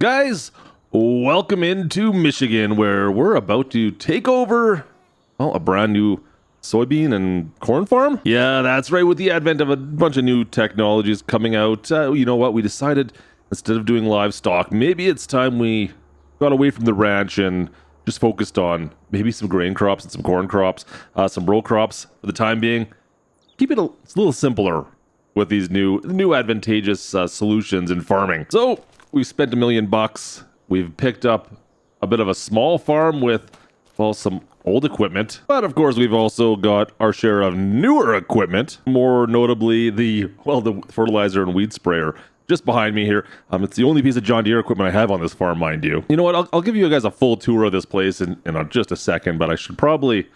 Guys, welcome into Michigan, where we're about to take over, well, a brand new soybean and corn farm. Yeah, that's right. With the advent of a bunch of new technologies coming out, you know what? We decided instead of doing livestock, maybe it's time we got away from the ranch and just focused on maybe some grain crops and some corn crops, some row crops for the time being. Keep it a little simpler with these new advantageous solutions in farming. So we spent $1 million. We've picked up a bit of a small farm with, well, some old equipment. But of course, we've also got our share of newer equipment, more notably the fertilizer and weed sprayer just behind me here. It's the only piece of John Deere equipment I have on this farm, mind you. You know what? I'll give you guys a full tour of this place in just a second, but I should probably,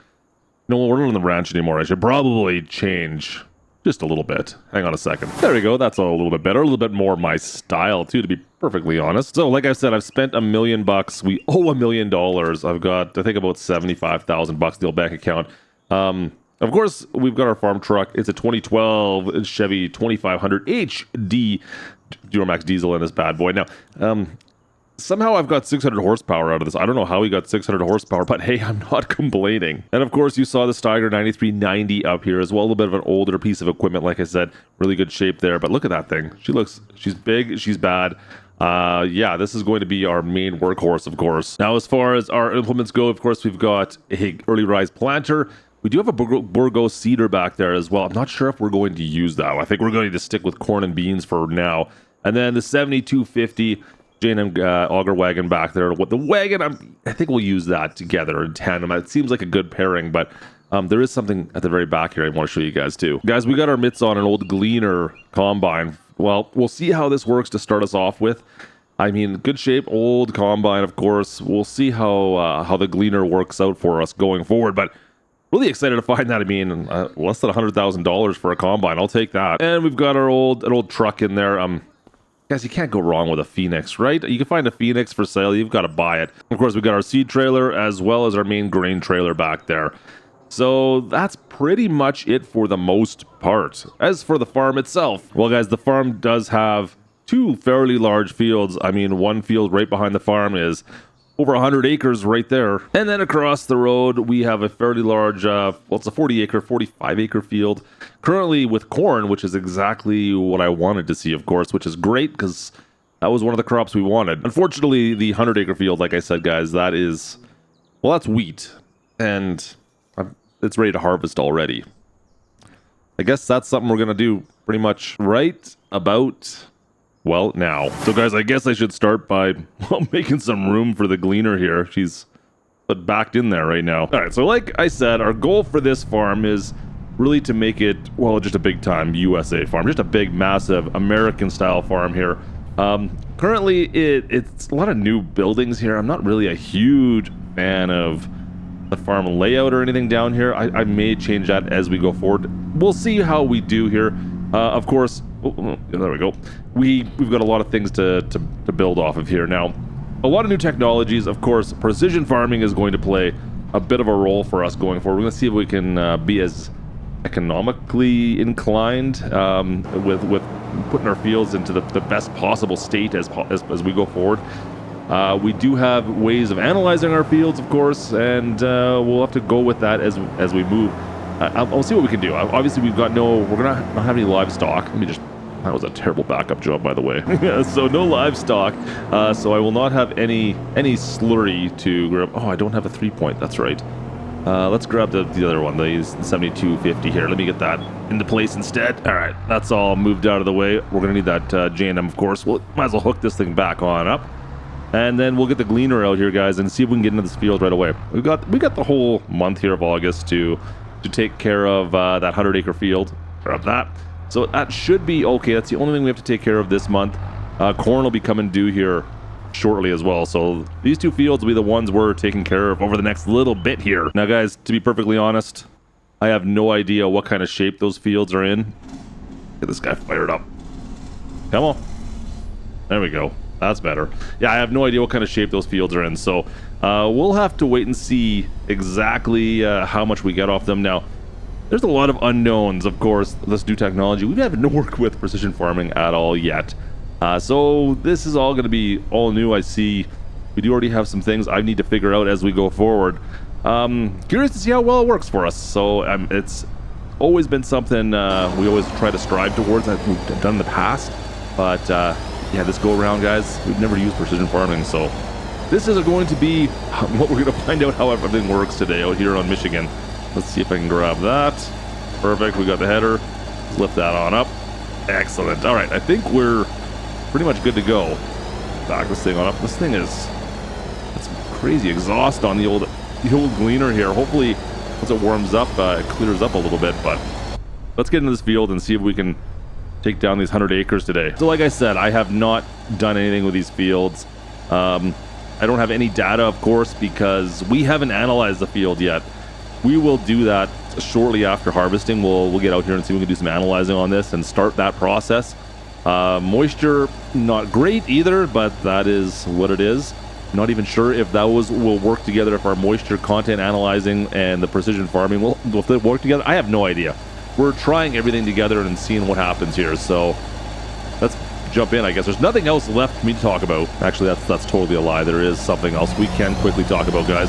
no, we're not on the ranch anymore. I should probably change just a little bit. Hang on a second. There we go. That's a little bit better. A little bit more my style, too, to be perfectly honest. So, like I said, I've spent $1 million. We owe $1 million. I've got, I think, about $75,000 in the bank account. Of course, we've got our farm truck. It's a 2012 Chevy 2500 HD Duramax diesel in this bad boy. Now, somehow I've got 600 horsepower out of this. I don't know how we got 600 horsepower, but hey, I'm not complaining. And of course, you saw the Steiger 9390 up here as well. A little bit of an older piece of equipment, like I said. Really good shape there. But look at that thing. She's big, she's bad. Yeah, this is going to be our main workhorse, of course. Now, as far as our implements go, of course, we've got a early rise planter. We do have a Bourgeois seeder back there as well. I'm not sure if we're going to use that. I think we're going to stick with corn and beans for now. And then the 7250 J&M auger wagon back there. With the wagon, I think we'll use that together in tandem. It seems like a good pairing, but there is something at the very back here I want to show you guys too. Guys, we got our mitts on an old Gleaner combine. Well, we'll see how this works to start us off with. I mean, good shape, old combine, of course. We'll see how the Gleaner works out for us going forward, but really excited to find that. I mean, less than $100,000 for a combine. I'll take that. And we've got an old truck in there. Guys, you can't go wrong with a Phoenix, right? You can find a Phoenix for sale. You've got to buy it. Of course, we've got our seed trailer as well as our main grain trailer back there. So that's pretty much it for the most part. As for the farm itself, well, guys, the farm does have two fairly large fields. I mean, one field right behind the farm is over 100 acres right there. And then across the road, we have a fairly large, it's a 45 acre field. Currently with corn, which is exactly what I wanted to see, of course, which is great because that was one of the crops we wanted. Unfortunately, the 100 acre field, like I said, guys, that's wheat. And it's ready to harvest already. I guess that's something we're going to do pretty much right about, well, now. So guys, I guess I should start by, well, making some room for the Gleaner here. She's backed in there right now. All right, so like I said, our goal for this farm is really to make it, well, just a big time USA farm, just a big, massive American style farm here. Currently, it's a lot of new buildings here. I'm not really a huge fan of the farm layout or anything down here. I may change that as we go forward. We'll see how we do here. Of course, there we go. We've got a lot of things to build off of here. Now, a lot of new technologies. Of course, precision farming is going to play a bit of a role for us going forward. We're going to see if we can be as economically inclined with putting our fields into the best possible state as we go forward. We do have ways of analyzing our fields, of course, and we'll have to go with that as we move. I'll see what we can do. Obviously, we're gonna not have any livestock. That was a terrible backup job, by the way. So no livestock. So I will not have any slurry to grab. Oh, I don't have a 3-point. That's right. Let's grab the other one, the 7250 here. Let me get that into place instead. All right, that's all moved out of the way. We're gonna need that J&M, of course. We'll might as well hook this thing back on up. And then we'll get the Gleaner out here, guys, and see if we can get into this field right away. We got the whole month here of August to take care of that 100 acre field. Grab that. So that should be okay. That's the only thing we have to take care of this month. Corn will be coming due here shortly as well. So these two fields will be the ones we're taking care of over the next little bit here. Now, guys, to be perfectly honest, I have no idea what kind of shape those fields are in. Get this guy fired up. Come on. There we go. That's better. Yeah, I have no idea what kind of shape those fields are in. So we'll have to wait and see exactly how much we get off them. Now, there's a lot of unknowns, of course, this new technology. We haven't worked with precision farming at all yet. So this is all going to be all new. I see we do already have some things I need to figure out as we go forward. Curious to see how well it works for us. So it's always been something we always try to strive towards that we've done in the past. But yeah, this go around, guys, we've never used precision farming, so this is going to be what we're going to find out how everything works today out here on Michigan. Let's see if I can grab that. Perfect. We got the header. Let's lift that on up. Excellent. All right, I think we're pretty much good to go. Back this thing on up. This thing is, it's crazy exhaust on the old gleaner here. Hopefully once it warms up, it clears up a little bit. But let's get into this field and see if we can take down these 100 acres today. So like I said, I have not done anything with these fields. I don't have any data, of course, because we haven't analyzed the field yet. We will do that shortly after harvesting. We'll get out here and see if we can do some analyzing on this and start that process. Moisture, not great either, but that is what it is. Not even sure if those will work together, if our moisture content analyzing and the precision farming will work together. I have no idea. We're trying everything together and seeing what happens here. So let's jump in, I guess. There's nothing else left for me to talk about. Actually, that's totally a lie. There is something else we can quickly talk about, guys.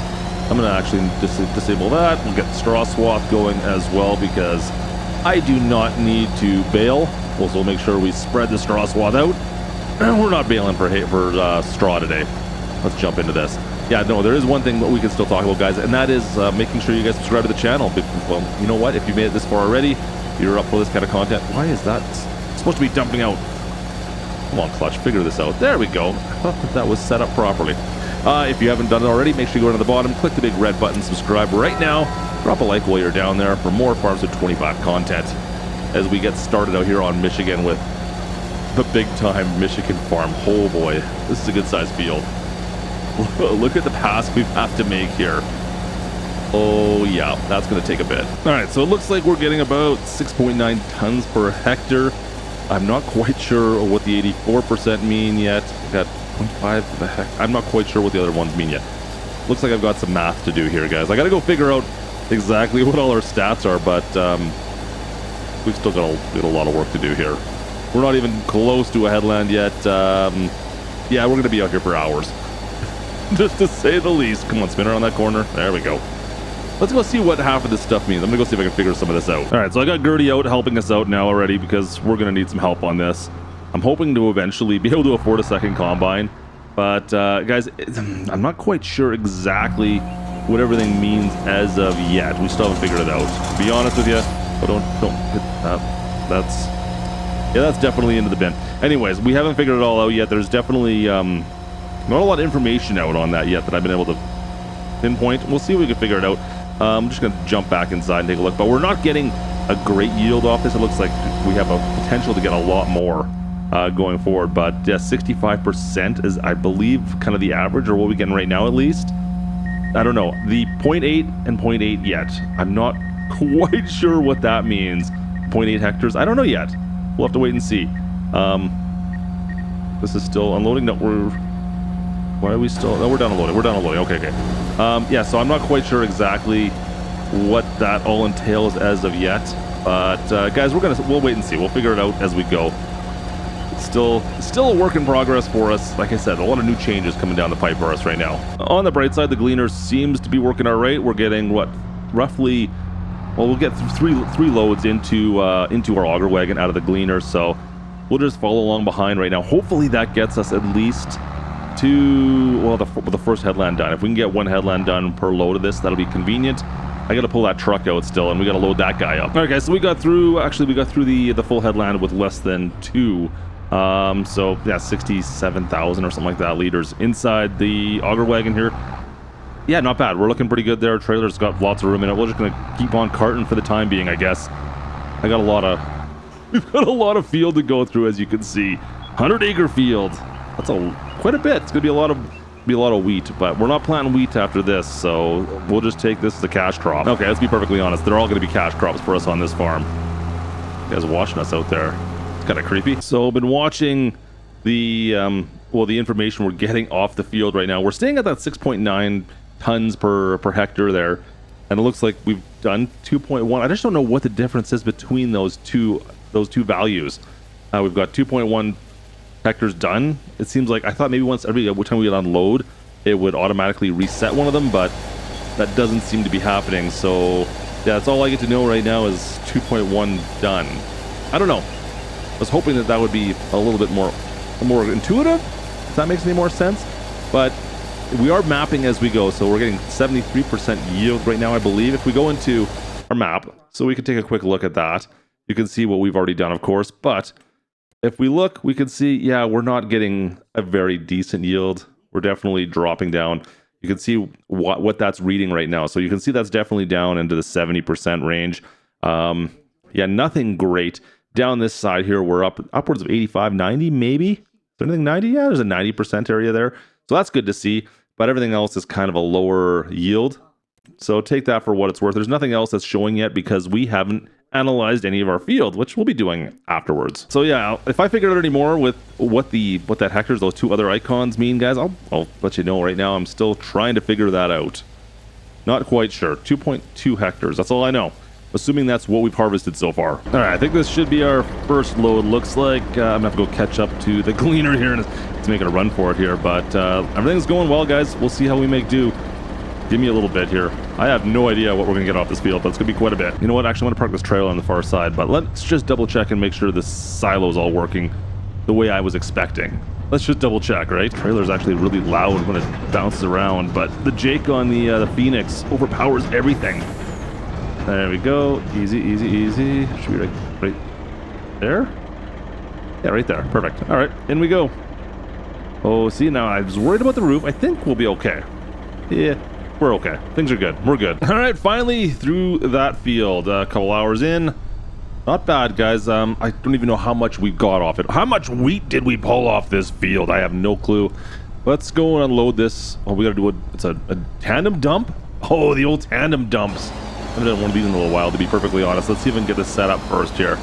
I'm going to actually disable that and get the straw swath going as well, because I do not need to bale. We'll make sure we spread the straw swath out. We're not baling for straw today. Let's jump into this. Yeah, no, there is one thing that we can still talk about, guys, and that is making sure you guys subscribe to the channel. Well, you know what? If you made it this far already, you're up for this kind of content. Why is that supposed to be dumping out? Come on, Klutch, figure this out. There we go. I thought that was set up properly. If you haven't done it already, make sure you go down to the bottom, click the big red button, subscribe right now. Drop a like while you're down there for more Farms of 25 content as we get started out here on Michigan with the big-time Michigan farm. Oh boy, this is a good-sized field. Look at the pass we have to make here. Oh yeah, that's going to take a bit. All right, so it looks like we're getting about 6.9 tons per hectare. I'm not quite sure what the 84% mean yet. We got 0.5 for the heck. I'm not quite sure what the other ones mean yet. Looks like I've got some math to do here, guys. I got to go figure out exactly what all our stats are, but we've still got a lot of work to do here. We're not even close to a headland yet. Yeah, we're going to be out here for hours. Just to say the least. Come on, spin around that corner. There we go. Let's go see what half of this stuff means. I'm gonna go see if I can figure some of this out. All right, so I got Gertie out helping us out now already, because we're gonna need some help on this. I'm hoping to eventually be able to afford a second combine, but guys, I'm not quite sure exactly what everything means as of yet. We still haven't figured it out, to be honest with you. But don't hit that. That's definitely into the bin. Anyways, we haven't figured it all out yet. There's definitely not a lot of information out on that yet that I've been able to pinpoint. We'll see if we can figure it out. I'm just going to jump back inside and take a look. But we're not getting a great yield off this. It looks like we have a potential to get a lot more going forward. But yeah, 65% is, I believe, kind of the average, or what we're getting right now at least. I don't know. The 0.8 and 0.8 yet. I'm not quite sure what that means. 0.8 hectares. I don't know yet. We'll have to wait and see. This is still unloading. No, why are we still? No, we're done unloading. We're done unloading. Okay. Yeah, so I'm not quite sure exactly what that all entails as of yet. But guys, we'll wait and see. We'll figure it out as we go. It's still a work in progress for us. Like I said, a lot of new changes coming down the pipe for us right now. On the bright side, the gleaner seems to be working all right. We're getting what, roughly, well, we'll get three loads into our auger wagon out of the gleaner. So we'll just follow along behind right now. Hopefully that gets us at least to, well, the first headland done. If we can get one headland done per load of this, that'll be convenient. I got to pull that truck out still, and we got to load that guy up. All right, guys, so we got through the full headland with less than 2. So yeah, 67,000 or something like that liters inside the auger wagon here. Yeah, not bad. We're looking pretty good there. Trailer's got lots of room in it. We're just gonna keep on carting for the time being, I guess. We've got a lot of field to go through, as you can see. 100-acre field. That's quite a bit. It's gonna be a lot of wheat, but we're not planting wheat after this, so we'll just take this as a cash crop. Okay, let's be perfectly honest. They're all gonna be cash crops for us on this farm. You guys are watching us out there. It's kind of creepy. So I've been watching the information we're getting off the field right now. We're staying at that 6.9 tons per hectare there, and it looks like we've done 2.1. I just don't know what the difference is between those two values. We've got 2.1 hectares done. It seems like I thought maybe every time we would unload, it would automatically reset one of them, but that doesn't seem to be happening. So yeah, that's all I get to know right now is 2.1 done. I don't know. I was hoping that would be a little bit more intuitive, if that makes any more sense. But we are mapping as we go, so we're getting 73% yield right now, I believe. If we go into our map, so we can take a quick look at that. You can see what we've already done, of course, but if we look, we can see, yeah, we're not getting a very decent yield. We're definitely dropping down. You can see what that's reading right now. So you can see that's definitely down into the 70% range. Yeah, nothing great. Down this side here, we're upwards of 85, 90 maybe. Is there anything 90? Yeah, there's a 90% area there. So that's good to see. But everything else is kind of a lower yield. So take that for what it's worth. There's nothing else that's showing yet because we haven't analyzed any of our field, which we'll be doing afterwards. So yeah, if I figure out any more with what that hectares, those two other icons mean, guys, I'll let you know. Right now, I'm still trying to figure that out. Not quite sure. 2.2 hectares. That's all I know. Assuming that's what we've harvested so far. All right, I think this should be our first load. Looks like I'm gonna have to go catch up to the gleaner here and it's making a run for it here. But everything's going well, guys. We'll see how we make do. Give me a little bit here. I have no idea what we're going to get off this field, but it's going to be quite a bit. You know what? Actually, I'm going to park this trailer on the far side, but let's just double check and make sure this silo is all working the way I was expecting. Let's just double check, right? The trailer is actually really loud when it bounces around, but the Jake on the Phoenix overpowers everything. There we go. Easy, easy, easy. Should be right there? Yeah, right there. Perfect. All right, in we go. Oh, see, now I was worried about the roof. I think we'll be okay. Yeah. We're okay. Things are good. We're good. All right, finally through that field. A couple hours in. Not bad, guys. I don't even know how much we got off it. How much wheat did we pull off this field? I have no clue. Let's go and unload this. Oh, we got to do it's a tandem dump? Oh, the old tandem dumps. I haven't done one of these in a little while, to be perfectly honest. Let's see if we can get this set up first here.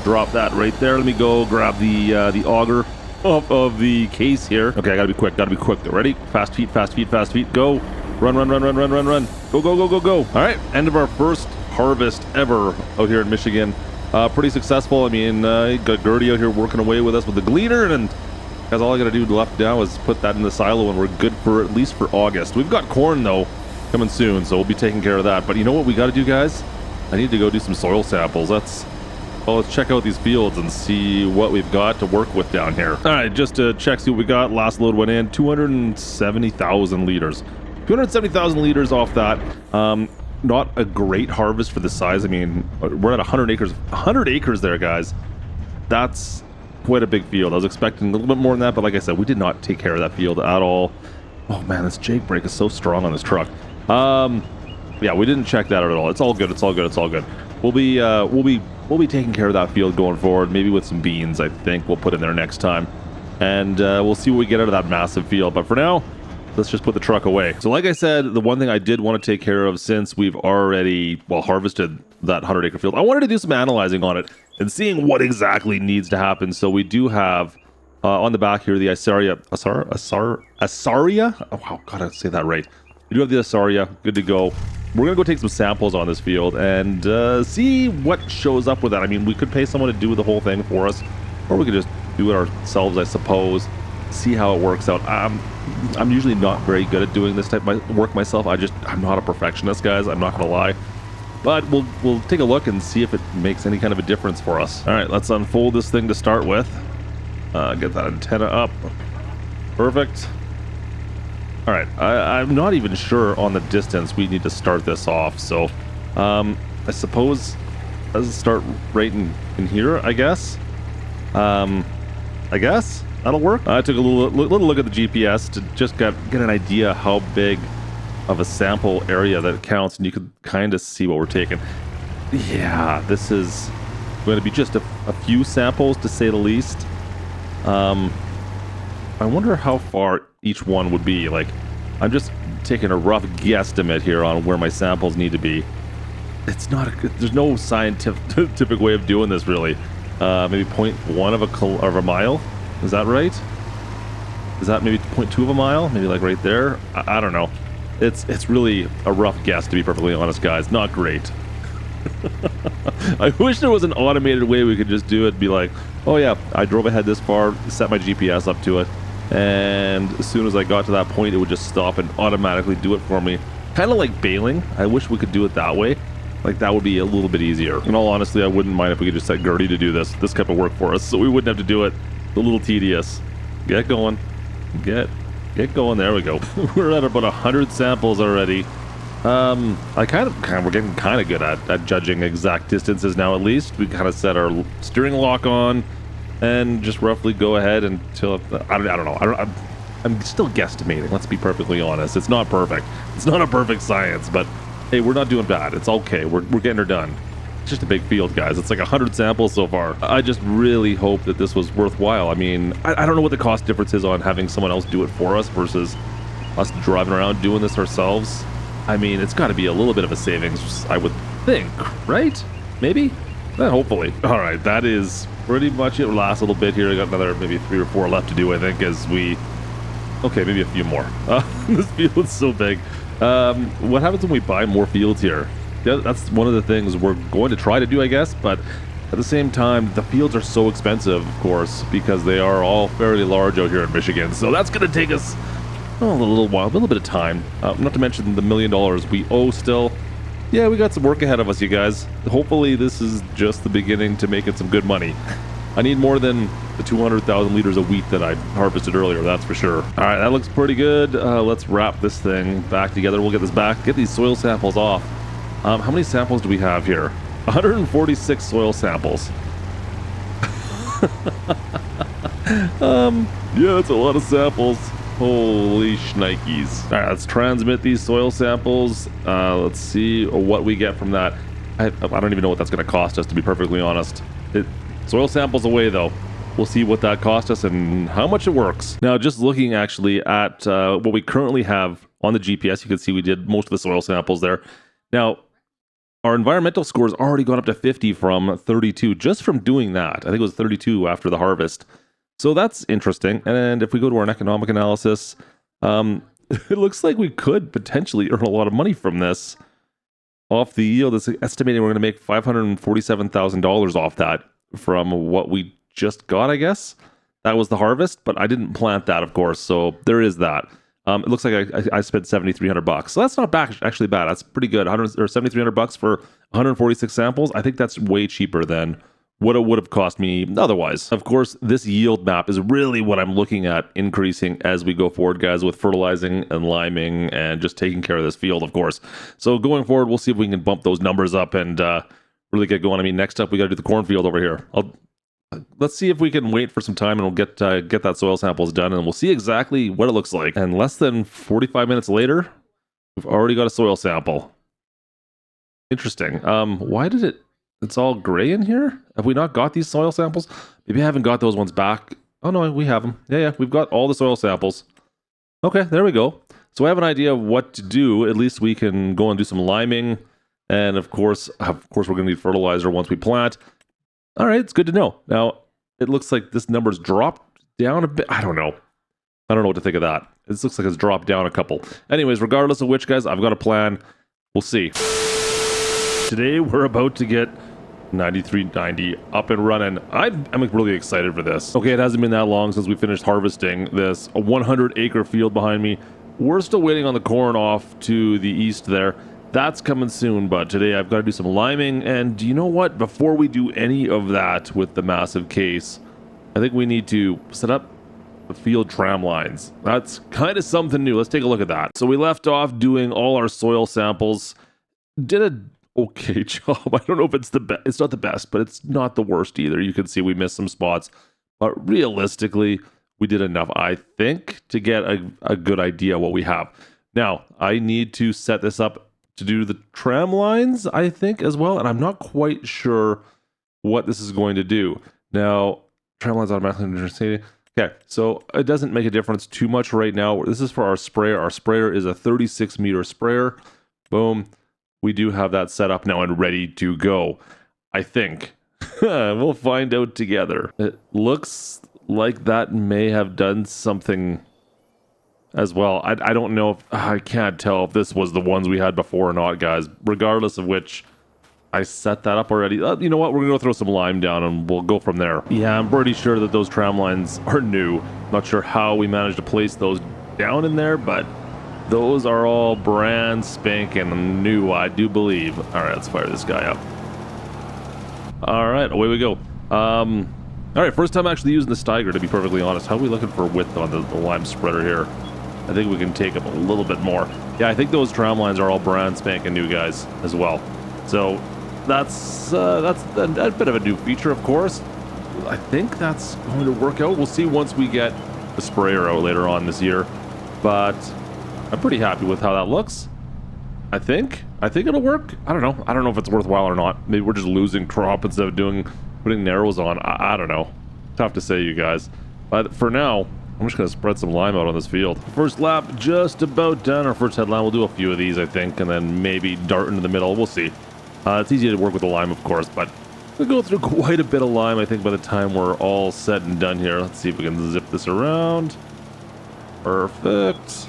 Drop that right there. Let me go grab the auger off of the case here. Okay, I gotta be quick. Gotta be quick. Ready? Fast feet, fast feet, fast feet. Go. Run, run, run, run, run, run, run. Go, go, go, go, go. All right, end of our first harvest ever out here in Michigan. Pretty successful. I mean, got Gertie out here working away with us with the gleaner, and guys, all I gotta do left now is put that in the silo, and we're good for at least for August. We've got corn, though, coming soon, so we'll be taking care of that. But you know what we gotta do, guys? I need to go do some soil samples. Let's check out these fields and see what we've got to work with down here. All right, just to check, see what we got. Last load went in, 270,000 liters. 270,000 liters off that. Not a great harvest for the size. I mean, we're at 100 acres. 100 acres there, guys. That's quite a big field. I was expecting a little bit more than that, but like I said, we did not take care of that field at all. Oh man, this Jake brake is so strong on this truck. Yeah, we didn't check that out at all. It's all good. It's all good. It's all good. We'll be taking care of that field going forward. Maybe with some beans, I think we'll put in there next time, and we'll see what we get out of that massive field. But for now, let's just put the truck away. So like I said, the one thing I did want to take care of since we've already, harvested that 100-acre field, I wanted to do some analyzing on it and seeing what exactly needs to happen. So we do have on the back here the Asaria. Oh, wow, gotta say that right. We do have the Asaria, good to go. We're gonna go take some samples on this field and see what shows up with that. I mean, we could pay someone to do the whole thing for us, or we could just do it ourselves, I suppose. See how it works out. I'm usually not very good at doing this type of work myself. I'm not a perfectionist, guys. I'm not gonna lie. But we'll take a look and see if it makes any kind of a difference for us. All right, let's unfold this thing to start with. Get that antenna up. Perfect. All right, I'm not even sure on the distance we need to start this off. So I suppose let's start right in here, I guess. I guess that'll work. I took a little look at the GPS to just get an idea how big of a sample area that counts, and you could kind of see what we're taking. Yeah, this is going to be just a few samples, to say the least. I wonder how far each one would be. Like, I'm just taking a rough guesstimate here on where my samples need to be. It's not there's no scientific way of doing this, really. Maybe 0.1 of a mile. Is that right? Is that maybe 0.2 of a mile? Maybe like right there? I don't know. It's really a rough guess, to be perfectly honest, guys. Not great. I wish there was an automated way we could just do it. Be like, oh yeah, I drove ahead this far, set my GPS up to it, and as soon as I got to that point, it would just stop and automatically do it for me. Kind of like bailing. I wish we could do it that way. Like, that would be a little bit easier. In all honesty, I wouldn't mind if we could just set Gertie to do this type of work for us, so we wouldn't have to do it. It's a little tedious. Get going. Get going. There we go. We're at about 100 samples already. We're getting kind of good at judging exact distances now. At least we kind of set our steering lock on and just roughly go ahead until I don't know. I'm still guesstimating. Let's be perfectly honest. It's not perfect. It's not a perfect science, but hey, we're not doing bad. It's okay. We're getting her done. It's just a big field, guys. It's like 100 samples so far. I just really hope that this was worthwhile. I mean, I don't know what the cost difference is on having someone else do it for us versus us driving around doing this ourselves. I mean, it's got to be a little bit of a savings, I would think, right? Maybe? Hopefully. All right, that is pretty much it. Last little bit here. I got another maybe 3 or 4 left to do, I think, as we... Okay, maybe a few more. This field is so big. What happens when we buy more fields here? Yeah, that's one of the things we're going to try to do, I guess, but at the same time, the fields are so expensive, of course, because they are all fairly large out here in Michigan. So that's going to take us a little while, a little bit of time. Not to mention the $1 million we owe still. Yeah, we got some work ahead of us, you guys. Hopefully this is just the beginning to making some good money. I need more than the 200,000 liters of wheat that I harvested earlier, that's for sure. All right, that looks pretty good. Let's wrap this thing back together. We'll get this back, get these soil samples off. How many samples do we have here? 146 soil samples. Yeah, that's a lot of samples. Holy shnikes. All right, let's transmit these soil samples. Let's see what we get from that. I don't even know what that's going to cost us, to be perfectly honest. Soil samples away, though. We'll see what that cost us and how much it works. Now, just looking actually at what we currently have on the GPS, you can see we did most of the soil samples there. Now, our environmental scores already got up to 50 from 32 just from doing that. I think it was 32 after the harvest. So that's interesting. And if we go to our economic analysis, it looks like we could potentially earn a lot of money from this. Off the yield, it's estimating we're going to make $547,000 off that from what we just got, I guess. That was the harvest, but I didn't plant that, of course, so there is that. It looks like I spent $7,300, so that's not actually bad. That's pretty good. $7,300 for 146 samples. I think that's way cheaper than what it would have cost me otherwise. Of course, this yield map is really what I'm looking at increasing as we go forward, guys, with fertilizing and liming and just taking care of this field, of course. So going forward, we'll see if we can bump those numbers up and really get going. I mean, next up, we got to do the cornfield over here. Let's see if we can wait for some time and we'll get that soil samples done and we'll see exactly what it looks like. And less than 45 minutes later, we've already got a soil sample. Interesting. Why did it's all gray in here? Have we not got these soil samples? Maybe I haven't got those ones back. Oh no, we have them. Yeah, we've got all the soil samples. Okay, there we go. So I have an idea of what to do. At least we can go and do some liming. And of course, we're going to need fertilizer once we plant. All right, it's good to know. Now, it looks like this number's dropped down a bit. I don't know what to think of that. It looks like it's dropped down a couple. Anyways, regardless of which, guys, I've got a plan. We'll see. Today, we're about to get 9390 up and running. I'm really excited for this. Okay, it hasn't been that long since we finished harvesting this 100-acre field behind me. We're still waiting on the corn off to the east there. That's coming soon, but today I've got to do some liming, and you know what? Before we do any of that with the massive case, I think we need to set up the field tram lines. That's kind of something new. Let's take a look at that. So we left off doing all our soil samples. Did a okay job. I don't know if it's it's not the best, but it's not the worst either. You can see we missed some spots, but realistically, we did enough, I think, to get a good idea what we have. Now, I need to set this up to do the tram lines, I think, as well, and I'm not quite sure what this is going to do. Now, tram lines automatically. Okay, so it doesn't make a difference too much right now. This is for our sprayer. Our sprayer is a 36-meter sprayer. Boom. We do have that set up now and ready to go, I think. We'll find out together. It looks like that may have done something as well. I don't know if I can't tell if this was the ones we had before or not, guys. Regardless of which, I set that up already. You know what? We're going to throw some lime down and we'll go from there. Yeah, I'm pretty sure that those tram lines are new. Not sure how we managed to place those down in there, but those are all brand spanking new, I do believe. All right, let's fire this guy up. All right, away we go. All right, first time actually using the Steiger, to be perfectly honest. How are we looking for width on the lime spreader here? I think we can take up a little bit more. Yeah, I think those tram lines are all brand spanking new, guys, as well. So that's a bit of a new feature, of course. I think that's going to work out. We'll see once we get the sprayer out later on this year. But I'm pretty happy with how that looks. I think it'll work. I don't know. I don't know if it's worthwhile or not. Maybe we're just losing crop instead of putting narrows on. I don't know. Tough to say, you guys. But for now, I'm just going to spread some lime out on this field. First lap just about done. Our first headline, we'll do a few of these, I think, and then maybe dart into the middle. We'll see. It's easy to work with the lime, of course, but we'll go through quite a bit of lime, I think, by the time we're all said and done here. Let's see if we can zip this around. Perfect.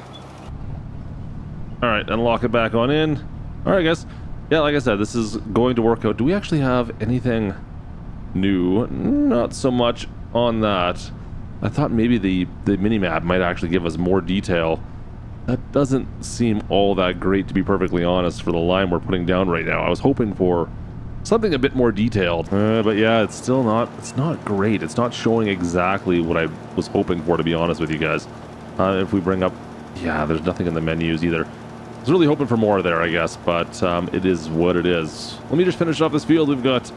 All right, and lock it back on in. All right, guys. Yeah, like I said, this is going to work out. Do we actually have anything new? Not so much on that. I thought maybe the mini-map might actually give us more detail. That doesn't seem all that great, to be perfectly honest, for the line we're putting down right now. I was hoping for something a bit more detailed. But yeah, it's not great. It's not showing exactly what I was hoping for, to be honest with you guys. If we bring up... Yeah, there's nothing in the menus either. I was really hoping for more there, I guess, but it is what it is. Let me just finish off this field. We've got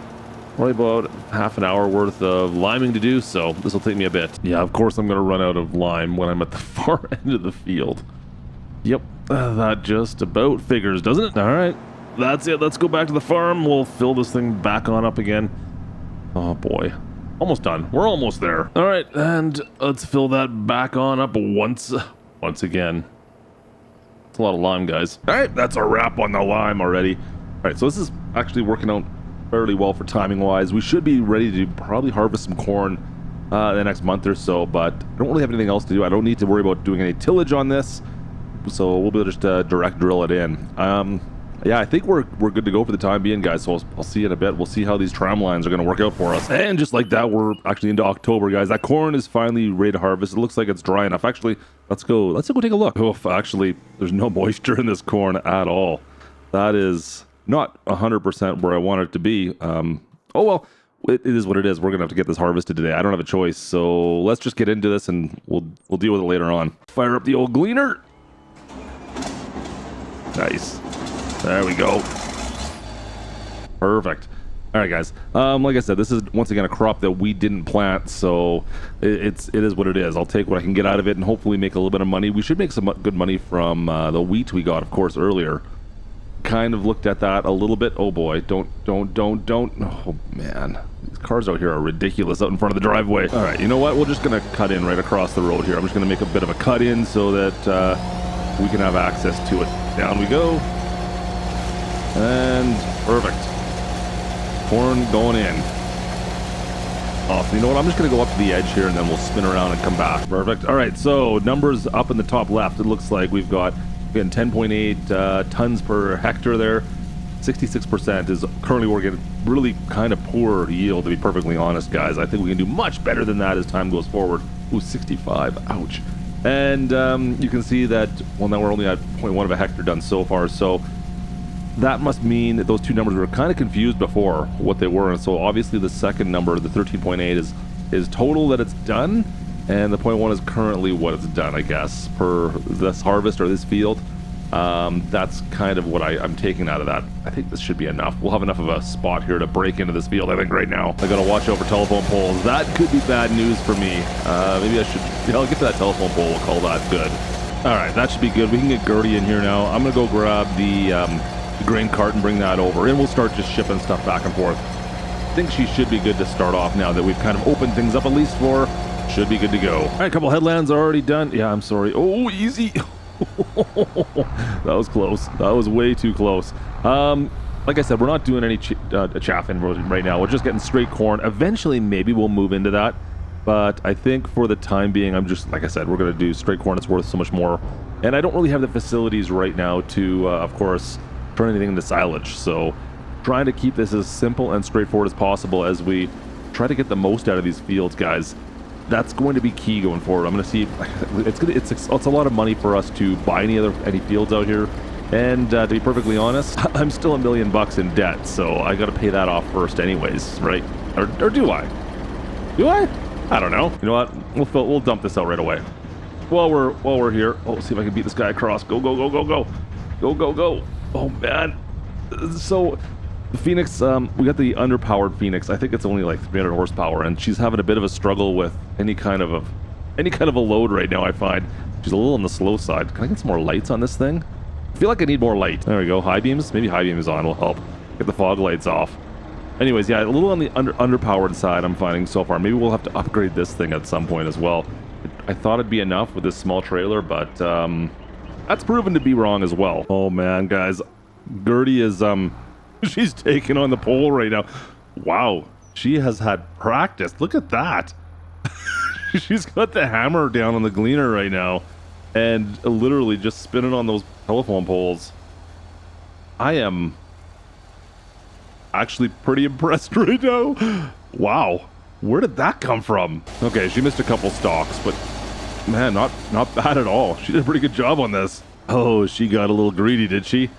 probably about half an hour worth of liming to do, so this will take me a bit. Yeah, of course I'm going to run out of lime when I'm at the far end of the field. Yep, that just about figures, doesn't it? All right, that's it. Let's go back to the farm. We'll fill this thing back on up again. Oh, boy. Almost done. We're almost there. All right, and let's fill that back on up once again. It's a lot of lime, guys. All right, that's a wrap on the lime already. All right, so this is actually working out fairly well for timing-wise. We should be ready to probably harvest some corn the next month or so, but I don't really have anything else to do. I don't need to worry about doing any tillage on this, so we'll be able to just direct drill it in. Yeah, I think we're good to go for the time being, guys, so I'll see you in a bit. We'll see how these tram lines are going to work out for us. And just like that, we're actually into October, guys. That corn is finally ready to harvest. It looks like it's dry enough. Actually, let's go take a look. Oof, actually, there's no moisture in this corn at all. That is not 100% where I want it to be. Oh, well, it is what it is. We're going to have to get this harvested today. I don't have a choice, so let's just get into this, and we'll deal with it later on. Fire up the old gleaner. Nice. There we go. Perfect. All right, guys. Like I said, this is once again a crop that we didn't plant, so it is what it is. I'll take what I can get out of it and hopefully make a little bit of money. We should make some good money from the wheat we got, of course, earlier. Kind of looked at that a little bit. Oh boy, don't. Oh man, these cars out here are ridiculous out in front of the driveway. All right, you know what? We're just gonna cut in right across the road here. I'm just gonna make a bit of a cut in so that we can have access to it. Down we go. And perfect. Corn going in. Awesome. You know what? I'm just going to go up to the edge here and then we'll spin around and come back. Perfect. All right. So numbers up in the top left. It looks like we've got, again, 10.8 tons per hectare there. 66% is currently we're getting really kind of poor yield, to be perfectly honest, guys. I think we can do much better than that as time goes forward. Ooh, 65. Ouch. And you can see that, well, now we're only at 0.1 of a hectare done so far. So that must mean that those two numbers were kind of confused before what they were. And so obviously the second number, the 13.8, is total that it's done. And the 0.1 is currently what it's done, I guess, per this harvest or this field. That's kind of what I'm taking out of that. I think this should be enough. We'll have enough of a spot here to break into this field, I think, right now. I gotta watch out for telephone poles. That could be bad news for me. Maybe I should, I'll get to that telephone pole. We'll call that good. All right, that should be good. We can get Gertie in here now. I'm gonna go grab the grain cart and bring that over, and we'll start just shipping stuff back and forth. I think she should be good to start off now that we've kind of opened things up, at least for her. Should be good to go. All right, a couple headlands are already done. Yeah, I'm sorry. Oh, easy. That was close. That was way too close. Like I said, we're not doing any chaffing right now. We're just getting straight corn. Eventually, maybe we'll move into that. But I think for the time being, I'm just, like I said, we're going to do straight corn. It's worth so much more. And I don't really have the facilities right now to, of course, turn anything into silage. So trying to keep this as simple and straightforward as possible as we try to get the most out of these fields, guys. That's going to be key going forward. I'm going to see, it's a lot of money for us to buy any fields out here. And to be perfectly honest, I'm still $1 million in debt, so I got to pay that off first anyways, right? Or do I? Do I? I don't know. You know what? We'll dump this out right away. While we're here, see if I can beat this guy across. Go, go, go, go, go. Go, go, go. Oh, man. So, the Phoenix, we got the underpowered Phoenix. I think it's only like 300 horsepower, and she's having a bit of a struggle with any kind of a load right now, I find. She's a little on the slow side. Can I get some more lights on this thing? I feel like I need more light. There we go. High beams? Maybe high beams on will help. Get the fog lights off. Anyways, yeah, a little on the underpowered side I'm finding so far. Maybe we'll have to upgrade this thing at some point as well. I thought it'd be enough with this small trailer, but that's proven to be wrong as well. Oh man, guys. Gertie is, she's taking on the pole right now. Wow. She has had practice. Look at that. She's got the hammer down on the gleaner right now and literally just spinning on those telephone poles. I am actually pretty impressed right now. Wow, where did that come from? Okay, she missed a couple stalks, but man, not bad at all. She did a pretty good job on this. Oh, she got a little greedy, did she?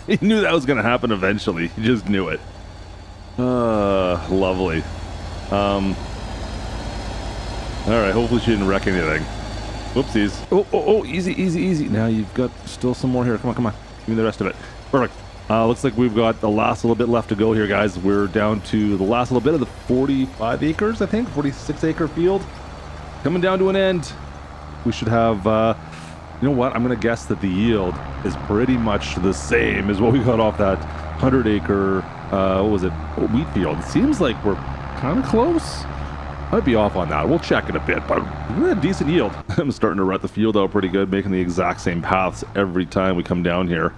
He knew that was gonna happen eventually. He just knew it. Lovely. All right, hopefully she didn't wreck anything. Whoopsies. Oh, easy. Now you've got still some more here. Come on. Give me the rest of it. Perfect. Looks like we've got the last little bit left to go here, guys. We're down to the last little bit of the 45 acres, I think. 46 acre field. Coming down to an end. We should have, you know what? I'm going to guess that the yield is pretty much the same as what we got off that 100 acre, what was it? Wheat field. It seems like we're kind of close. I'd be off on that. We'll check it a bit, but we had a decent yield. I'm starting to rut the field out pretty good, making the exact same paths every time we come down here.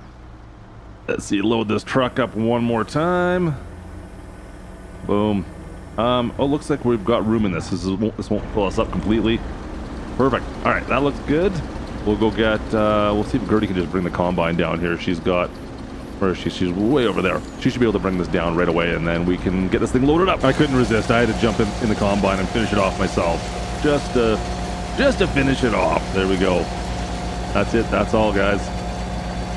Let's see, load this truck up one more time. Boom. Oh, looks like we've got room in this. This won't fill us up completely. Perfect. All right, that looks good. We'll go get, we'll see if Gertie can just bring the combine down here. She's got, where is she? She's way over there. She should be able to bring this down right away, and then we can get this thing loaded up. I couldn't resist. I had to jump in the combine and finish it off myself. Just to finish it off. There we go. That's it. That's all, guys.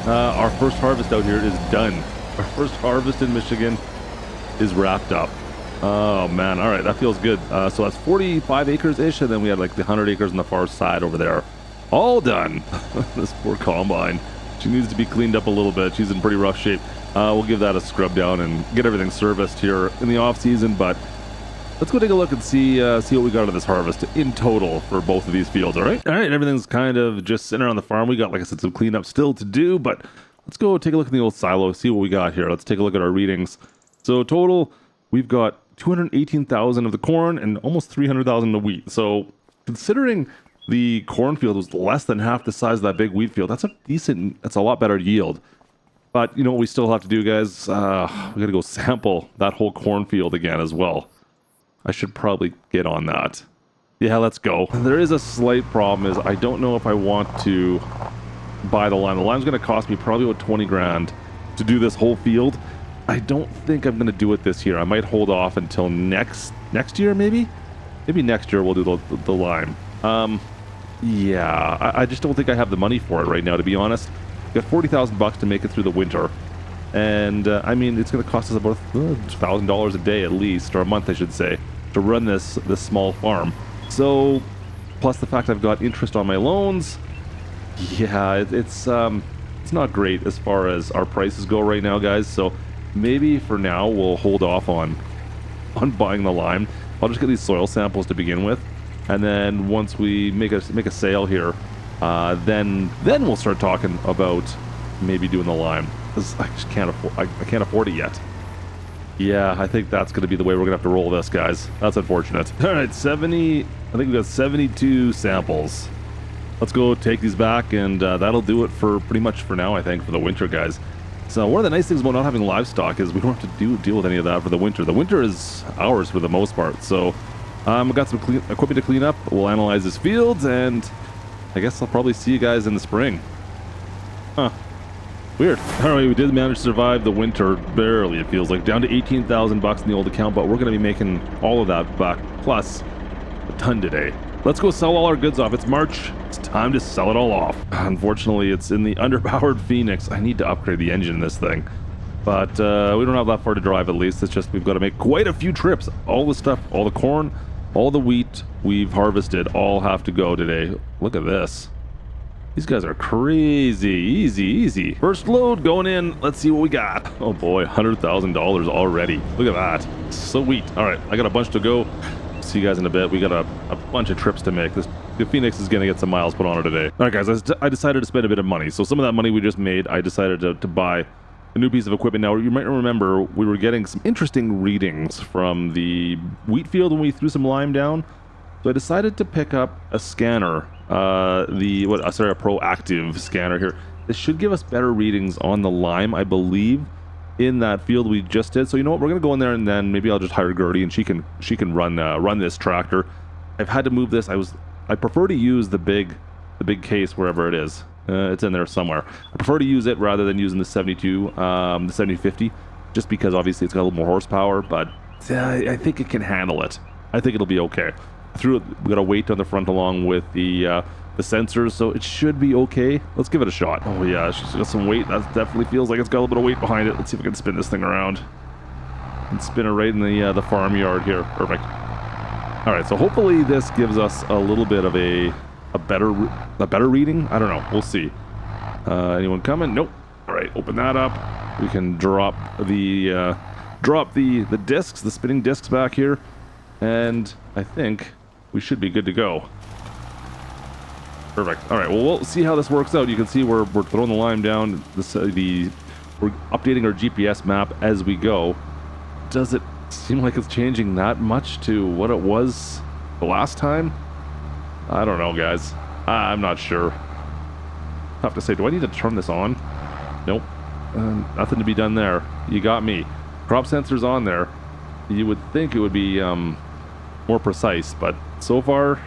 Our first harvest out here is done. Our first harvest in Michigan is wrapped up. Oh, man. All right. That feels good. So that's 45 acres-ish, and then we had like the 100 acres on the far side over there. All done. This poor combine. She needs to be cleaned up a little bit. She's in pretty rough shape. We'll give that a scrub down and get everything serviced here in the off season, but let's go take a look and see what we got out of this harvest in total for both of these fields. All right, everything's kind of just sitting around the farm. We got, like I said, some cleanup still to do, but let's go take a look at the old silo, see what we got here. Let's take a look at our readings. So total, we've got 218,000 of the corn and almost 300,000 of the wheat. So considering the cornfield was less than half the size of that big wheat field, that's a lot better yield. But you know what we still have to do, guys? We gotta go sample that whole cornfield again as well. I should probably get on that. Yeah, let's go. There is a slight problem, is I don't know if I want to buy the lime. The lime's gonna cost me probably about 20 grand to do this whole field. I don't think I'm gonna do it this year. I might hold off until next year, maybe? Maybe next year we'll do the lime. Yeah, I just don't think I have the money for it right now, to be honest. Got 40,000 bucks to make it through the winter. And I mean, it's going to cost us about $1,000 a day at least, or a month I should say, to run this small farm. So, plus the fact I've got interest on my loans, yeah, it's not great as far as our prices go right now, guys. So maybe for now we'll hold off on buying the lime. I'll just get these soil samples to begin with, and then once we make a sale here, then we'll start talking about maybe doing the lime. I just can't afford. I can't afford it yet. Yeah, I think that's going to be the way we're going to have to roll this, guys. That's unfortunate. All right, 70. I think we've got 72 samples. Let's go take these back, and that'll do it for pretty much for now, I think, for the winter, guys. So one of the nice things about not having livestock is we don't have to deal with any of that for the winter. The winter is ours for the most part. So I've got some equipment to clean up. We'll analyze this field, and I guess I'll probably see you guys in the spring. Huh. Weird. All right, we did manage to survive the winter, barely it feels like, down to 18,000 bucks in the old account, but we're going to be making all of that back, plus a ton today. Let's go sell all our goods off. It's March. It's time to sell it all off. Unfortunately, it's in the underpowered Phoenix. I need to upgrade the engine in this thing, but we don't have that far to drive. At least it's just we've got to make quite a few trips. All the stuff, all the corn, all the wheat we've harvested, all have to go today. Look at this. These guys are crazy. Easy. First load going in. Let's see what we got. Oh boy, $100,000 already. Look at that. Sweet. All right, I got a bunch to go. See you guys in a bit. We got a bunch of trips to make. The Phoenix is going to get some miles put on it today. All right, guys, I decided to spend a bit of money. So some of that money we just made, I decided to buy a new piece of equipment. Now, you might remember we were getting some interesting readings from the wheat field when we threw some lime down. So I decided to pick up a scanner, a proactive scanner here. This should give us better readings on the lime, I believe, in that field we just did. So you know what, we're gonna go in there and then maybe I'll just hire Gertie and she can run this tractor. I've had to move this. I prefer to use the big case wherever it is. It's in there somewhere. I prefer to use it rather than using the 7050, just because obviously it's got a little more horsepower, but I think it can handle it. I think it'll be okay. We got a weight on the front along with the sensors, so it should be okay. Let's give it a shot. Oh yeah, she's got some weight. That definitely feels like it's got a little bit of weight behind it. Let's see if we can spin this thing around and spin it right in the farmyard here. Perfect. All right, so hopefully this gives us a little bit of a better reading. I don't know. We'll see. Anyone coming? Nope. All right, open that up. We can drop the discs, the spinning discs back here, and I think we should be good to go. Perfect. All right, well, we'll see how this works out. You can see we're throwing the lime down. We're updating our GPS map as we go. Does it seem like it's changing that much to what it was the last time? I don't know, guys. I'm not sure. I have to say, do I need to turn this on? Nope. Nothing to be done there. You got me. Crop sensor's on there. You would think it would be more precise, but so far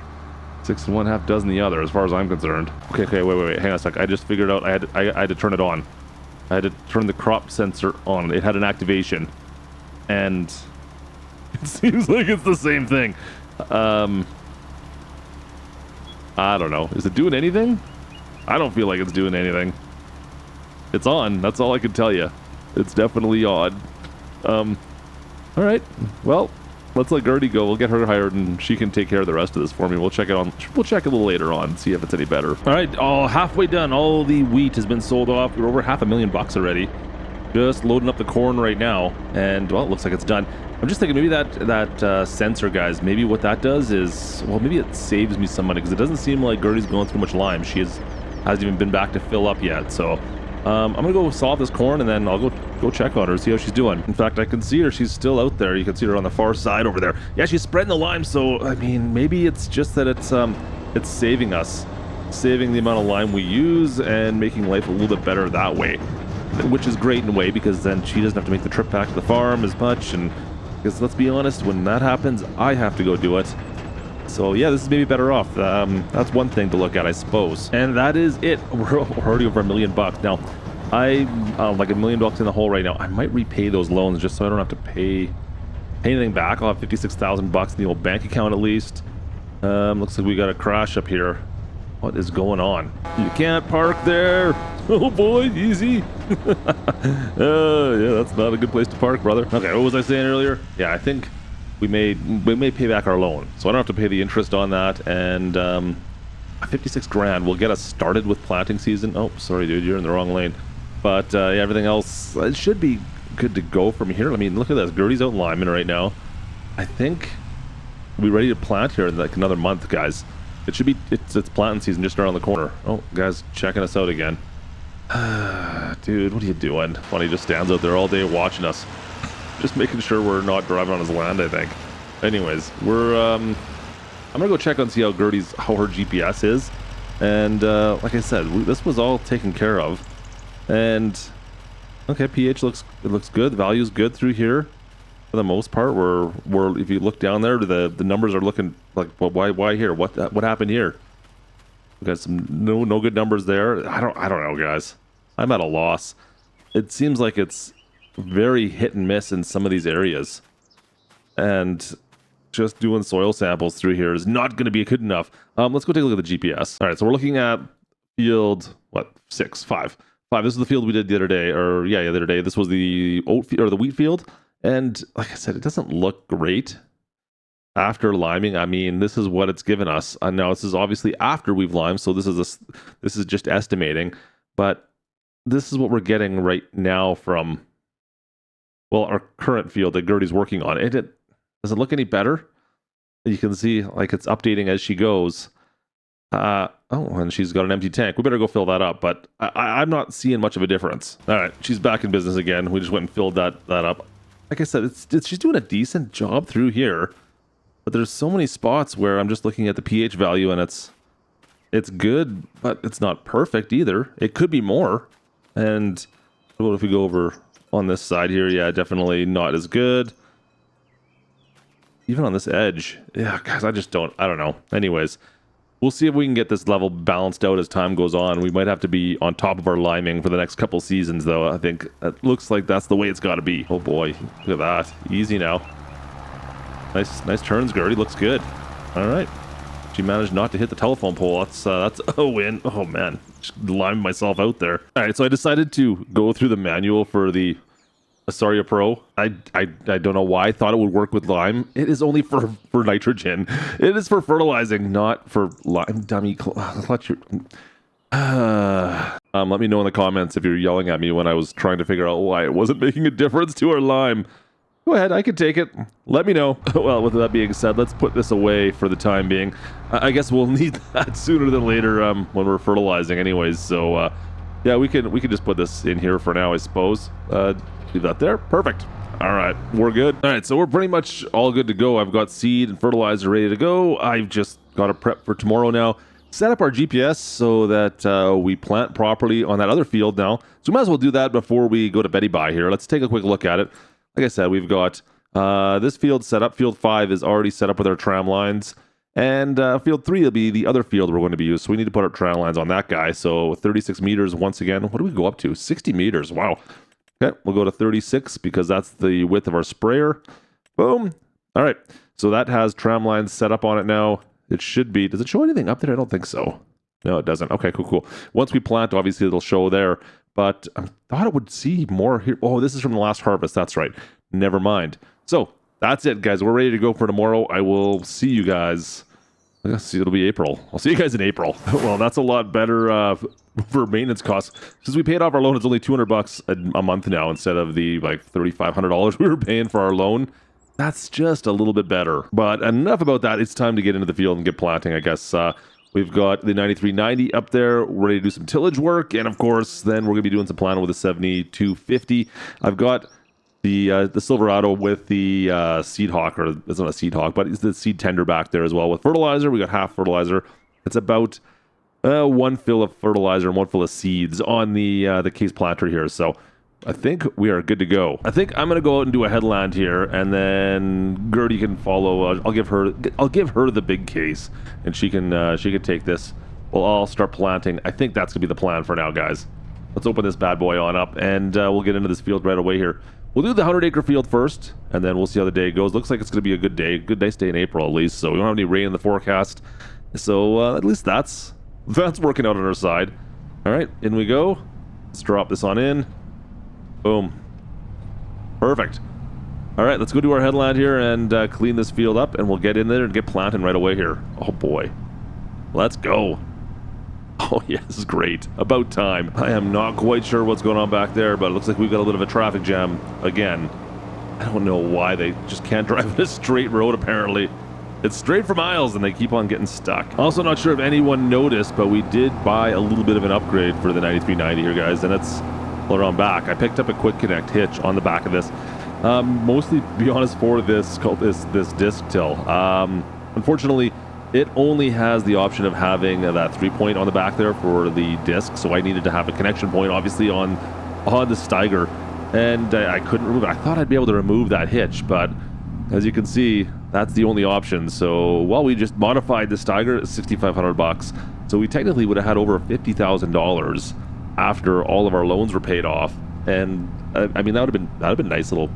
6 1/2 dozen the other as far as I'm concerned. Okay, wait, hang on a sec. I just figured out I had to turn it on. I had to turn the crop sensor on. It had an activation, and it seems like it's the same thing. I don't know. Is it doing anything? I don't feel like it's doing anything. It's on. That's all I can tell you. It's definitely odd. All right. Well, let's let Gertie go. We'll get her hired, and she can take care of the rest of this for me. We'll check it on. We'll check a little later on, see if it's any better. All right. All halfway done. All the wheat has been sold off. We're over $500,000 already. Just loading up the corn right now, and well, it looks like it's done. I'm just thinking maybe that sensor, guys, maybe what that does is, well, maybe it saves me some money, because it doesn't seem like Gertie's going through much lime. She hasn't even been back to fill up yet. So I'm gonna go solve this corn, and then I'll go check on her, see how she's doing. In fact, I can see her. She's still out there. You can see her on the far side over there. Yeah, she's spreading the lime. So I mean, maybe it's just that it's saving us, saving the amount of lime we use, and making life a little bit better that way, which is great in a way, because then she doesn't have to make the trip back to the farm as much. And because let's be honest, when that happens, I have to go do it. So yeah, this is maybe better off. That's one thing to look at, I suppose. And that is it. We're already over $1 million. Now, I'm like $1 million in the hole right now. I might repay those loans just so I don't have to pay anything back. I'll have $56,000 in the old bank account at least. Looks like we got a crash up here. What is going on? You can't park there. Oh boy, easy. Yeah, that's not a good place to park, brother. Okay, what was I saying earlier? Yeah, I think we may pay back our loan, so I don't have to pay the interest on that. And 56 grand will get us started with planting season. Oh, sorry, dude, you're in the wrong lane. But yeah, everything else, it should be good to go from here. I mean, look at this. Gertie's out liming right now. I think we'll be ready to plant here in like another month, guys. It should be, it's planting season just around the corner. Oh, guys, checking us out again. Dude, what are you doing? Funny, just stands out there all day watching us. Just making sure we're not driving on his land, I think. Anyways, I'm gonna go check on see how her GPS is. And like I said, this was all taken care of. And okay, pH looks good. The value's good through here. For the most part, we're if you look down there, the numbers are looking like, well, why here? What happened here? We got some no good numbers there. I don't know, guys. I'm at a loss. it seems like it's very hit and miss in some of these areas. And just doing soil samples through here is not going to be good enough. Let's go take a look at the GPS. All right, so we're looking at field, what, 5. This is the field we did the other day, or the other day. This was the the wheat field. And like I said, it doesn't look great after liming. I mean, this is what it's given us. Now this is obviously after we've limed, so this is just estimating, but this is what we're getting right now from, well, our current field that Gertie's working on. It does it look any better? You can see like it's updating as she goes. And she's got an empty tank. We better go fill that up, but I'm not seeing much of a difference. All right, she's back in business again. We just went and filled that up. Like I said, she's doing a decent job through here, but there's so many spots where I'm just looking at the pH value and it's good, but it's not perfect either. It could be more. And what if we go over on this side here? Yeah, definitely not as good. Even on this edge. Yeah, guys, I don't know. Anyways, we'll see if we can get this level balanced out as time goes on. We might have to be on top of our liming for the next couple seasons, though. I think it looks like that's the way it's got to be. Oh boy, look at that. Easy now. Nice turns, Gertie. Looks good. All right. She managed not to hit the telephone pole. That's a win. Oh man, just limed myself out there. All right, so I decided to go through the manual for the Asaria Pro. I don't know why I thought it would work with lime. It is only for nitrogen. It is for fertilizing, not for lime. Dummy. Let me know in the comments if you're yelling at me when I was trying to figure out why it wasn't making a difference to our lime. Go ahead, I can take it. Let me know. Well, with that being said, let's put this away for the time being. I guess we'll need that sooner than later when we're fertilizing anyways. So yeah, we can just put this in here for now, I suppose. Leave that there. Perfect. All right, we're good. All right, so we're pretty much all good to go. I've got seed and fertilizer ready to go. I've just got to prep for tomorrow now. Set up our GPS so that we plant properly on that other field now. So we might as well do that before we go to Betty Bye here. Let's take a quick look at it. Like I said, we've got this field set up. Field 5 is already set up with our tram lines. And field 3 will be the other field we're going to be using. So we need to put our tram lines on that guy. So 36 meters once again. What do we go up to? 60 meters. Wow. Okay, we'll go to 36 because that's the width of our sprayer. Boom. All right. So that has tram lines set up on it now. It should be. Does it show anything up there? I don't think so. No, it doesn't. Okay, cool. Once we plant, obviously it'll show there. But I thought it would see more here. Oh, this is from the last harvest. That's right. Never mind. So that's it, guys. We're ready to go for tomorrow. I will see you guys. Let's see, it'll be April. I'll see you guys in April. Well, that's a lot better for maintenance costs. Since we paid off our loan, it's only $200 a month now instead of the like $3,500 we were paying for our loan. That's just a little bit better. But enough about that. It's time to get into the field and get planting, I guess. We've got the 9390 up there, ready to do some tillage work. And of course, then we're going to be doing some planting with the 7250. I've got the Silverado with the seed hawk, or it's not a seed hawk, but it's the seed tender back there as well with fertilizer. We got half fertilizer. It's about one fill of fertilizer and one fill of seeds on the case planter here. So I think we are good to go. I think I'm gonna go out and do a headland here, and then Gertie can follow. I'll give her the big case, and she can take this. We'll all start planting. I think that's gonna be the plan for now, guys. Let's open this bad boy on up, and we'll get into this field right away here. We'll do the 100-acre field first, and then we'll see how the day goes. Looks like it's gonna be a good day, nice day in April at least. So we don't have any rain in the forecast, so at least that's working out on our side. All right, in we go. Let's drop this on in. Boom. Perfect. All right, let's go do our headland here and clean this field up, and we'll get in there and get planting right away here. Oh boy. Let's go. Oh yeah, this is great. About time. I am not quite sure what's going on back there, but it looks like we've got a bit of a traffic jam again. I don't know why they just can't drive a straight road apparently. It's straight for miles and they keep on getting stuck. Also not sure if anyone noticed, but we did buy a little bit of an upgrade for the 9390 here, guys, and it's on back. I picked up a quick connect hitch on the back of this, mostly, to be honest, for this disc till. Unfortunately, it only has the option of having that 3-point on the back there for the disc, so I needed to have a connection point, obviously, on the Steiger, and I couldn't remove it. I thought I'd be able to remove that hitch, but as you can see, that's the only option. So, well, we just modified the Steiger at $6,500, so we technically would have had over $50,000 after all of our loans were paid off, And I mean, that would have been nice, little,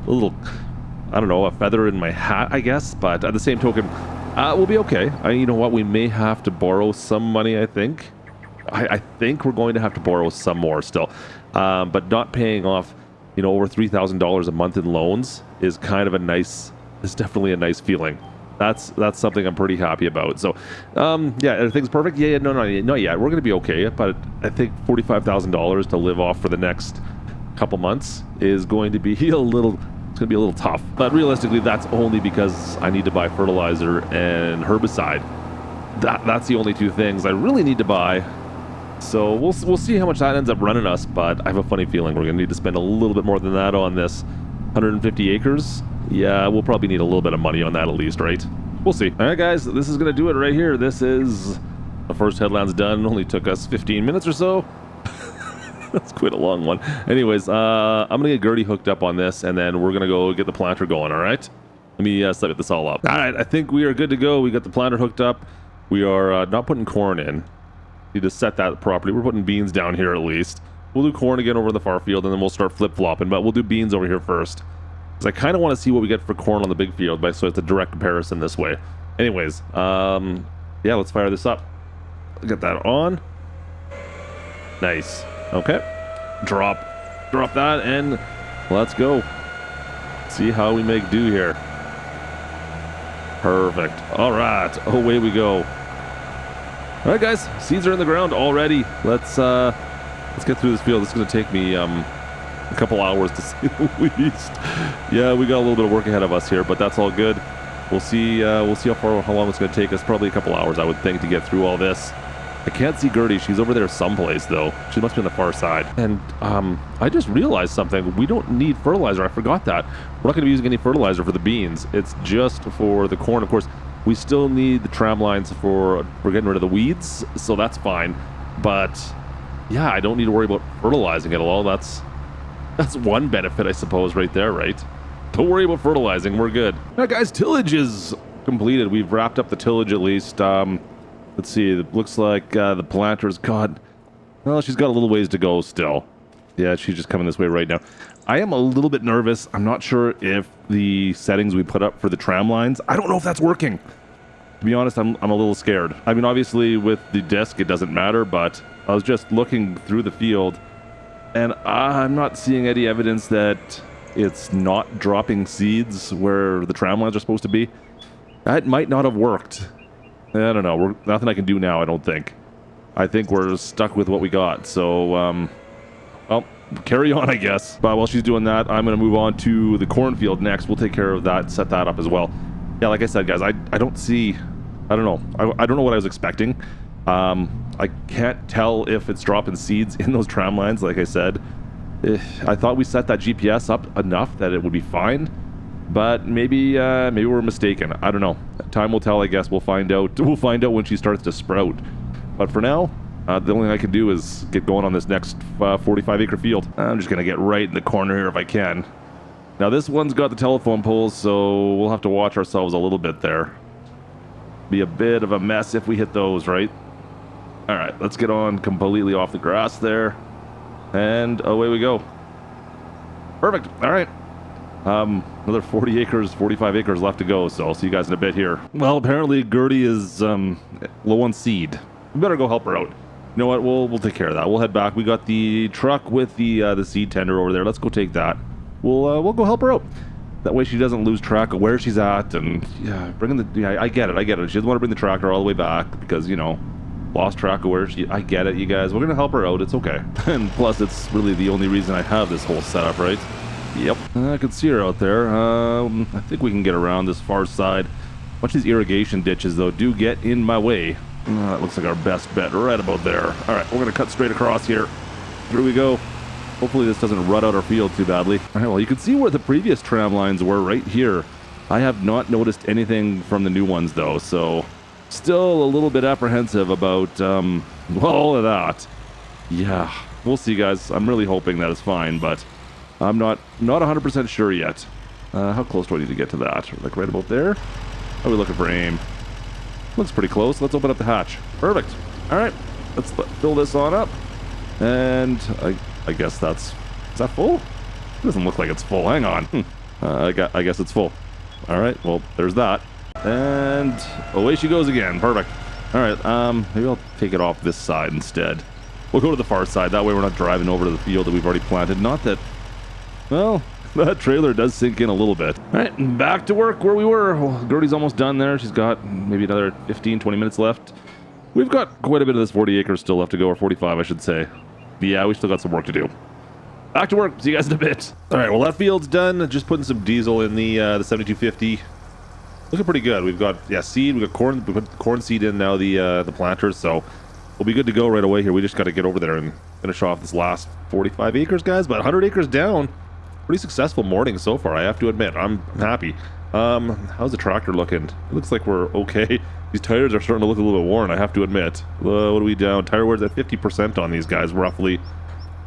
I don't know, a feather in my hat, I guess. But at the same token, we'll be okay. You know what? We may have to borrow some money, I think. I think we're going to have to borrow some more still. But not paying off, you know, over $3,000 a month in loans is kind of it's definitely a nice feeling. That's something I'm pretty happy about. So, yeah, everything's perfect. Yeah, no, not yet. We're going to be okay. But I think $45,000 to live off for the next couple months is going to be a little tough. But realistically, that's only because I need to buy fertilizer and herbicide. That's the only two things I really need to buy. So we'll see how much that ends up running us, but I have a funny feeling we're going to need to spend a little bit more than that on this 150 acres. Yeah, we'll probably need a little bit of money on that at least, right? We'll see. All right, guys, this is going to do it right here. This is the first headland's done. It only took us 15 minutes or so. That's quite a long one. Anyways, I'm going to get Gertie hooked up on this, and then we're going to go get the planter going, all right? Let me set this all up. All right, I think we are good to go. We got the planter hooked up. We are not putting corn in. Need to set that properly. We're putting beans down here at least. We'll do corn again over in the far field, and then we'll start flip-flopping, but we'll do beans over here first. Because I kind of want to see what we get for corn on the big field, so it's a direct comparison this way. Anyways, yeah, let's fire this up. Get that on. Nice. Okay. Drop that, and let's go. See how we make do here. Perfect. All right, away we go. All right, guys, seeds are in the ground already. Let's get through this field. This is going to take me a couple hours to say the least. Yeah, we got a little bit of work ahead of us here, but that's all good. We'll see how long it's going to take us. Probably a couple hours, I would think, to get through all this. I can't see Gertie. She's over there someplace, though. She must be on the far side. And I just realized something. We don't need fertilizer. I forgot that. We're not going to be using any fertilizer for the beans. It's just for the corn, of course. We still need the tram lines for getting rid of the weeds, so that's fine. But yeah, I don't need to worry about fertilizing it at all. That's one benefit, I suppose, right there, right? Don't worry about fertilizing. We're good. Now, guys, tillage is completed. We've wrapped up the tillage at least. Let's see. It looks like the planter's got... Well, she's got a little ways to go still. Yeah, she's just coming this way right now. I am a little bit nervous. I'm not sure if the settings we put up for the tram lines, I don't know if that's working. To be honest, I'm a little scared. I mean, obviously with the disc, it doesn't matter, but I was just looking through the field and I'm not seeing any evidence that it's not dropping seeds where the tram lines are supposed to be. That might not have worked. I don't know. Nothing I can do now, I don't think. I think we're stuck with what we got. So, well, carry on, I guess. But while she's doing that, I'm going to move on to the cornfield next. We'll take care of that, set that up as well. Yeah, like I said, guys, I don't see... I don't know. I don't know what I was expecting. I can't tell if it's dropping seeds in those tram lines, like I said. I thought we set that GPS up enough that it would be fine. But maybe we're mistaken. I don't know. Time will tell, I guess. We'll find out. We'll find out when she starts to sprout. But for now... the only thing I can do is get going on this next 45-acre field. I'm just going to get right in the corner here if I can. Now, this one's got the telephone poles, so we'll have to watch ourselves a little bit there. Be a bit of a mess if we hit those, right? All right, let's get on completely off the grass there. And away we go. Perfect. All right. Another 40 acres, 45 acres left to go, so I'll see you guys in a bit here. Well, apparently Gertie is low on seed. We better go help her out. You know what? We'll take care of that. We'll head back. We got the truck with the seed tender over there. Let's go take that. We'll go help her out. That way she doesn't lose track of where she's at. And yeah, I get it. She doesn't want to bring the tractor all the way back because, you know, lost track of where she... I get it, you guys. We're gonna help her out. It's okay. And plus, it's really the only reason I have this whole setup, right? Yep. I can see her out there. I think we can get around this far side. A bunch of these irrigation ditches, though, do get in my way. That looks like our best bet right about there. All right, we're going to cut straight across here. Here we go. Hopefully this doesn't rut out our field too badly. All right, well, you can see where the previous tram lines were right here. I have not noticed anything from the new ones, though, so still a little bit apprehensive about, well, all of that. Yeah, we'll see, guys. I'm really hoping that is fine, but I'm not 100% sure yet. How close do I need to get to that? Like right about there? How are we looking for aim? Looks pretty close. Let's open up the hatch. Perfect. All right, let's fill this on up. And I guess that's Is that full? It doesn't look like it's full. Hang on. I guess it's full. All right, well, there's that. And away she goes again. Perfect. All right, maybe I'll take it off this side instead. We'll go to the far side. That way we're not driving over to the field that we've already planted. Not that, well, that trailer does sink in a little bit. All right, back to work where we were. Well, Gertie's almost done there. She's got maybe another 15, 20 minutes left. We've got quite a bit of this 40 acres still left to go, or 45, I should say. But yeah, we still got some work to do. Back to work. See you guys in a bit. All right, well, that field's done. Just putting some diesel in the 7250. Looking pretty good. We've got, yeah, seed. We've got corn. We put corn seed in now, the planters, so we'll be good to go right away here. We just got to get over there and finish off this last 45 acres, guys. But 100 acres down. Pretty successful morning so far, I have to admit. I'm happy. How's the tractor looking? It looks like we're okay. These tires are starting to look a little bit worn, I have to admit. What are we down? Tire wear's at 50% on these guys, roughly.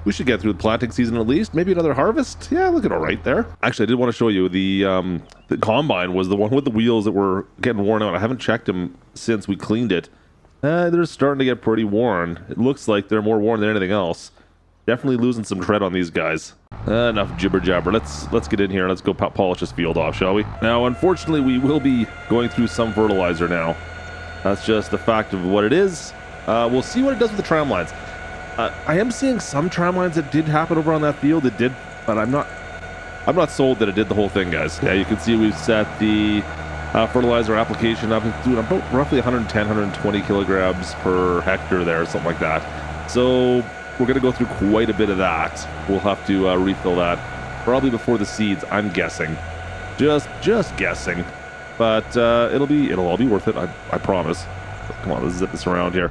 We should get through the planting season at least. Maybe another harvest? Yeah, looking all right there. Actually, I did want to show you the combine was the one with the wheels that were getting worn out. I haven't checked them since we cleaned it. They're starting to get pretty worn. It looks like they're more worn than anything else. Definitely losing some tread on these guys. Enough jibber jabber. Let's get in here. Let's go polish this field off, shall we? Now, unfortunately, we will be going through some fertilizer now. That's just the fact of what it is. We'll see what it does with the tram lines. I am seeing some tram lines that did happen over on that field. It did, but I'm not sold that it did the whole thing, guys. Yeah, you can see we've set the fertilizer application up to about roughly 110, 120 kilograms per hectare there, something like that. So we're going to go through quite a bit of that. We'll have to refill that probably before the seeds, I'm guessing. Just guessing. But it'll all be worth it, I promise. Come on, let's zip this around here.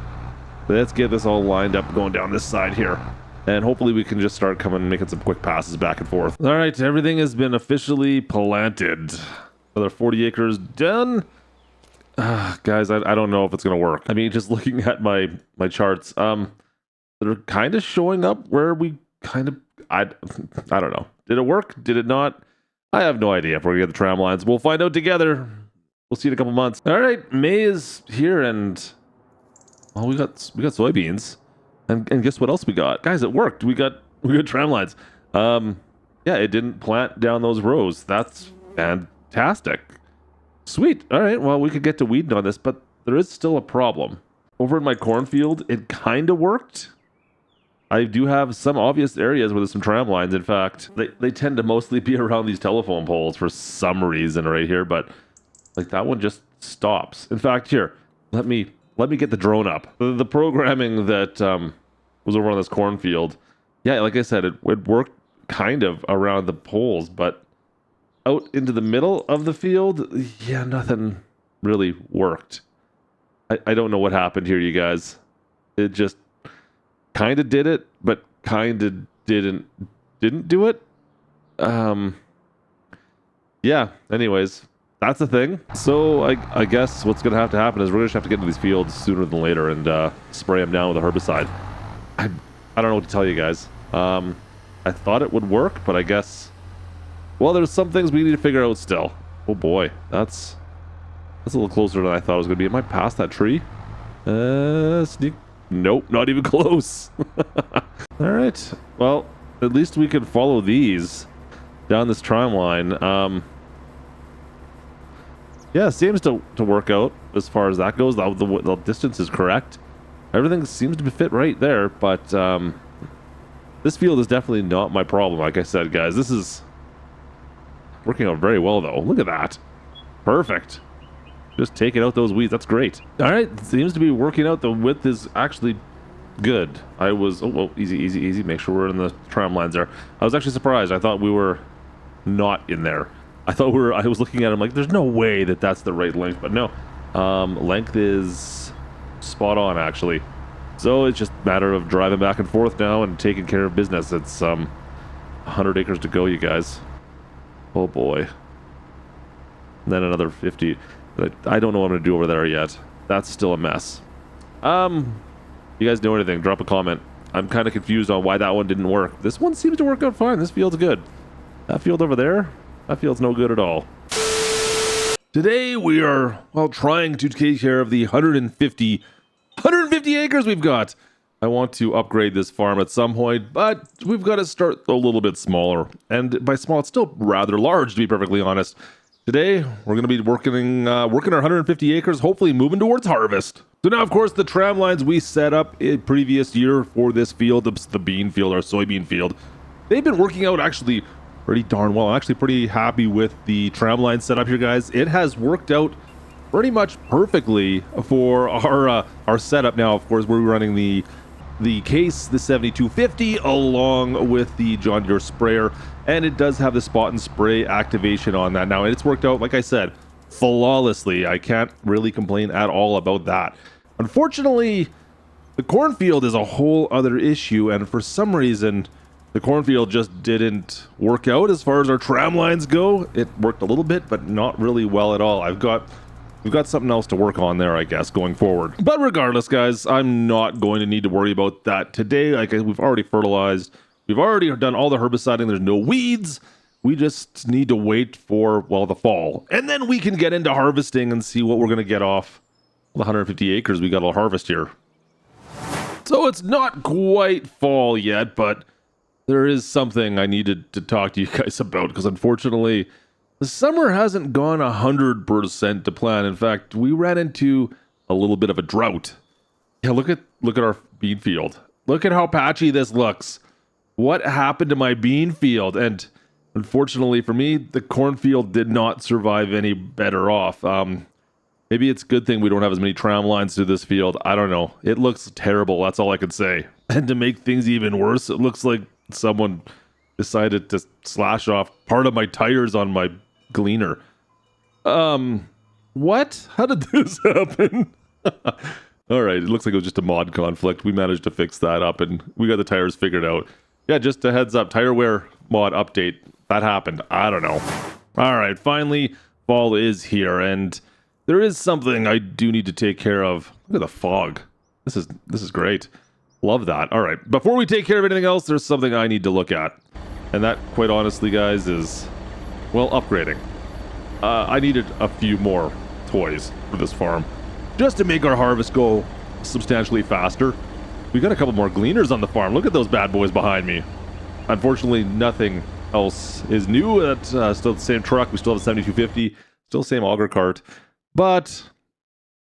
Let's get this all lined up going down this side here. And hopefully we can just start making some quick passes back and forth. All right, everything has been officially planted. Another 40 acres done. Guys, I don't know if it's going to work. I mean, just looking at my charts, they're kind of showing up where we kind of, I don't know. Did it work? Did it not? I have no idea if we're going to get the tram lines. We'll find out together. We'll see in a couple months. All right, May is here, and well, we got soybeans, and guess what else we got, guys? It worked. We got tram lines. Yeah, it didn't plant down those rows. That's fantastic. Sweet. All right. Well, we could get to weeding on this, but there is still a problem. Over in my cornfield, it kind of worked. I do have some obvious areas where there's some tram lines. In fact, they tend to mostly be around these telephone poles for some reason right here, but like that one just stops. In fact, here, let me get the drone up. The programming that was over on this cornfield, yeah, like I said, it worked kind of around the poles, but out into the middle of the field, yeah, nothing really worked. I don't know what happened here, you guys. It just kind of did it, but kind of didn't do it. Yeah, anyways, that's the thing. So I guess what's going to happen is we're going to have to get into these fields sooner than later and spray them down with a herbicide. I don't know what to tell you guys. I thought it would work, but I guess, well, there's some things we need to figure out still. Oh boy, that's a little closer than I thought it was going to be. Am I past that tree? Sneak. Nope, not even close. All right. Well, at least we can follow these down this tram line. Yeah, seems to work out as far as that goes. The distance is correct. Everything seems to fit right there, but this field is definitely not my problem. Like I said, guys, this is working out very well, though. Look at that. Perfect. Just taking out those weeds. That's great. All right. Seems to be working out. The width is actually good. I was... Oh, well, easy. Make sure we're in the tram lines there. I was actually surprised. I thought we were not in there. I was looking at them like, there's no way that's the right length. But no. Length is spot on, actually. So it's just a matter of driving back and forth now and taking care of business. It's 100 acres to go, you guys. Oh, boy. And then another 50... I don't know what I'm going to do over there yet. That's still a mess. You guys know anything, drop a comment. I'm kind of confused on why that one didn't work. This one seems to work out fine. This field's good. That field over there, that field's no good at all. Today we are, well, trying to take care of the 150 acres we've got. I want to upgrade this farm at some point, but we've got to start a little bit smaller. And by small, it's still rather large, to be perfectly honest. Today, we're going to be working our 150 acres, hopefully moving towards harvest. So now, of course, the tram lines we set up in previous year for this field, the bean field, our soybean field, they've been working out actually pretty darn well. I'm actually pretty happy with the tram line setup here, guys. It has worked out pretty much perfectly for our setup. Now, of course, we're running the case, the 7250, along with the John Deere sprayer, and it does have the spot and spray activation on that now, and it's worked out, like I said, flawlessly. I can't really complain at all about that. Unfortunately, the cornfield is a whole other issue, and for some reason the cornfield just didn't work out as far as our tram lines go. It worked a little bit, but not really well at all. We've got something else to work on there, I guess, going forward. But regardless, guys, I'm not going to need to worry about that today. Like, we've already fertilized. We've already done all the herbiciding. There's no weeds. We just need to wait for, well, the fall. And then we can get into harvesting and see what we're going to get off the 150 acres we got to harvest here. So it's not quite fall yet, but there is something I needed to talk to you guys about, because unfortunately, the summer hasn't gone 100% to plan. In fact, we ran into a little bit of a drought. Yeah, look at our bean field. Look at how patchy this looks. What happened to my bean field? And unfortunately for me, the cornfield did not survive any better off. Maybe it's a good thing we don't have as many tram lines through this field. I don't know. It looks terrible. That's all I can say. And to make things even worse, it looks like someone decided to slash off part of my tires on my gleaner. What? How did this happen? All right, it looks like it was just a mod conflict. We managed to fix that up, and we got the tires figured out. Yeah, just a heads up, tire wear mod update. That happened. I don't know. All right, finally, fall is here, and there is something I do need to take care of. Look at the fog. This is great. Love that. All right, before we take care of anything else, there's something I need to look at. And that, quite honestly, guys, is, well, upgrading. I needed a few more toys for this farm, just to make our harvest go substantially faster. We got a couple more gleaners on the farm. Look at those bad boys behind me. Unfortunately, nothing else is new. It's still the same truck. We still have a 7250, still the same auger cart. But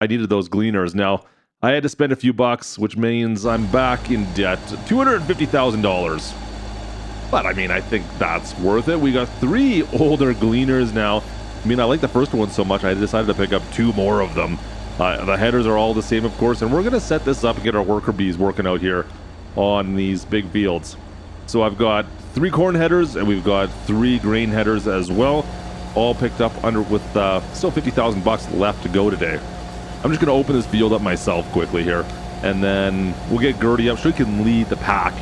I needed those gleaners. Now, I had to spend a few bucks, which means I'm back in debt. $250,000. But I mean, I think that's worth it. We got 3 older gleaners now. I mean, I like the first one so much, I decided to pick up 2 more of them. The headers are all the same, of course, and we're going to set this up and get our worker bees working out here on these big fields. So I've got 3 corn headers, and we've got 3 grain headers as well, all picked up under with still 50,000 bucks left to go today. I'm just going to open this field up myself quickly here, and then we'll get Gertie up. She can lead the pack.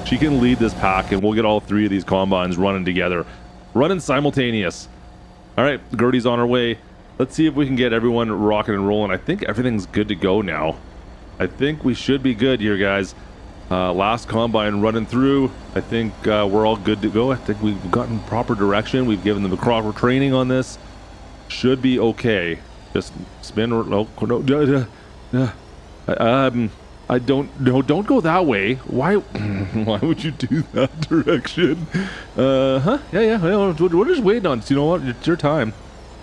She can lead this pack, and we'll get all 3 of these combines running together, running simultaneous. All right, Gertie's on her way. Let's see if we can get everyone rocking and rolling. I think everything's good to go now. I think we should be good here, guys. Last combine running through. I think we're all good to go. I think we've gotten proper direction. We've given them the proper training on this. Should be okay. Just spin. I don't go that way. Why would you do that direction? Yeah. We're just waiting on it. You know what? It's your time.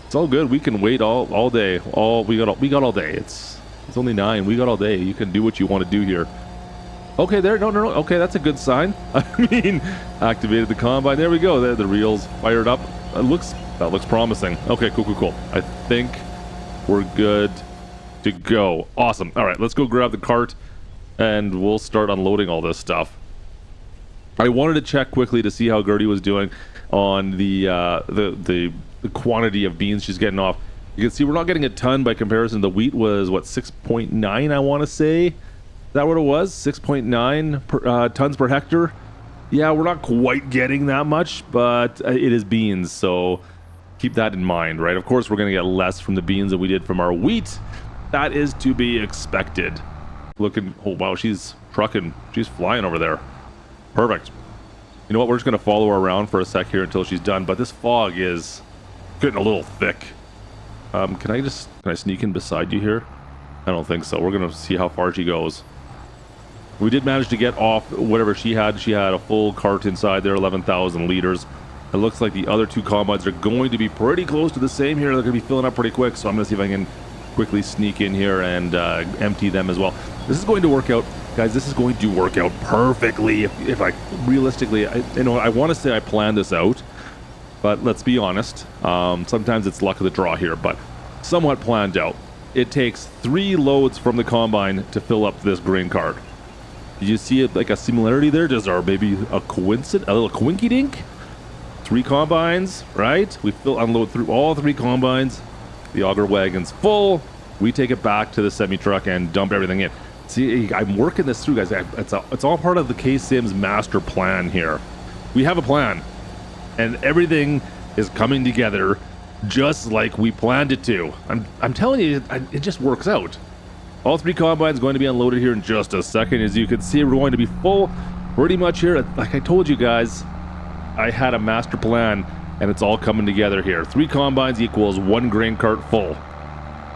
It's all good. We can wait all day. We got all day. It's only 9. We got all day. You can do what you want to do here. Okay, there. No. Okay, that's a good sign. I mean, activated the combine. There we go. There, the reels fired up. That looks promising. Okay, cool. I think we're good to go. Awesome. All right, let's go grab the cart and we'll start unloading all this stuff. I wanted to check quickly to see how Gertie was doing on the quantity of beans she's getting off. You can see we're not getting a ton by comparison. The wheat was what, 6.9, I want to say. Is that what it was? 6.9 tons per hectare. Yeah, we're not quite getting that much, but it is beans, so keep that in mind, right? Of course, we're going to get less from the beans than we did from our wheat. That is to be expected. Looking, oh wow, she's trucking. She's flying over there. Perfect. You know what? We're just going to follow her around for a sec here until she's done, but this fog is getting a little thick. Can I sneak in beside you here? I don't think so. We're going to see how far she goes. We did manage to get off whatever she had. She had a full cart inside there, 11,000 liters. It looks like the other two combines are going to be pretty close to the same here. They're going to be filling up pretty quick, so I'm going to see if I can quickly sneak in here and empty them as well. This is going to work out, guys. This is going to work out perfectly. If I realistically, I want to say I planned this out, but let's be honest. Sometimes it's luck of the draw here, but somewhat planned out. It takes 3 loads from the combine to fill up this grain cart. Did you see it like a similarity there? Does our maybe a coincidence, a little quinky dink? 3 combines, right? We unload through all 3 combines. The auger wagon's full. We take it back to the semi truck and dump everything in. See, I'm working this through, guys. It's all part of the KSIM's master plan here. We have a plan, and everything is coming together just like we planned it to. I'm telling you, it just works out. All 3 combines going to be unloaded here in just a second. As you can see, we're going to be full pretty much here. Like I told you guys, I had a master plan, and it's all coming together here. 3 combines equals 1 grain cart full.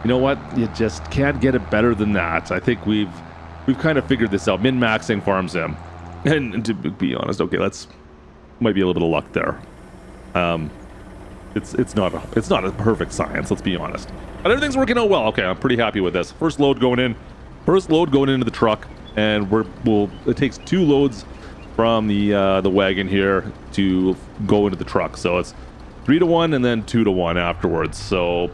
You know what? You just can't get it better than that. I think we've kind of figured this out. Min-maxing farm sim. And to be honest, okay, might be a little bit of luck there. It's not a perfect science, let's be honest. But everything's working out well. Okay, I'm pretty happy with this. First load going into the truck, and it takes 2 loads from the wagon here to go into the truck. So it's 3 to 1 and then 2 to 1 afterwards. So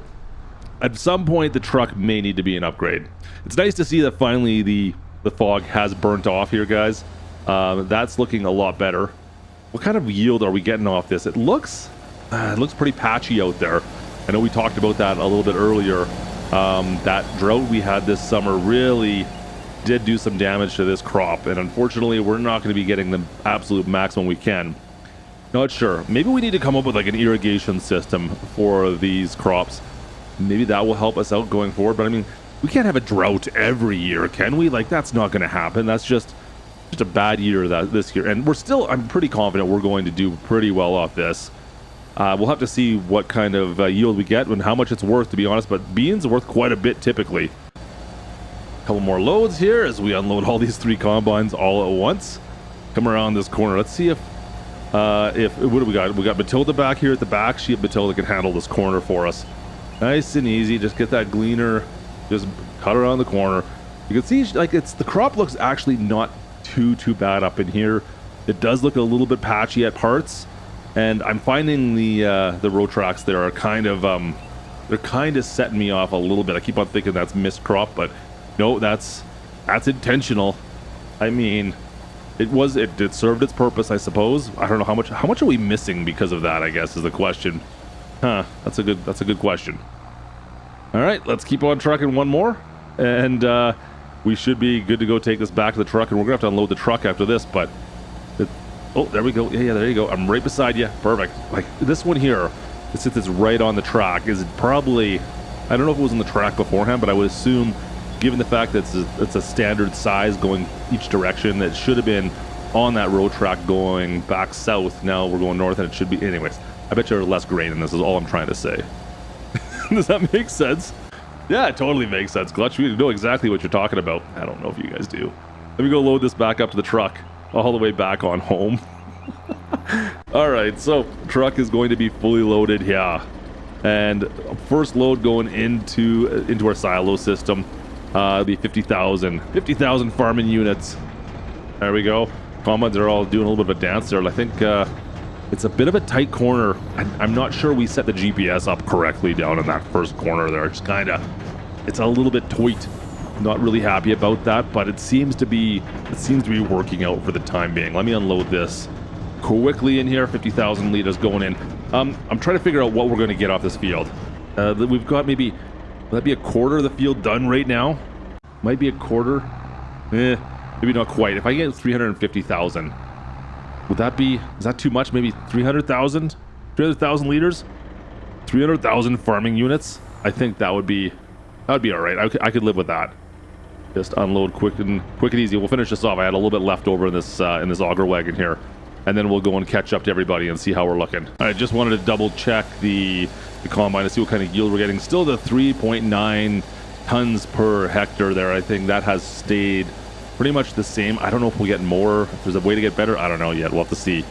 at some point the truck may need to be an upgrade. It's nice to see that finally the fog has burnt off here, guys. That's looking a lot better. What kind of yield are we getting off this? It looks pretty patchy out there. I know we talked about that a little bit earlier. That drought we had this summer really did do some damage to this crop, and unfortunately we're not going to be getting the absolute maximum we can. Not sure. Maybe we need to come up with like an irrigation system for these crops. Maybe that will help us out going forward. But I mean, we can't have a drought every year, can we? Like, that's not going to happen. That's just a bad year this year. And I'm pretty confident we're going to do pretty well off this. We'll have to see what kind of yield we get and how much it's worth, to be honest. But beans are worth quite a bit typically. A couple more loads here as we unload all these 3 combines all at once. Come around this corner. Let's see if what do we got? We got Matilda back here at the back. Matilda can handle this corner for us. Nice and easy. Just get that gleaner, just cut around the corner. You can see like the crop looks actually not too bad up in here. It does look a little bit patchy at parts, and I'm finding the row tracks there are kind of they're kind of setting me off a little bit. I keep on thinking that's missed crop, but no, that's intentional. I mean, it served its purpose, I suppose. I don't know how much are we missing because of that, I guess, is the question. That's a good question. All right, let's keep on trucking one more, and we should be good to go take this back to the truck, and we're gonna have to unload the truck after this. But oh, there we go. Yeah, there you go. I'm right beside you. Perfect. Like this one here, since it's right on the track, is probably, I don't know if it was on the track beforehand, but I would assume, given the fact that it's a standard size going each direction, that should have been on that road track going back south. Now we're going north, and it should be. Anyways, I bet you're less grain in this is all I'm trying to say. Does that make sense? Yeah, it totally makes sense. Klutch, we know exactly what you're talking about. I don't know if you guys do. Let me go load this back up to the truck, all the way back on home. All right, so truck is going to be fully loaded here, and first load going into our silo system. It'll be 50,000 farming units. There we go. Combines are all doing a little bit of a dance there. I think it's a bit of a tight corner. I'm not sure we set the GPS up correctly down in that first corner there. It's a little bit tight. Not really happy about that, but it seems to be working out for the time being. Let me unload this quickly in here. 50,000 liters going in. I'm trying to figure out what we're going to get off this field. We've got maybe, will that be a quarter of the field done right now? Might be a quarter. Maybe not quite. If I get 350,000, would that be, is that too much? Maybe 300,000 liters? 300,000 farming units? I think that would be all right. I could live with that. Just unload quick and easy. We'll finish this off. I had a little bit left over in this auger wagon here, and then we'll go and catch up to everybody and see how we're looking. I just wanted to double check the combine to see what kind of yield we're getting. Still the 3.9 tons per hectare there. I think that has stayed pretty much the same. I don't know if we'll get more, if there's a way to get better. I don't know yet. We'll have to see.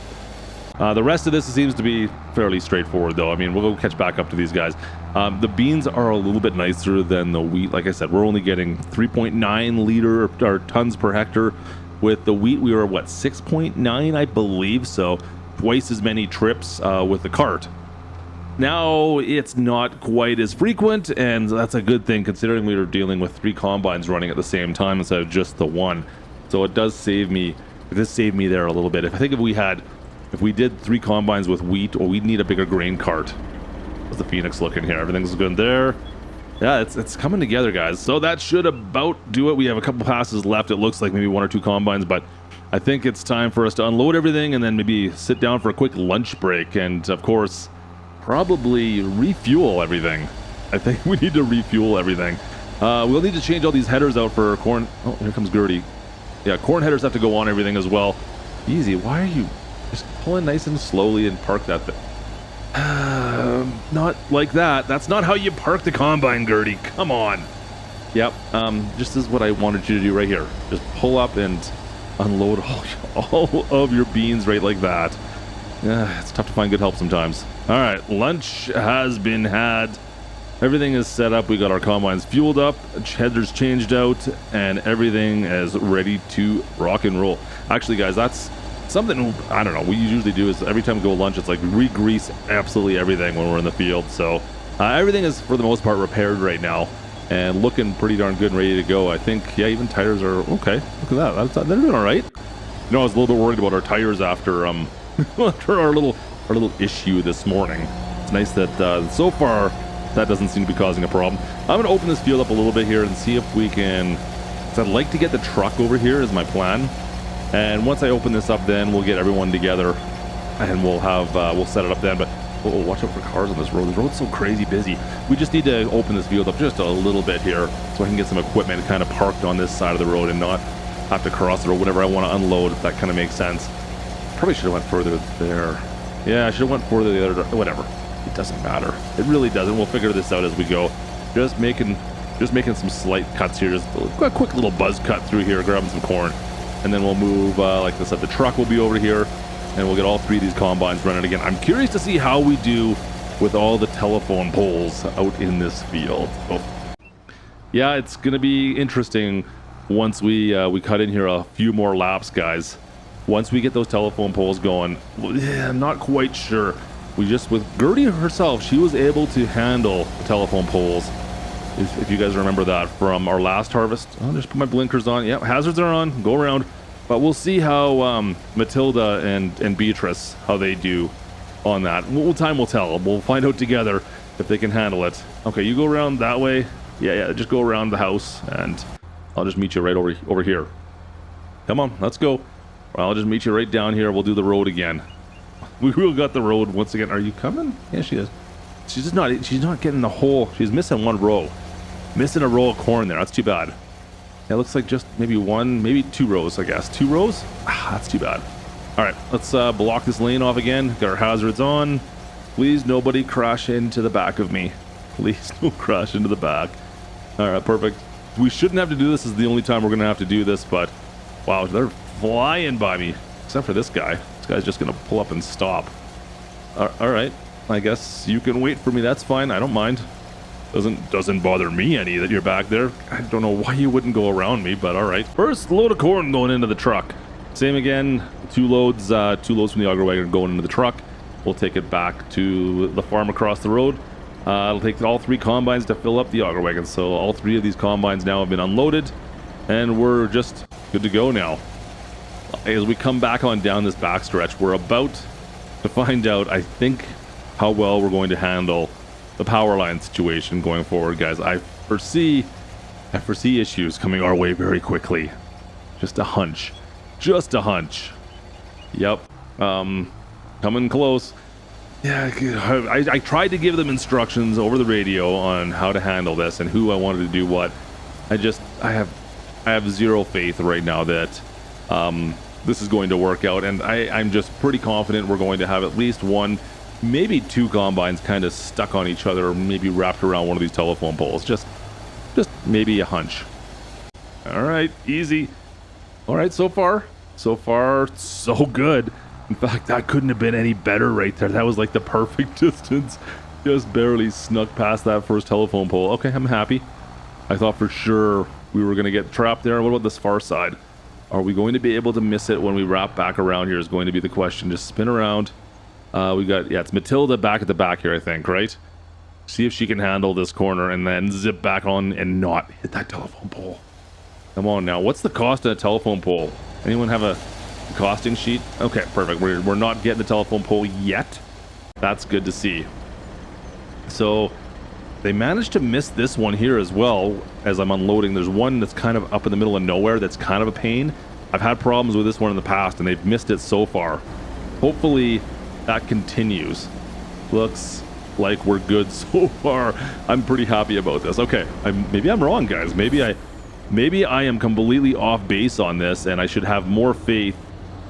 The rest of this seems to be fairly straightforward, though. I mean, we'll go catch back up to these guys. The beans are a little bit nicer than the wheat. Like I said, we're only getting 3.9 liter or tons per hectare. With the wheat, we were, what, 6.9, I believe. So twice as many trips with the cart. Now, it's not quite as frequent, and that's a good thing, considering we were dealing with 3 combines running at the same time instead of just the one. So it does save me, this saved me there a little bit. If we did 3 combines with wheat, or we'd need a bigger grain cart. How's the Phoenix looking here? Everything's good there. Yeah, it's coming together, guys. So that should about do it. We have a couple passes left. It looks like maybe 1 or 2 combines, but I think it's time for us to unload everything and then maybe sit down for a quick lunch break. And of course, probably refuel everything. I think we need to refuel everything. We'll need to change all these headers out for corn. Oh, here comes Gertie. Yeah, corn headers have to go on everything as well. Easy. Why are you just pulling nice and slowly and park that thing? Not like that. That's not how you park the combine, Gertie. Come on. Yep. Just is what I wanted you to do right here. Just pull up and unload all of your beans right like that. It's tough to find good help sometimes. All right, lunch has been had. Everything is set up. We got our combines fueled up, headers changed out, and everything is ready to rock and roll. Actually, guys, that's something, I don't know, we usually do is every time we go lunch, it's like re-grease absolutely everything when we're in the field. So everything is, for the most part, repaired right now and looking pretty darn good and ready to go. I think, yeah, even tires are okay. Look at that. They're doing all right. You know, I was a little bit worried about our tires after after our little issue this morning. It's nice that so far that doesn't seem to be causing a problem. I'm going to open this field up a little bit here and see if we can, because I'd like to get the truck over here is my plan. And once I open this up, then we'll get everyone together and we'll set it up then. But watch out for cars on this road. This road's so crazy busy. We just need to open this field up just a little bit here so I can get some equipment kind of parked on this side of the road and not have to cross the road whenever I want to unload, if that kind of makes sense. Probably should have went further there. Yeah, I should have went further the other direction. Whatever. It doesn't matter. It really doesn't. We'll figure this out as we go. Just making some slight cuts here. Just a quick little buzz cut through here, grabbing some corn. And then we'll move like this. The truck will be over here, and we'll get all 3 of these combines running again. I'm curious to see how we do with all the telephone poles out in this field. Oh. Yeah, it's going to be interesting once we cut in here a few more laps, guys. Once we get those telephone poles going, I'm not quite sure. With Gertie herself, she was able to handle the telephone poles. If you guys remember that from our last harvest. I'll just put my blinkers on. Yep, hazards are on. Go around. But we'll see how Matilda and Beatrice, how they do on that. Time will tell. We'll find out together if they can handle it. Okay, you go around that way. Yeah, just go around the house, and I'll just meet you right over here. Come on, let's go. I'll just meet you right down here. We'll do the road again. We will got the road once again. Are you coming? Yeah, she is. She's not getting the whole. She's missing one row. Missing a row of corn there. That's too bad. It looks like just maybe 2 rows, I guess. 2 rows? That's too bad. All right, let's block this lane off again. Got our hazards on. Please, nobody crash into the back of me. Please, don't crash into the back. All right, perfect. We shouldn't have to do this. This is the only time we're going to have to do this, but wow, they're flying by me. Except for this guy. This guy's just going to pull up and stop. All right, I guess you can wait for me. That's fine. I don't mind. Doesn't bother me any that you're back there. I don't know why you wouldn't go around me, but all right. First load of corn going into the truck. Same again. 2 loads from the auger wagon going into the truck. We'll take it back to the farm across the road. It'll take all 3 combines to fill up the auger wagon. So all 3 of these combines now have been unloaded, and we're just good to go now. As we come back on down this backstretch, we're about to find out, I think, how well we're going to handle the power line situation going forward, guys. I foresee issues coming our way very quickly. Just a hunch. Yep. Coming close. Yeah, I tried to give them instructions over the radio on how to handle this and who I wanted to do what. I have zero faith right now that this is going to work out, and I'm just pretty confident we're going to have at least 1, maybe 2 combines kind of stuck on each other, maybe wrapped around one of these telephone poles. Just maybe a hunch. All right, easy. All right, so far, so good. In fact, that couldn't have been any better right there. That was like the perfect distance. Just barely snuck past that first telephone pole. Okay, I'm happy. I thought for sure we were going to get trapped there. What about this far side? Are we going to be able to miss it when we wrap back around here is going to be the question. Just spin around. We got, yeah, it's Matilda back at the back here, I think, right? See if she can handle this corner and then zip back on and not hit that telephone pole. Come on now. What's the cost of a telephone pole? Anyone have a costing sheet? Okay, perfect. We're not getting the telephone pole yet. That's good to see. So they managed to miss this one here as well as I'm unloading. There's one that's kind of up in the middle of nowhere that's kind of a pain. I've had problems with this one in the past and they've missed it so far. Hopefully that continues. Looks like we're good so far. I'm pretty happy about this. Okay, maybe I'm wrong, guys. Maybe I am completely off base on this and I should have more faith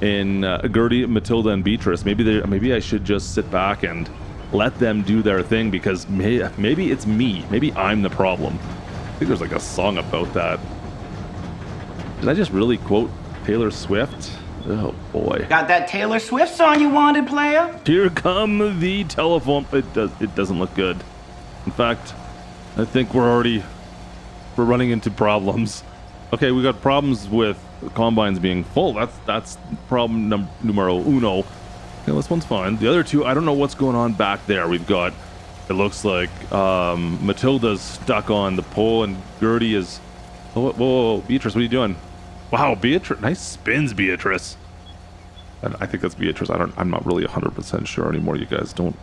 in Gertie, Matilda, and Beatrice. Maybe I should just sit back and let them do their thing because maybe it's me. Maybe I'm the problem. I think there's like a song about that. Did I just really quote Taylor Swift? Oh boy. Got that Taylor Swift song you wanted, player? Here come the telephone. It doesn't look good. In fact, I think we're running into problems. Okay, we got problems with combines being full. That's problem numero uno. Okay, this one's fine. The other two, I don't know what's going on back there. We've got, it looks like Matilda's stuck on the pole and Gertie is, whoa, Beatrice, what are you doing? Wow, Beatrice, nice spins, Beatrice. And I think that's Beatrice. I'm not really 100% sure anymore. You guys don't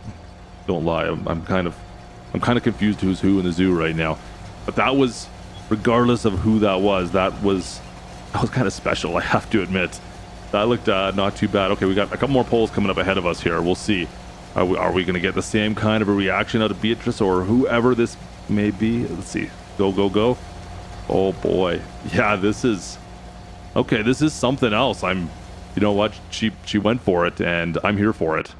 lie. I'm kind of confused who's who in the zoo right now. But that was, regardless of who that was kind of special, I have to admit. That looked not too bad. Okay, we got a couple more poles coming up ahead of us here. We'll see. Are we going to get the same kind of a reaction out of Beatrice or whoever this may be? Let's see. Go. Oh boy. Yeah, this is something else. You know what? She went for it and I'm here for it.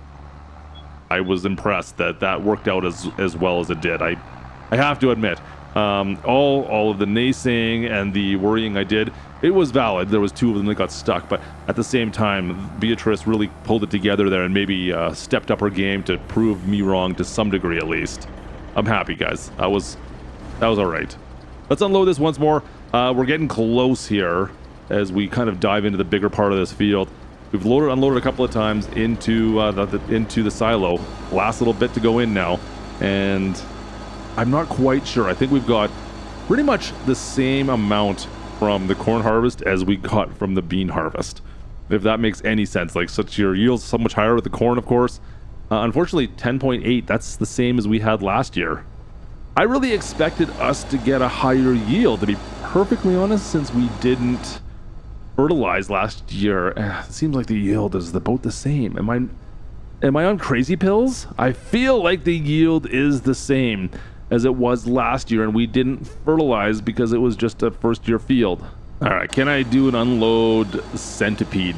I was impressed that worked out as well as it did. I have to admit, all of the naysaying and the worrying I did, it was valid. There was two of them that got stuck, but at the same time, Beatrice really pulled it together there and maybe stepped up her game to prove me wrong to some degree at least. I'm happy, guys. That was all right. Let's unload this once more. We're getting close here as we kind of dive into the bigger part of this field. We've unloaded a couple of times into the silo. Last little bit to go in now, and I'm not quite sure. I think we've got pretty much the same amount from the corn harvest as we got from the bean harvest, if that makes any sense. Like, such your yields so much higher with the corn, of course. Unfortunately, 10.8, that's the same as we had last year. I really expected us to get a higher yield, to be perfectly honest, since we didn't fertilize last year. It seems like the yield is about the same. Am I on crazy pills? I feel like the yield is the same as it was last year, and we didn't fertilize because it was just a first-year field. All right, can I do an unload centipede?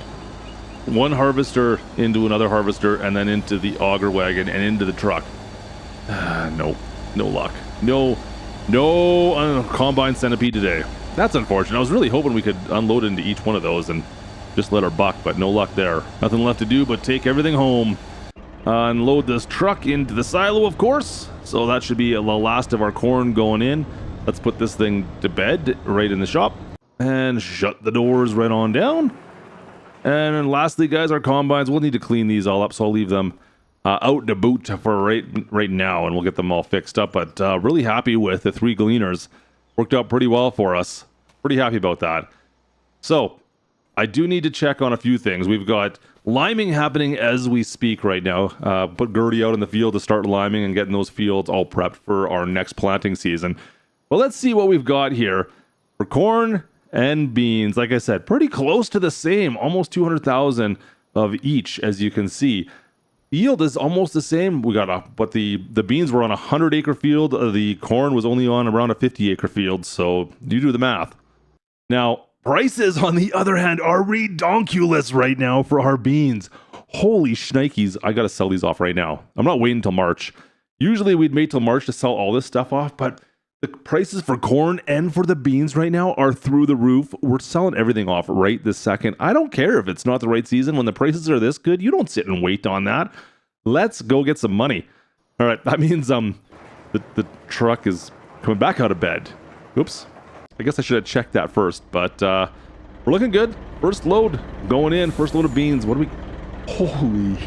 One harvester into another harvester, and then into the auger wagon and into the truck. No luck. No combine centipede today. That's unfortunate. I was really hoping we could unload into each one of those and just let her buck, but no luck there. Nothing left to do but take everything home. Unload this truck into the silo, of course. So that should be the last of our corn going in. Let's put this thing to bed right in the shop and shut the doors right on down. And then lastly, guys, our combines, we'll need to clean these all up, so I'll leave them out to boot for right now, and we'll get them all fixed up. But really happy with the 3 gleaners. Worked out pretty well for us. Pretty happy about that. So I do need to check on a few things. We've got liming happening as we speak right now. Put Gertie out in the field to start liming and getting those fields all prepped for our next planting season. Well, let's see what we've got here for corn and beans. Like I said, pretty close to the same, almost 200,000 of each, as you can see. Yield is almost the same. But the beans were on a 100-acre field. The corn was only on around a 50-acre field. So you do the math. Now, prices, on the other hand, are redonkulous right now for our beans. Holy shnikes, I gotta sell these off right now. I'm not waiting until March. Usually we'd wait till March to sell all this stuff off, but The prices for corn and for the beans right now are through the roof. We're selling everything off right this second. I don't care if it's not the right season. When the prices are this good, you don't sit and wait on that. Let's go get some money. All right, that means the truck is coming back out of bed. Oops. I guess I should have checked that first, but we're looking good. First load going in. First load of beans. What do we... Holy...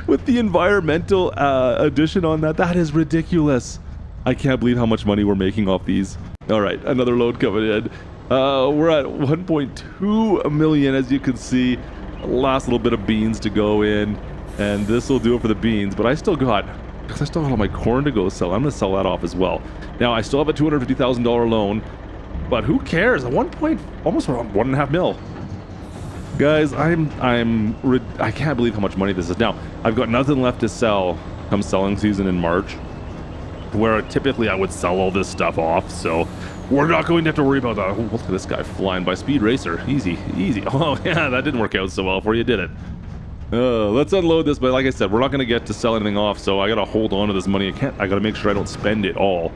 With the environmental addition on that, that is ridiculous. I can't believe how much money we're making off these. All right, another load coming in. We're at 1.2 million, as you can see. Last little bit of beans to go in, and this will do it for the beans. But I still got all my corn to go sell. I'm going to sell that off as well. Now I still have a $250,000 loan, but who cares? Almost around 1.5 mil. Guys, I can't believe how much money this is. Now, I've got nothing left to sell come selling season in March, where typically I would sell all this stuff off, so we're not going to have to worry about that. Oh, look at this guy flying by. Speed Racer. Easy, easy. Oh, yeah, that didn't work out so well for you, did it? Let's unload this, but like I said, we're not going to get to sell anything off, so I got to hold on to this money. I got to make sure I don't spend it all.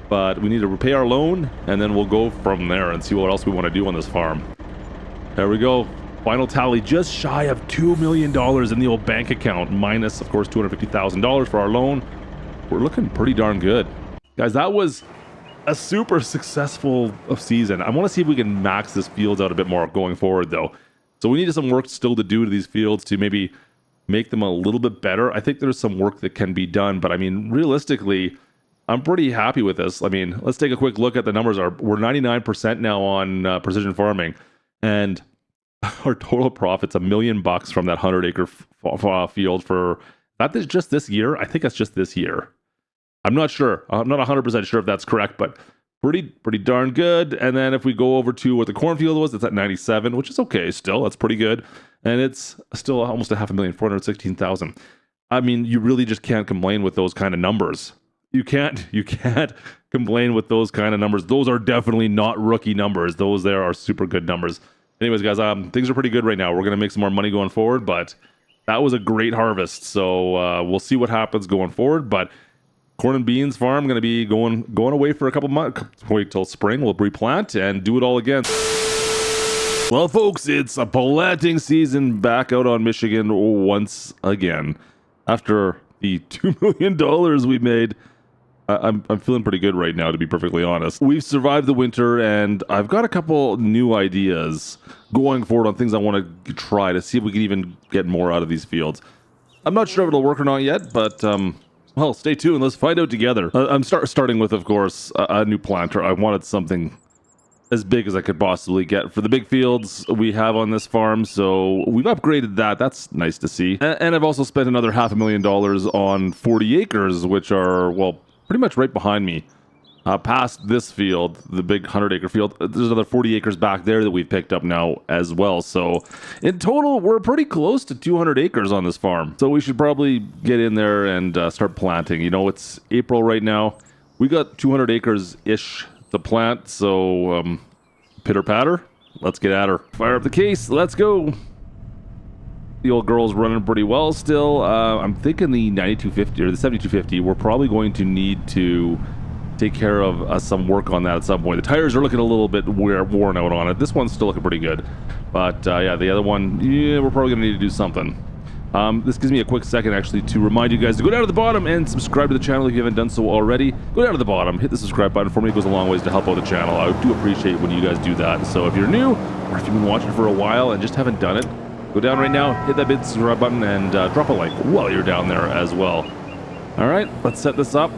But we need to repay our loan, and then we'll go from there and see what else we want to do on this farm. There we go. Final tally, just shy of $2 million in the old bank account, minus, of course, $250,000 for our loan. We're looking pretty darn good. Guys, that was a super successful season. I want to see if we can max this fields out a bit more going forward, though. So we need some work still to do to these fields to maybe make them a little bit better. I think there's some work that can be done, but I mean, realistically, I'm pretty happy with this. I mean, let's take a quick look at the numbers. We're 99% now on precision farming, and our total profit's $1 million from that 100-acre field for that is just this year. I think that's just this year. I'm not sure. I'm not 100% sure if that's correct, but pretty darn good. And then if we go over to what the cornfield was, it's at 97, which is okay still. That's pretty good. And it's still almost $500,000, 416,000. I mean, you really just can't complain with those kind of numbers. You can't complain with those kind of numbers. Those are definitely not rookie numbers. Those there are super good numbers. Anyways, guys, things are pretty good right now. We're going to make some more money going forward, but that was a great harvest. So we'll see what happens going forward. But corn and beans farm going to be going away for a couple months. Wait till spring. We'll replant and do it all again. Well, folks, it's a planting season back out on Michigan once again. After the $2 million we made, I'm feeling pretty good right now, to be perfectly honest. We've survived the winter, and I've got a couple new ideas going forward on things I want to try to see if we can even get more out of these fields. I'm not sure if it'll work or not yet, but well, stay tuned. Let's find out together. I'm starting with, of course, a new planter. I wanted something as big as I could possibly get for the big fields we have on this farm, so we've upgraded that. That's nice to see. And I've also spent another $500,000 on 40 acres, which are, well, pretty much right behind me. Past this field, the big 100-acre field, there's another 40 acres back there that we've picked up now as well. So in total, we're pretty close to 200 acres on this farm. So we should probably get in there and start planting. You know, it's April right now. We got 200 acres-ish to plant, so pitter patter, let's get at her. Fire up the case, let's go. The old girl's running pretty well still. I'm thinking the 9250 or the 7250, we're probably going to need to take care of some work on that at some point. The tires are looking a little bit worn out on it. This one's still looking pretty good, but yeah, the other one, yeah, we're probably gonna need to do something. This gives me a quick second actually to remind you guys to go down to the bottom and subscribe to the channel if you haven't done so already. Go down to the bottom, hit the subscribe button. For me, it goes a long ways to help out the channel. I do appreciate when you guys do that. So if you're new, or if you've been watching for a while and just haven't done it, go down right now, hit that big subscribe button, and drop a like while you're down there as well. All right, let's set this up.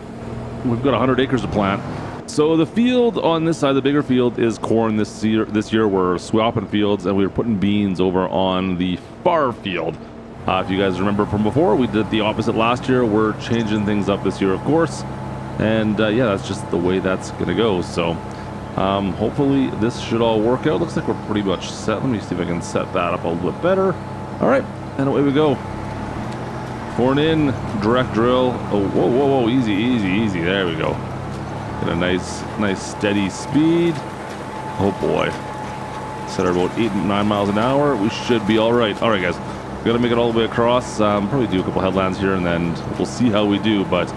We've got 100 acres to plant. So the field on this side, the bigger field, is corn this year. This year we're swapping fields, and we were putting beans over on the far field. If you guys remember from before, we did the opposite last year. We're changing things up this year, of course. And yeah, that's just the way that's going to go. So hopefully this should all work out. Looks like we're pretty much set. Let me see if I can set that up a little bit better. All right, and away we go. Corn in, direct drill. Oh, whoa, whoa, whoa, easy, easy, easy. There we go. Get a nice steady speed. Oh boy. Set her about 8 and 9 miles an hour. We should be all right. All right, guys. We got to make it all the way across. Probably do a couple headlands here, and then we'll see how we do. But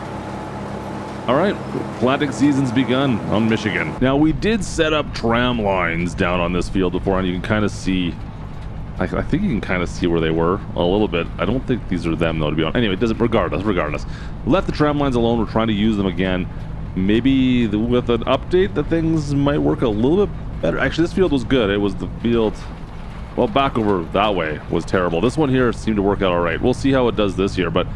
All right, planting season's begun on Michigan. Now, we did set up tram lines down on this field before, and you can kind of see, I think you can kind of see where they were a little bit. I don't think these are them, though, to be honest. Anyway, it doesn't, regardless. Left the tram lines alone. We're trying to use them again. Maybe with an update, that things might work a little bit better. Actually, this field was good. It was the field, well, back over that way was terrible. This one here seemed to work out all right. We'll see how it does this year, but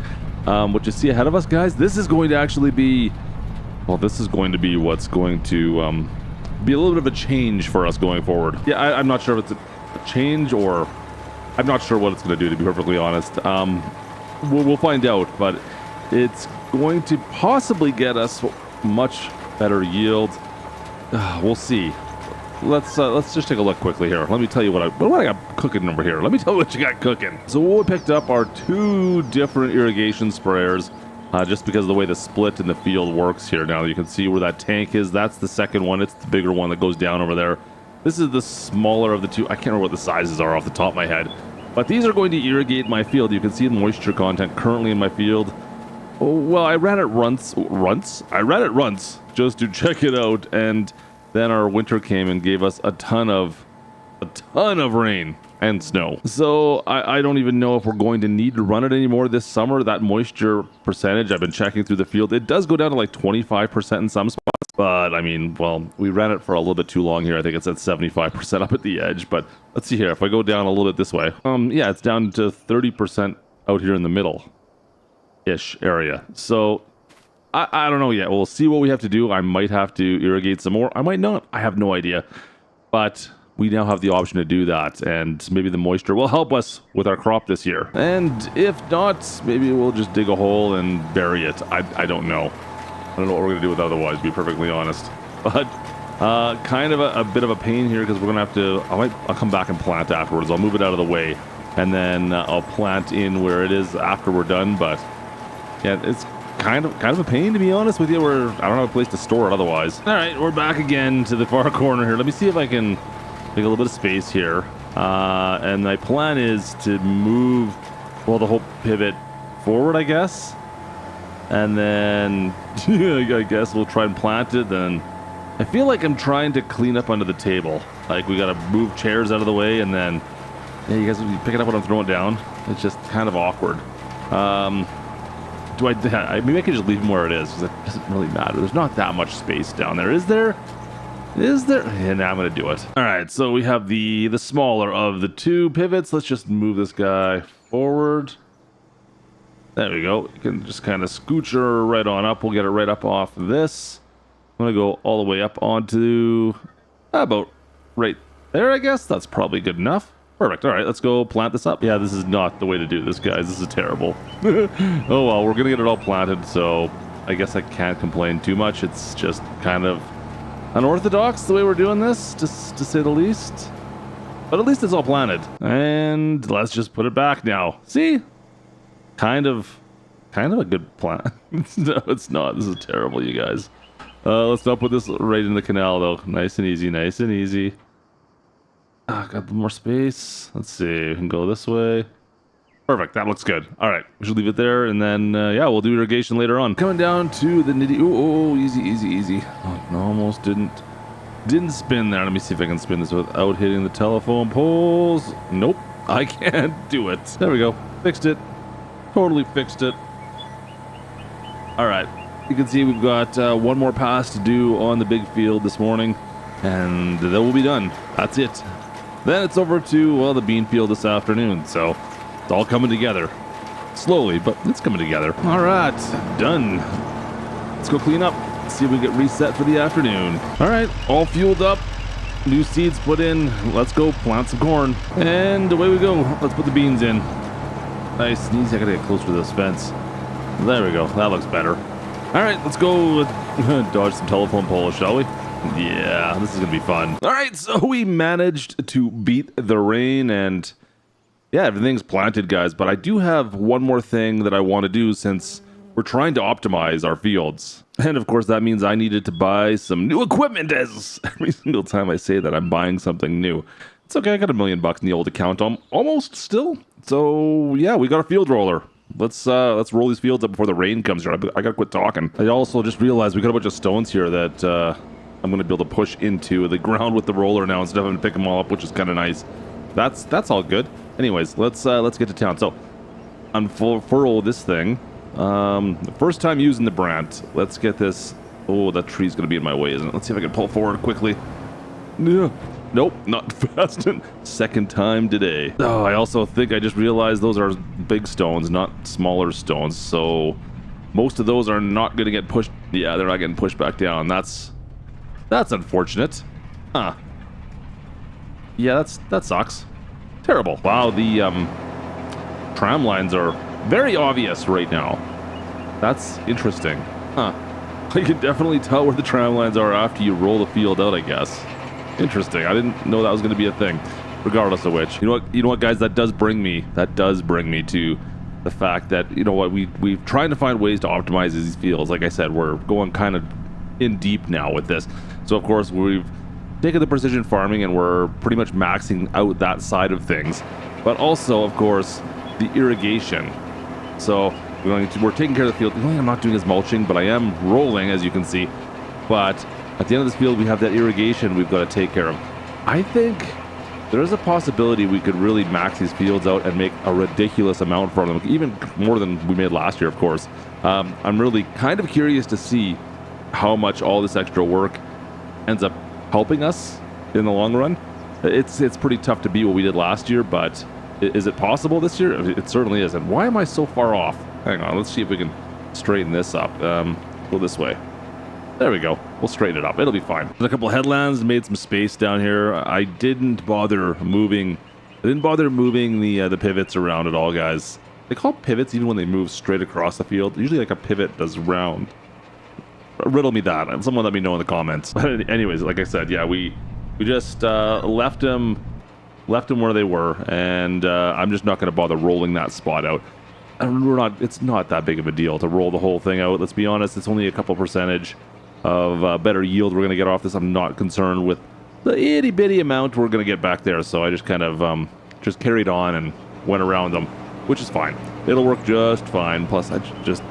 what you see ahead of us, guys, this is going to actually be, well, this is going to be what's going to be a little bit of a change for us going forward. Yeah, I'm not sure if it's a change, or I'm not sure what it's going to do, to be perfectly honest. We'll find out, but it's going to possibly get us much better yield. We'll see. Let's just take a look quickly here. Let me tell you what I got cooking over here. Let me tell you what you got cooking. So what we picked up are 2 different irrigation sprayers, just because of the way the split in the field works here. Now you can see where that tank is. That's the second one. It's the bigger one that goes down over there. This is the smaller of the 2. I can't remember what the sizes are off the top of my head, but these are going to irrigate my field. You can see the moisture content currently in my field. Oh, well, I ran it once just to check it out, and then our winter came and gave us a ton of rain and snow. So I don't even know if we're going to need to run it anymore this summer. That moisture percentage, I've been checking through the field, it does go down to like 25% in some spots. But I mean, well, we ran it for a little bit too long here. I think it's at 75% up at the edge. But let's see here. If I go down a little bit this way, yeah, it's down to 30% out here in the middle-ish area. So I don't know yet. We'll see what we have to do. I might have to irrigate some more. I might not. I have no idea. But we now have the option to do that, and maybe the moisture will help us with our crop this year. And if not, maybe we'll just dig a hole and bury it. I don't know. I don't know what we're going to do with it otherwise, to be perfectly honest. But kind of a bit of a pain here, because we're going to have to, I'll come back and plant afterwards. I'll move it out of the way, and then I'll plant in where it is after we're done. But yeah, it's kind of a pain, to be honest with you. I don't have a place to store it otherwise. All right, we're back again to the far corner here. Let me see if I can make a little bit of space here. And my plan is to move, well, the whole pivot forward, I guess. And then I guess we'll try and plant it. Then I feel like I'm trying to clean up under the table. Like we got to move chairs out of the way, and then, yeah, you guys will be picking up what I'm throwing down. It's just kind of awkward. Maybe I could just leave them where it is, because it doesn't really matter. There's not that much space down there, is there? Yeah, now I'm gonna do it. All right, so we have the smaller of the 2 pivots. Let's just move this guy forward. There we go. You can just kind of scooch her right on up. We'll get it right up off of this. I'm gonna go all the way up onto about right there, I guess. That's probably good enough. Perfect. All right, let's go plant this up. Yeah, this is not the way to do this, guys. This is terrible. Oh well, we're gonna get it all planted, so I guess I can't complain too much. It's just kind of unorthodox the way we're doing this, just to say the least. But at least it's all planted. And let's just put it back now. See? Kind of a good plan. No, it's not. This is terrible, you guys. Let's not put this right in the canal, though. Nice and easy, nice and easy. Got a little more space. Let's see. We can go this way. Perfect. That looks good. All right. We should leave it there, and then, yeah, we'll do irrigation later on. Coming down to the nitty... Oh, easy. Oh, no, almost didn't spin there. Let me see if I can spin this without hitting the telephone poles. Nope. I can't do it. There we go. Fixed it. Totally fixed it. All right. You can see we've got one more pass to do on the big field this morning, and then we'll be done. That's it. Then it's over to, well, the bean field this afternoon, so it's all coming together. Slowly, but it's coming together. All right, done. Let's go clean up. See if we get reset for the afternoon. All right, all fueled up. New seeds put in. Let's go plant some corn. And away we go. Let's put the beans in. Nice and easy. I gotta get closer to this fence. There we go. That looks better. All right, let's go dodge some telephone poles, shall we? Yeah, this is gonna be fun. All right, so we managed to beat the rain, and yeah, everything's planted, guys. But I do have one more thing that I want to do, since we're trying to optimize our fields. And of course, that means I needed to buy some new equipment. As every single time I say that, I'm buying something new. It's okay, I got $1 million in the old account almost still. So yeah, we got a field roller. let's roll these fields up before the rain comes here. I gotta quit talking. I also just realized we got a bunch of stones here that I'm gonna be able to push into the ground with the roller now instead of having to pick them all up, which is kind of nice. That's all good. Anyways, let's get to town. So unfurl this thing. First time using the Brant. Let's get this. Oh, that tree's gonna be in my way, isn't it? Let's see if I can pull forward quickly. Yeah. Nope, not fast. Second time today. Oh, I also think I just realized those are big stones, not smaller stones. So most of those are not gonna get pushed. Yeah, they're not getting pushed back down. That's unfortunate. Huh. Yeah, that sucks. Terrible. Wow, the tram lines are very obvious right now. That's interesting. Huh. I can definitely tell where the tram lines are after you roll the field out, I guess. Interesting. I didn't know that was going to be a thing. Regardless of which, you know what, guys, that does bring me to the fact that, you know what, we've trying to find ways to optimize these fields. Like I said, we're going kind of in deep now with this. So of course we've taken the precision farming and we're pretty much maxing out that side of things. But also, of course, the irrigation. So we're taking care of the field. The only thing I'm not doing is mulching, but I am rolling, as you can see. But at the end of this field, we have that irrigation we've got to take care of. I think there is a possibility we could really max these fields out and make a ridiculous amount from them, even more than we made last year, of course. I'm really kind of curious to see how much all this extra work ends up helping us in the long run. It's pretty tough to beat what we did last year, but is it possible this year? It certainly is. And why am I so far off? Hang on, let's see if we can straighten this up. Go this way. There we go. We'll straighten it up. It'll be fine. There's a couple of headlands, made some space down here. I didn't bother moving the pivots around at all, guys. They call pivots even when they move straight across the field. Usually like a pivot does round. Riddle me that. Someone let me know in the comments. But anyways, like I said, yeah, we just left them where they were, and I'm just not going to bother rolling that spot out. And it's not that big of a deal to roll the whole thing out. Let's be honest, it's only a couple percentage of better yield we're going to get off this. I'm not concerned with the itty bitty amount we're going to get back there. So I just kind of just carried on and went around them, which is fine. It'll work just fine. Plus, I just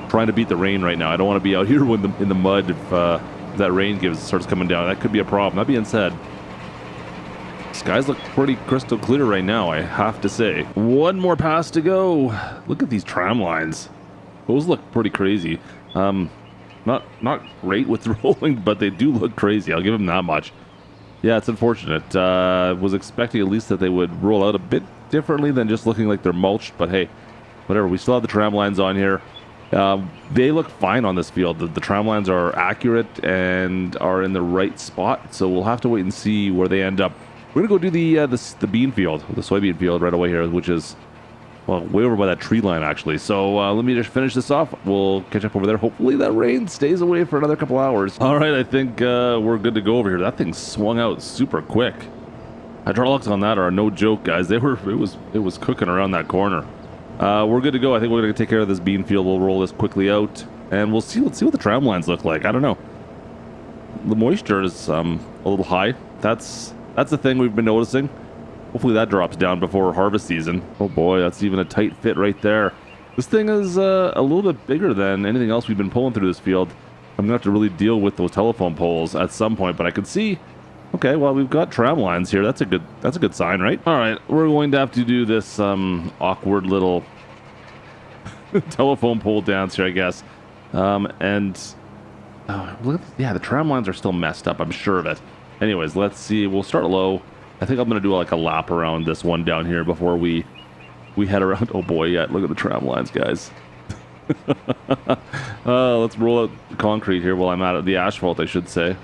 trying to beat the rain right now. I don't want to be out here in the mud if that rain starts coming down. That could be a problem. That being said, skies look pretty crystal clear right now, I have to say. One more pass to go. Look at these tram lines. Those look pretty crazy. Not great with rolling, but they do look crazy. I'll give them that much. Yeah, it's unfortunate. Was expecting at least that they would roll out a bit differently than just looking like they're mulched, but hey, whatever. We still have the tram lines on here. They look fine on this field. The tram lines are accurate and are in the right spot, so we'll have to wait and see where they end up. We're gonna go do the bean field, the soybean field right away here, which is, well, way over by that tree line actually. So let me just finish this off. We'll catch up over there. Hopefully that rain stays away for another couple hours. All right, I think we're good to go over here. That thing swung out super quick. Hydraulics on that are no joke, guys. It was cooking around that corner. We're good to go. I think we're gonna take care of this bean field. We'll roll this quickly out, and we'll see what the tram lines look like. I don't know. The moisture is a little high. That's the thing we've been noticing. Hopefully that drops down before harvest season. Oh boy, that's even a tight fit right there. This thing is a little bit bigger than anything else we've been pulling through this field. I'm gonna have to really deal with those telephone poles at some point, but I can see. Okay, well, we've got tram lines here. That's a good sign, right? All right, we're going to have to do this awkward little telephone pole dance here, I guess. And yeah, the tram lines are still messed up. I'm sure of it. Anyways, let's see. We'll start low. I think I'm gonna do like a lap around this one down here before we head around. Oh boy, yeah, look at the tram lines, guys. Let's roll out the concrete here while I'm at it. The asphalt, I should say.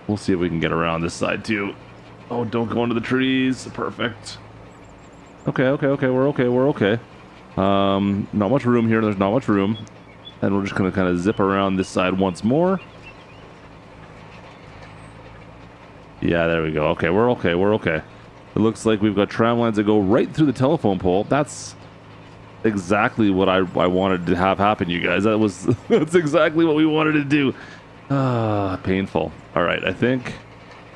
We'll see if we can get around this side too. Oh, don't go into the trees. Perfect. Okay, we're okay. Not much room here. There's not much room. And we're just gonna kind of zip around this side once more. Yeah, there we go. Okay, we're okay. It looks like we've got tram lines that go right through the telephone pole. That's exactly what I wanted to have happen, you guys. That's exactly what we wanted to do. Painful. All right, I think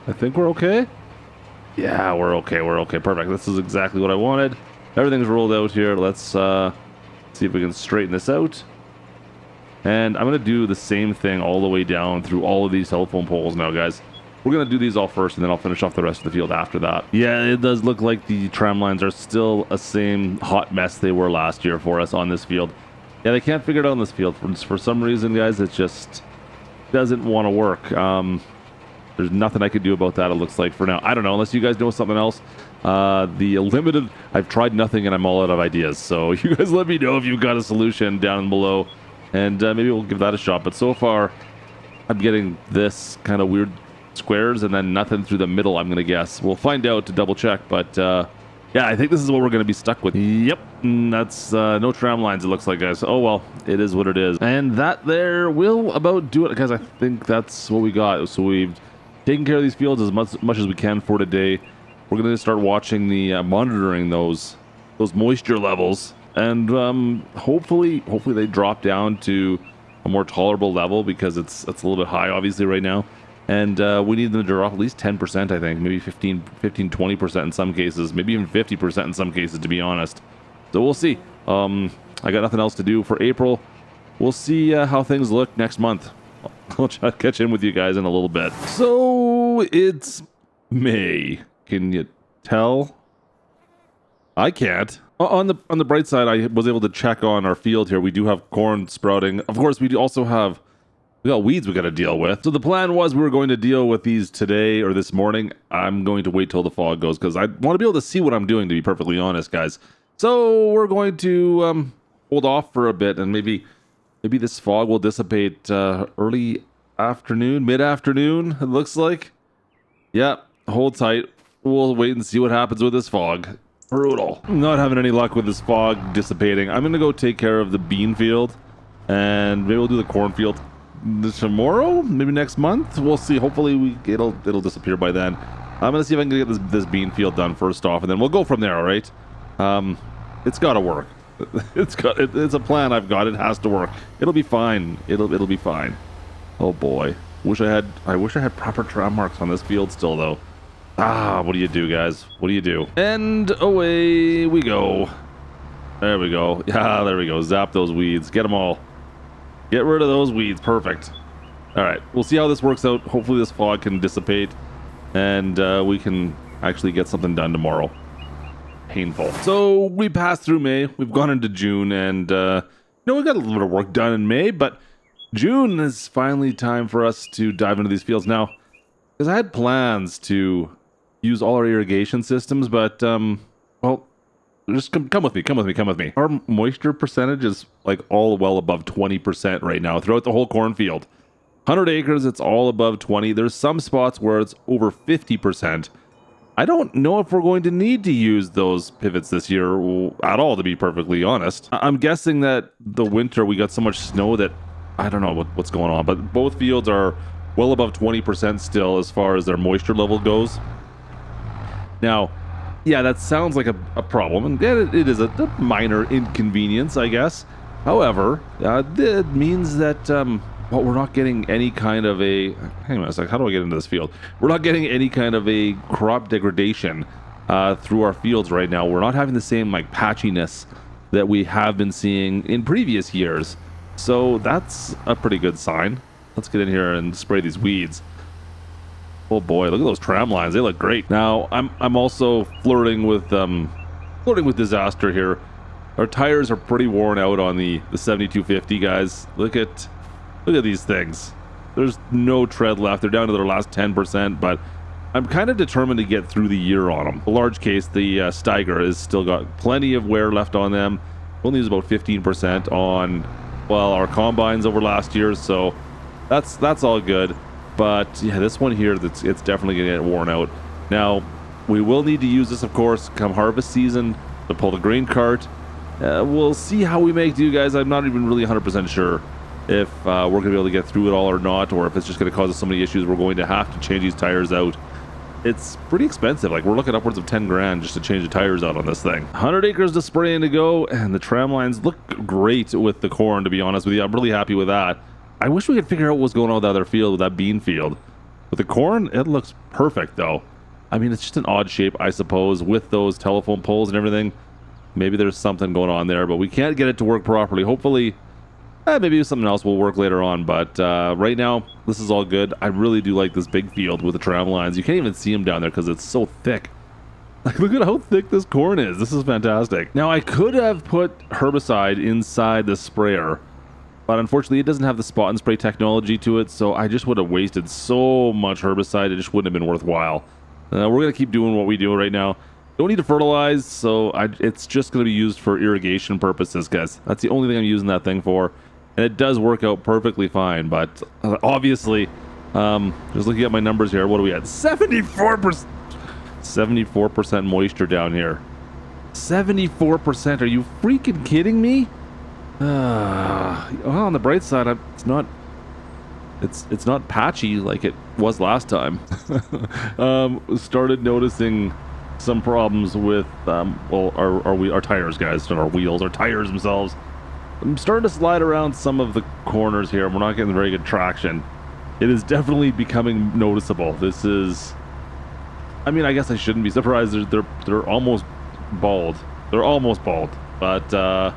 we're okay. Yeah, we're okay. Perfect. This is exactly what I wanted. Everything's rolled out here. Let's See if we can straighten this out. And I'm going to do the same thing all the way down through all of these telephone poles now, guys. We're going to do these all first, and then I'll finish off the rest of the field after that. Yeah, it does look like the tram lines are still a same hot mess they were last year for us on this field. Yeah, they can't figure it out on this field. For some reason, guys, it just doesn't want to work. There's nothing I can do about that, it looks like, for now. I don't know, unless you guys know something else. The limited, I've tried nothing and I'm all out of ideas. So you guys let me know if you've got a solution down below. And maybe we'll give that a shot. But so far, I'm getting this kind of weird squares and then nothing through the middle, I'm going to guess. We'll find out to double check. But yeah, I think this is what we're going to be stuck with. Yep, that's no tram lines, it looks like, guys. Oh, well, it is what it is. And that there will about do it, guys. I think that's what we got. So we've taken care of these fields as much as we can for today. We're going to start watching the monitoring those moisture levels. And hopefully they drop down to a more tolerable level, because it's a little bit high obviously right now. And we need them to drop at least 10%, I think, maybe 15, 20% in some cases, maybe even 50% in some cases, to be honest. So we'll see. I got nothing else to do for April. We'll see how things look next month. I'll catch in with you guys in a little bit. So it's May. Can you tell? I can't. On the bright side, I was able to check on our field here. We do have corn sprouting. Of course, we got weeds we got to deal with. So the plan was we were going to deal with these today or this morning. I'm going to wait till the fog goes, because I want to be able to see what I'm doing, to be perfectly honest, guys. So we're going to hold off for a bit, and maybe this fog will dissipate early afternoon, mid-afternoon, it looks like. Yeah, hold tight. We'll wait and see what happens with this fog. Brutal. Not having any luck with this fog dissipating. I'm gonna go take care of the bean field, and maybe we'll do the cornfield tomorrow, maybe next month. We'll see. Hopefully it'll disappear by then. I'm gonna see if I can get this bean field done first off, and then we'll go from there. All right. It's gotta work. It's a plan I've got. It has to work. It'll be fine. It'll be fine. Oh boy. I wish I had proper tram marks on this field still, though. What do you do, guys? What do you do? And away we go. There we go. Yeah, there we go. Zap those weeds. Get them all. Get rid of those weeds. Perfect. All right. We'll see how this works out. Hopefully this fog can dissipate, and we can actually get something done tomorrow. Painful. So we passed through May. We've gone into June, and we got a little bit of work done in May, but June is finally time for us to dive into these fields now, because I had plans to use all our irrigation systems, but well, just come with me. Our moisture percentage is like all well above 20% right now throughout the whole cornfield. 100 acres, it's all above 20. There's some spots where it's over 50%. I don't know if we're going to need to use those pivots this year at all, to be perfectly honest. I'm guessing that the winter we got so much snow that I don't know what's going on, but both fields are well above 20% still as far as their moisture level goes. Now, yeah, that sounds like a problem, and it is a minor inconvenience, I guess. However, it means that well, we're not getting any kind of a... Hang on a sec, how do I get into this field? We're not getting any kind of a crop degradation through our fields right now. We're not having the same like patchiness that we have been seeing in previous years. So that's a pretty good sign. Let's get in here and spray these weeds. Oh boy, look at those tram lines. They look great. Now, I'm also flirting with disaster here. Our tires are pretty worn out on the 7250, guys. Look at these things. There's no tread left. They're down to their last 10%, but I'm kind of determined to get through the year on them. The large case, the Steiger, has still got plenty of wear left on them. Only use about 15% on, well, our combines over last year, so that's all good. But yeah, this one here, it's definitely gonna get worn out. Now, we will need to use this, of course, come harvest season to pull the grain cart. We'll see how we make do, guys. I'm not even really 100% sure if we're gonna be able to get through it all or not, or if it's just gonna cause us so many issues we're going to have to change these tires out. It's pretty expensive. Like, we're looking upwards of 10 grand just to change the tires out on this thing. 100 acres to spray and to go, and the tram lines look great with the corn, to be honest with you. I'm really happy with that. I wish we could figure out what's going on with the other field, with that bean field. With the corn, it looks perfect, though. I mean, it's just an odd shape, I suppose, with those telephone poles and everything. Maybe there's something going on there, but we can't get it to work properly. Hopefully, maybe something else will work later on. But right now, this is all good. I really do like this big field with the tram lines. You can't even see them down there because it's so thick. Like, look at how thick this corn is. This is fantastic. Now, I could have put herbicide inside the sprayer, but unfortunately, it doesn't have the spot and spray technology to it, so I just would have wasted so much herbicide. It just wouldn't have been worthwhile. We're going to keep doing what we do right now. Don't need to fertilize, so it's just going to be used for irrigation purposes, guys. That's the only thing I'm using that thing for. And it does work out perfectly fine, but obviously, just looking at my numbers here, what are we at? 74%! 74% moisture down here. 74%, are you freaking kidding me? Well, on the bright side, it's not patchy like it was last time. Started noticing some problems with our tires, guys, not our wheels, our tires themselves. I'm starting to slide around some of the corners here, and we're not getting very good traction. It is definitely becoming noticeable. This is, I mean, I guess I shouldn't be surprised. They're almost bald. They're almost bald, but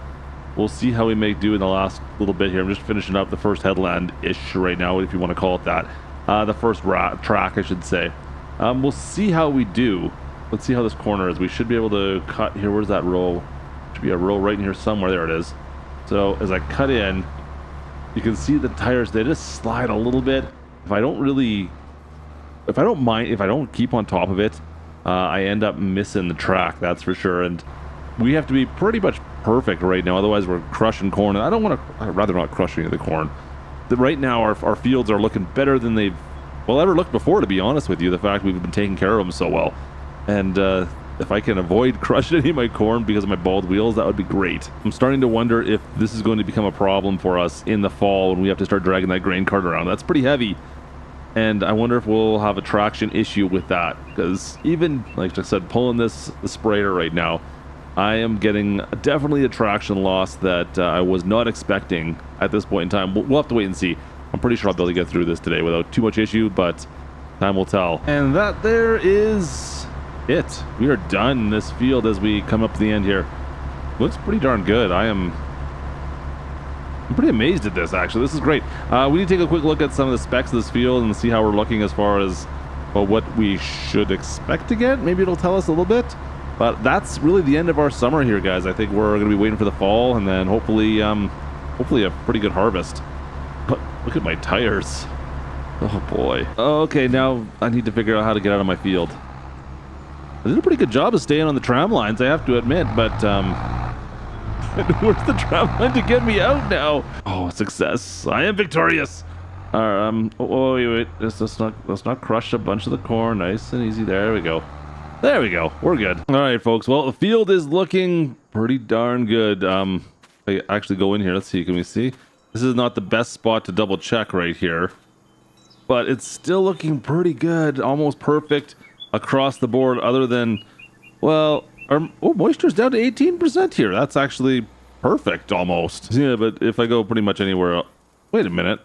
we'll see how we make do in the last little bit here. I'm just finishing up the first headland-ish right now, if you want to call it that. The first track, I should say. We'll see how we do. Let's see how this corner is. We should be able to cut here. Where's that row? Should be a row right in here somewhere. There it is. So as I cut in, you can see the tires, they just slide a little bit. If I don't keep on top of it, I end up missing the track, that's for sure. And we have to be pretty much perfect right now, otherwise we're crushing corn. And I'd rather not crush any of the corn. Right now our fields are looking better than they've ever looked before, to be honest with you. The fact we've been taking care of them so well. And if I can avoid crushing any of my corn because of my bald wheels, that would be great. I'm starting to wonder if this is going to become a problem for us in the fall when we have to start dragging that grain cart around. That's pretty heavy. And I wonder if we'll have a traction issue with that. Because even, like I said, pulling the sprayer right now, I am getting definitely a traction loss that I was not expecting at this point in time. We'll have to wait and see. I'm pretty sure I'll be able to get through this today without too much issue, but time will tell. And that there is it. We are done in this field as we come up to the end here. Looks pretty darn good. I'm pretty amazed at this, actually. This is great. We need to take a quick look at some of the specs of this field and see how we're looking as far as what we should expect to get. Maybe it'll tell us a little bit. But that's really the end of our summer here, guys. I think we're going to be waiting for the fall and then hopefully a pretty good harvest. But look at my tires. Oh, boy. Okay, now I need to figure out how to get out of my field. I did a pretty good job of staying on the tram lines, I have to admit, but where's the tram line to get me out now? Oh, success. I am victorious. Oh, wait. Let's not crush a bunch of the corn. Nice and easy. There we go. There we go. We're good. All right, folks. Well, the field is looking pretty darn good. I actually go in here. Let's see. Can we see? This is not the best spot to double check right here, but it's still looking pretty good. Almost perfect across the board, other than, well, moisture's down to 18% here. That's actually perfect almost. Yeah, but if I go pretty much anywhere else, wait a minute.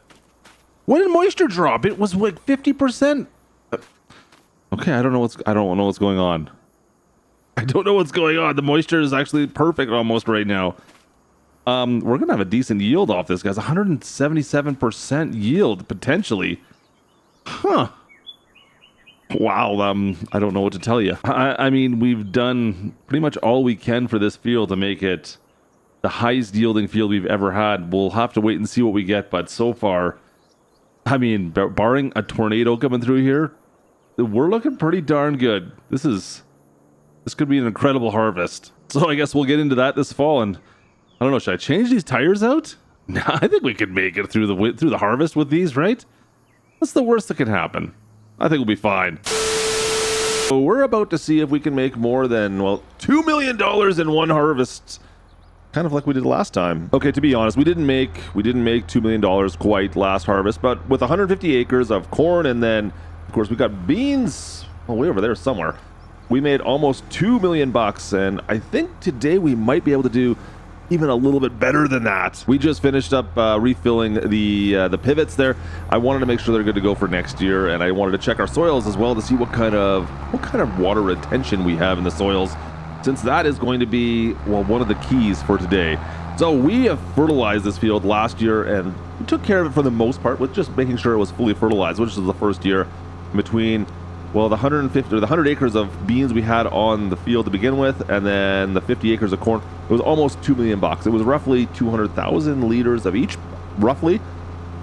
When did moisture drop? It was like 50%. Okay, I don't know what's going on. I don't know what's going on. The moisture is actually perfect almost right now. We're gonna have a decent yield off this, guys. 177% yield potentially. Huh. Wow. I don't know what to tell you. I mean, we've done pretty much all we can for this field to make it the highest yielding field we've ever had. We'll have to wait and see what we get, but so far, I mean, barring a tornado coming through here, we're looking pretty darn good. This could be an incredible harvest. So I guess we'll get into that this fall. And I don't know, should I change these tires out? Nah, I think we could make it through the harvest with these, right? What's the worst that can happen? I think we'll be fine. So we're about to see if we can make more than, well, $2 million in one harvest. Kind of like we did last time. Okay, to be honest, we didn't make $2 million quite last harvest, but with 150 acres of corn, and then of course we got beans, way over there somewhere. We made almost $2 million bucks, and I think today we might be able to do even a little bit better than that. We just finished up refilling the pivots there. I wanted to make sure they're good to go for next year, and I wanted to check our soils as well to see what kind of water retention we have in the soils. since that is going to be, well, one of the keys for today. So we have fertilized this field last year, and we took care of it for the most part with just making sure it was fully fertilized, which is the first year between, well, the 150 or the 100 acres of beans we had on the field to begin with, and then the 50 acres of corn. It was almost $2 million. It was roughly 200,000 liters of each, roughly.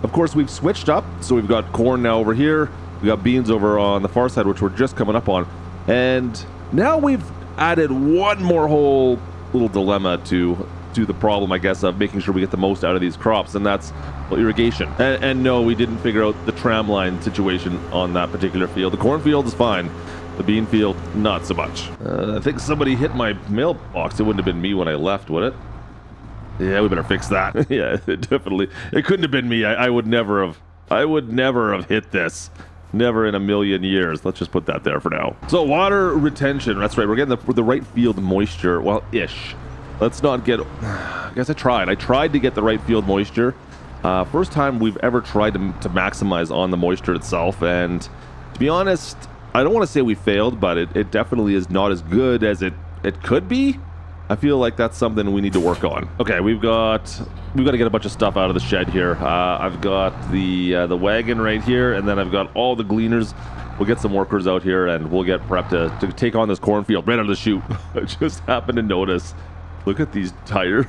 Of course, we've switched up, so we've got corn now over here. We got beans over on the far side, which we're just coming up on, and now we've added one more whole little dilemma to the problem, I guess, of making sure we get the most out of these crops, and that's, well, irrigation. And no, we didn't figure out the tram line situation on that particular field. The cornfield is fine. The bean field, not so much. I think somebody hit my mailbox. It wouldn't have been me when I left, would it? Yeah, we better fix that. Yeah, definitely. It couldn't have been me. I would never have hit this. Never in a million years. Let's just put that there for now. So water retention. That's right. We're getting the right field moisture. Well, ish. Let's not get, I guess I tried to get the right field moisture. First time we've ever tried to maximize on the moisture itself, and to be honest, I don't want to say we failed, but it definitely is not as good as it could be. I feel like that's something we need to work on. Okay, we've got to get a bunch of stuff out of the shed here. I've got the wagon right here, and then I've got all the gleaners. We'll get some workers out here, and we'll get prepped to take on this cornfield right out of the chute. I just happened to notice. Look at these tires.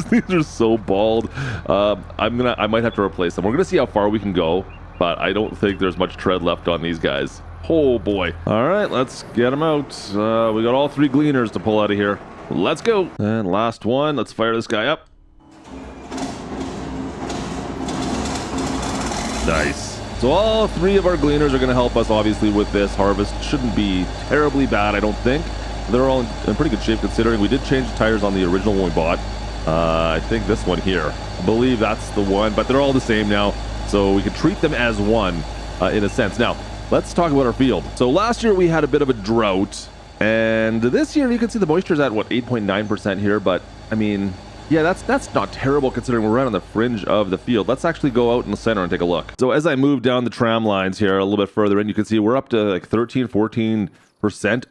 These are so bald. I might have to replace them. We're gonna see how far we can go, but I don't think there's much tread left on these guys. Oh boy. All right, let's get them out. We got all 3 gleaners to pull out of here. Let's go. And last one. Let's fire this guy up. Nice. So all 3 of our gleaners are gonna help us, obviously, with this harvest. Shouldn't be terribly bad, I don't think. They're all in pretty good shape, considering we did change the tires on the original one we bought. I think this one here. I believe that's the one, but they're all the same now, so we can treat them as one in a sense. Now, let's talk about our field. So last year we had a bit of a drought, and this year you can see the moisture's at, what, 8.9% here, but I mean, yeah, that's not terrible considering we're right on the fringe of the field. Let's actually go out in the center and take a look. So as I move down the tram lines here a little bit further in, you can see we're up to like 13-14%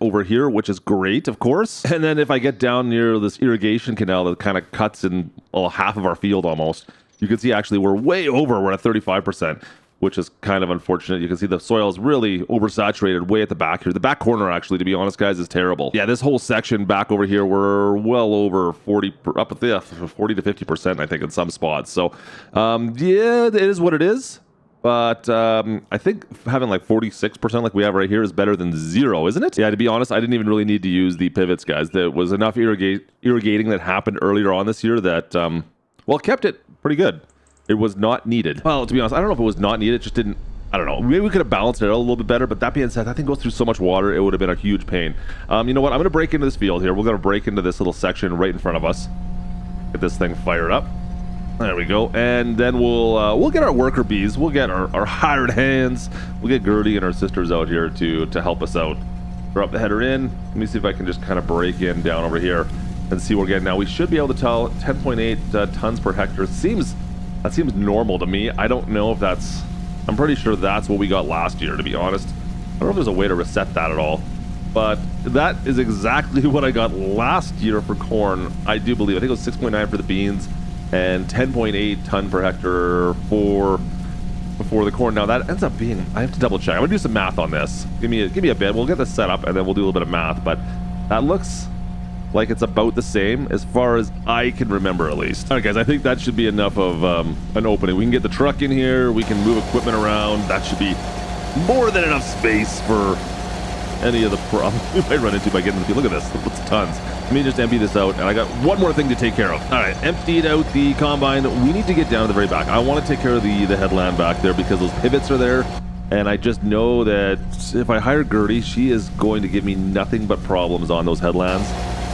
over here, which is great, of course. And then if I get down near this irrigation canal that kind of cuts in, well, half of our field almost, you can see actually we're way over. We're at 35%, which is kind of unfortunate. You can see the soil is really oversaturated way at the back here. The back corner, actually, to be honest, guys, is terrible. Yeah, this whole section back over here, we're well over 40 to 50%, I think, in some spots. So, yeah, it is what it is. But I think having like 46% like we have right here is better than 0, isn't it? Yeah, to be honest, I didn't even really need to use the pivots, guys. There was enough irrigating that happened earlier on this year that, well, kept it pretty good. It was not needed. Well, to be honest, I don't know if it was not needed. It just didn't, I don't know. Maybe we could have balanced it out a little bit better, but that being said, that thing goes through so much water, it would have been a huge pain. You know what? I'm going to break into this field here. We're going to break into this little section right in front of us. Get this thing fired up. There we go, and then we'll get our worker bees. We'll get our hired hands. We'll get Gertie and her sisters out here to help us out. Drop the header in. Let me see if I can just kind of break in down over here and see what we're getting now. We should be able to tell 10.8 tons per hectare. That seems normal to me. I don't know if that's. I'm pretty sure that's what we got last year, to be honest. I don't know if there's a way to reset that at all. But that is exactly what I got last year for corn. I do believe. I think it was 6.9 for the beans. And 10.8 ton per hectare for the corn. Now that ends up being, I have to double check. I'm gonna do some math on this. Give me a bit. We'll get this set up and then we'll do a little bit of math. But that looks like it's about the same as far as I can remember, at least. All right, guys, I think that should be enough of an opening. We can get the truck in here. We can move equipment around. That should be more than enough space for any of the problems we might run into by getting the field. Look at this. Look, tons. Let me just empty this out, and I got one more thing to take care of. All right, emptied out the combine. We need to get down to the very back. I want to take care of the headland back there because those pivots are there, and I just know that if I hire Gertie, she is going to give me nothing but problems on those headlands.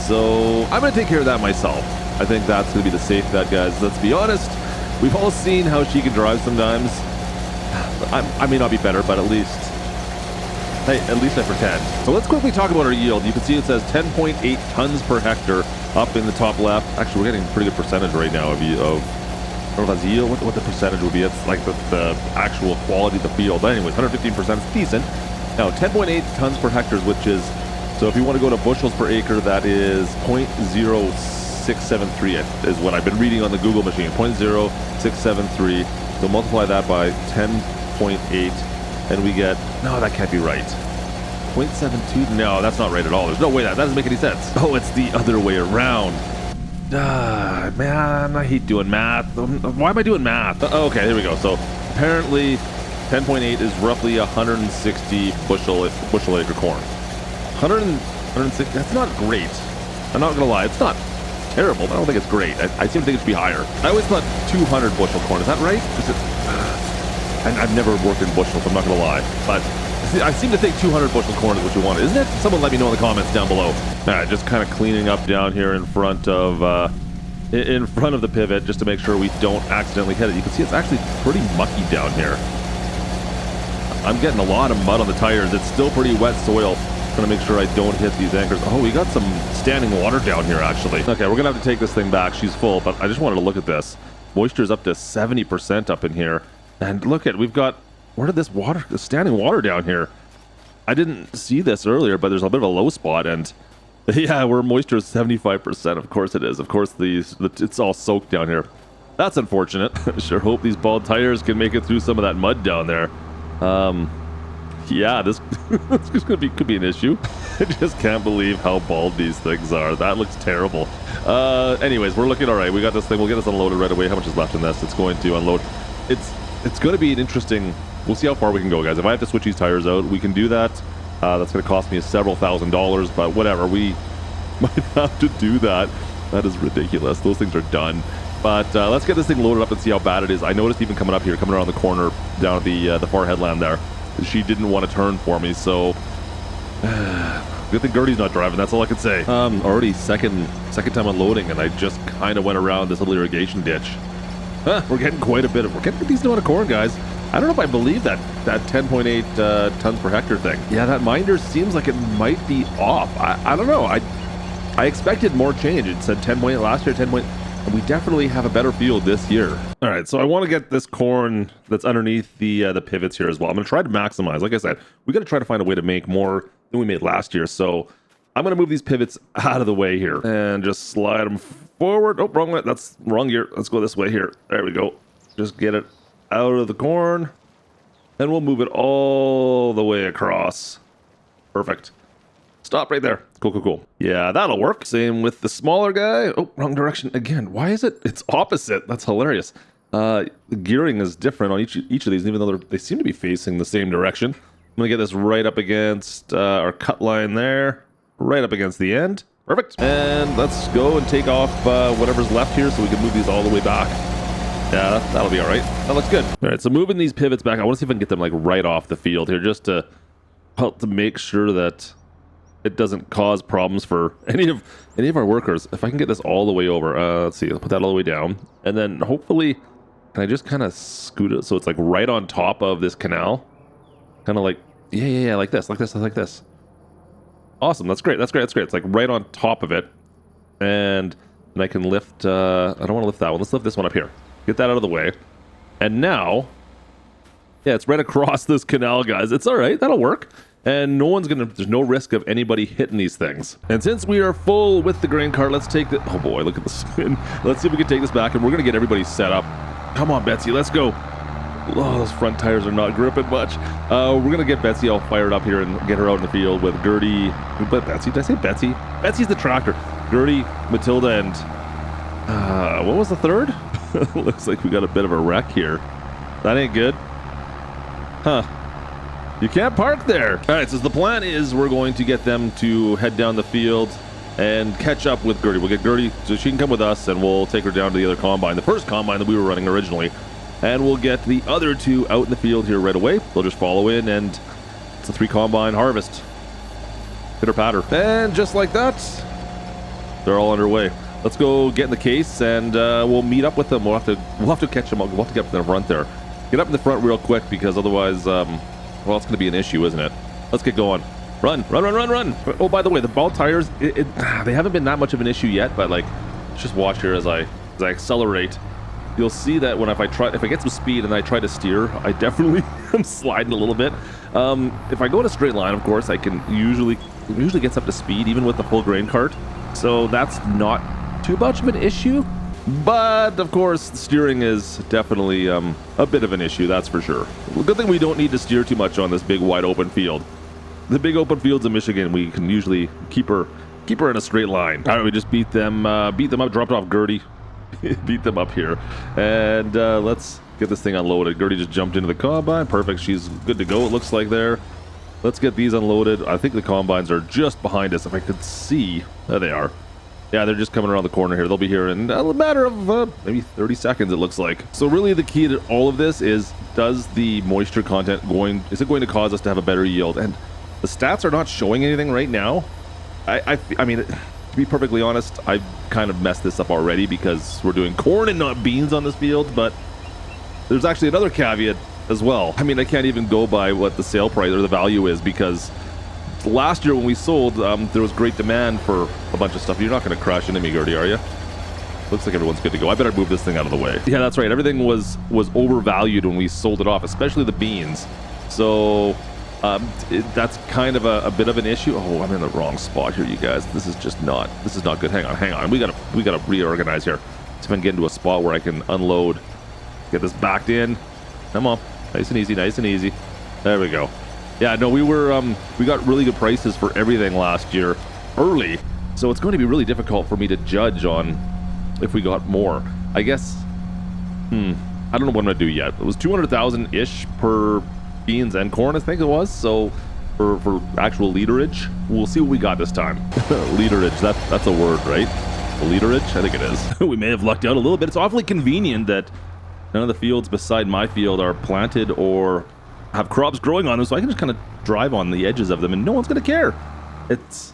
So I'm going to take care of that myself. I think that's going to be the safe bet, guys. Let's be honest. We've all seen how she can drive sometimes. I may not be better, but at least I pretend. So let's quickly talk about our yield. You can see it says 10.8 tons per hectare up in the top left. Actually, we're getting a pretty good percentage right now of I don't know if that's yield, what the percentage would be. It's like the actual quality of the field. But anyways, 115% is decent. Now, 10.8 tons per hectare, which is So if you want to go to bushels per acre, that is 0.0673 is what I've been reading on the Google machine. 0.0673. So multiply that by 10.8 and we get, no, that can't be right. 0.72? No, that's not right at all. There's no way that doesn't make any sense. Oh, it's the other way around. Man, I hate doing math. Why am I doing math? Okay, here we go. So apparently 10.8 is roughly 160 bushel acre corn. 160, that's not great. I'm not gonna lie, it's not terrible, but I don't think it's great. I seem to think it should be higher. I always thought 200 bushel corn, is that right? Is it, I've never worked in bushels, I'm not gonna lie, but I seem to think 200 bushel corn is what you want, isn't it? Someone let me know in the comments down below. All right, just kind of cleaning up down here in front of the pivot, just to make sure we don't accidentally hit it. You can see it's actually pretty mucky down here. I'm getting a lot of mud on the tires. It's still pretty wet soil. Trying to make sure I don't hit these anchors. Oh, we got some standing water down here, actually. Okay, we're gonna have to take this thing back. She's full, but I just wanted to look at this. Moisture's up to 70% up in here. And look at, we've got, where did this standing water down here? I didn't see this earlier, but there's a bit of a low spot, and yeah, we're moisture is 75%. Of course it is. Of course it's all soaked down here. That's unfortunate. Sure hope these bald tires can make it through some of that mud down there. Yeah, this could be an issue. I just can't believe how bald these things are. That looks terrible. Anyways, we're looking all right. We got this thing. We'll get this unloaded right away. How much is left in this? It's going to unload. It's going to be an interesting. We'll see how far we can go, guys. If I have to switch these tires out, we can do that. That's going to cost me several $1,000s, but whatever. We might have to do that. That is ridiculous. Those things are done. But let's get this thing loaded up and see how bad it is. I noticed even coming up here, coming around the corner down at the far headland there, she didn't want to turn for me, so good thing Gertie's not driving. That's all I can say. Already second time unloading, and I just kind of went around this little irrigation ditch. We're getting quite a bit of. We're getting a decent amount of corn, guys. I don't know if I believe that 10.8 tons per hectare thing. Yeah, that minder seems like it might be off. I don't know. I expected more change. It said 10.8 last year, 10.8. We definitely have a better field this year. All right, so I want to get this corn that's underneath the pivots here as well. I'm going to try to maximize. Like I said, we got to try to find a way to make more than we made last year. So I'm going to move these pivots out of the way here and just slide them forward. Oh, wrong way. That's wrong gear. Let's go this way here. There we go. Just get it out of the corn, and we'll move it all the way across. Perfect. Stop right there. Cool. Yeah, that'll work. Same with the smaller guy. Oh, wrong direction again. Why is it? It's opposite. That's hilarious. The gearing is different on each of these, even though they seem to be facing the same direction. I'm gonna get this right up against our cut line there, right up against the end. Perfect. And let's go and take off whatever's left here so we can move these all the way back. Yeah, that'll be all right. That looks good. All right, so moving these pivots back, I want to see if I can get them like right off the field here, just to help to make sure that it doesn't cause problems for any of our workers. If I can get this all the way over, let's see, I'll put that all the way down, and then hopefully, can I just kind of scoot it so it's like right on top of this canal, kind of like yeah, like this. Awesome, that's great. It's like right on top of it, and I can lift. I don't want to lift that one. Let's lift this one up here. Get that out of the way, and now, yeah, it's right across this canal, guys. It's all right. That'll work. And there's no risk of anybody hitting these things. And since we are full with the grain cart, let's take oh boy, look at the spin. Let's see if we can take this back, and we're gonna get everybody set up. Come on, Betsy, let's go. Oh, those front tires are not gripping much. We're gonna get Betsy all fired up here and get her out in the field with Gertie. But Betsy, did I say Betsy? Betsy's the tractor. Gertie, Matilda, and what was the third? Looks like we got a bit of a wreck here. That ain't good. Huh. You can't park there. All right, so the plan is we're going to get them to head down the field and catch up with Gertie. We'll get Gertie so she can come with us, and we'll take her down to the other combine, the first combine that we were running originally. And we'll get the other two out in the field here right away. They'll just follow in, and it's a 3 combine harvest. Pitter patter. And just like that, they're all underway. Let's go get in the case, and we'll meet up with them. We'll have to catch them. We'll have to get up in the front there. Get up in the front real quick, because otherwise, well, it's going to be an issue, isn't it? Let's get going. Run. Oh, by the way, the bald tires, they haven't been that much of an issue yet, but like, just watch here as I accelerate. You'll see that if I get some speed and I try to steer, I definitely am sliding a little bit. If I go in a straight line, of course, I can usually usually gets up to speed even with the full grain cart. So that's not too much of an issue. But of course, steering is definitely a bit of an issue, that's for sure. Good thing we don't need to steer too much on this big wide open field. The big open fields of Michigan, we can usually keep her in a straight line. All right, we just beat them up, dropped off Gertie, beat them up here, and let's get this thing unloaded. Gertie just jumped into the combine. Perfect. She's good to go, it looks like there. Let's get these unloaded. I think the combines are just behind us. If I could see, there they are. Yeah, they're just coming around the corner here. They'll be here in a matter of maybe 30 seconds, it looks like. So really the key to all of this is, does the moisture content is it going to cause us to have a better yield? And the stats are not showing anything right now. I mean, to be perfectly honest, I've kind of messed this up already because we're doing corn and not beans on this field, but there's actually another caveat as well. I mean, I can't even go by what the sale price or the value is, because last year when we sold, there was great demand for a bunch of stuff. You're not going to crash into me, Gertie, are you? Looks like everyone's good to go. I better move this thing out of the way. Yeah, that's right. Everything was overvalued when we sold it off, especially the beans. So that's kind of a bit of an issue. Oh, I'm in the wrong spot here, you guys. This is not good. Hang on. We gotta reorganize here. See if I can get into a spot where I can unload. Get this backed in. Come on, nice and easy. There we go. Yeah, no, we got really good prices for everything last year early, so it's going to be really difficult for me to judge on if we got more. I guess, I don't know what I'm gonna do yet. It was 200,000 ish per beans and corn, I think it was. So for actual literage, we'll see what we got this time. Literage, that's a word, right? Literage, I think it is. We may have lucked out a little bit. It's awfully convenient that none of the fields beside my field are planted or have crops growing on them, so I can just kind of drive on the edges of them and no one's going to care. It's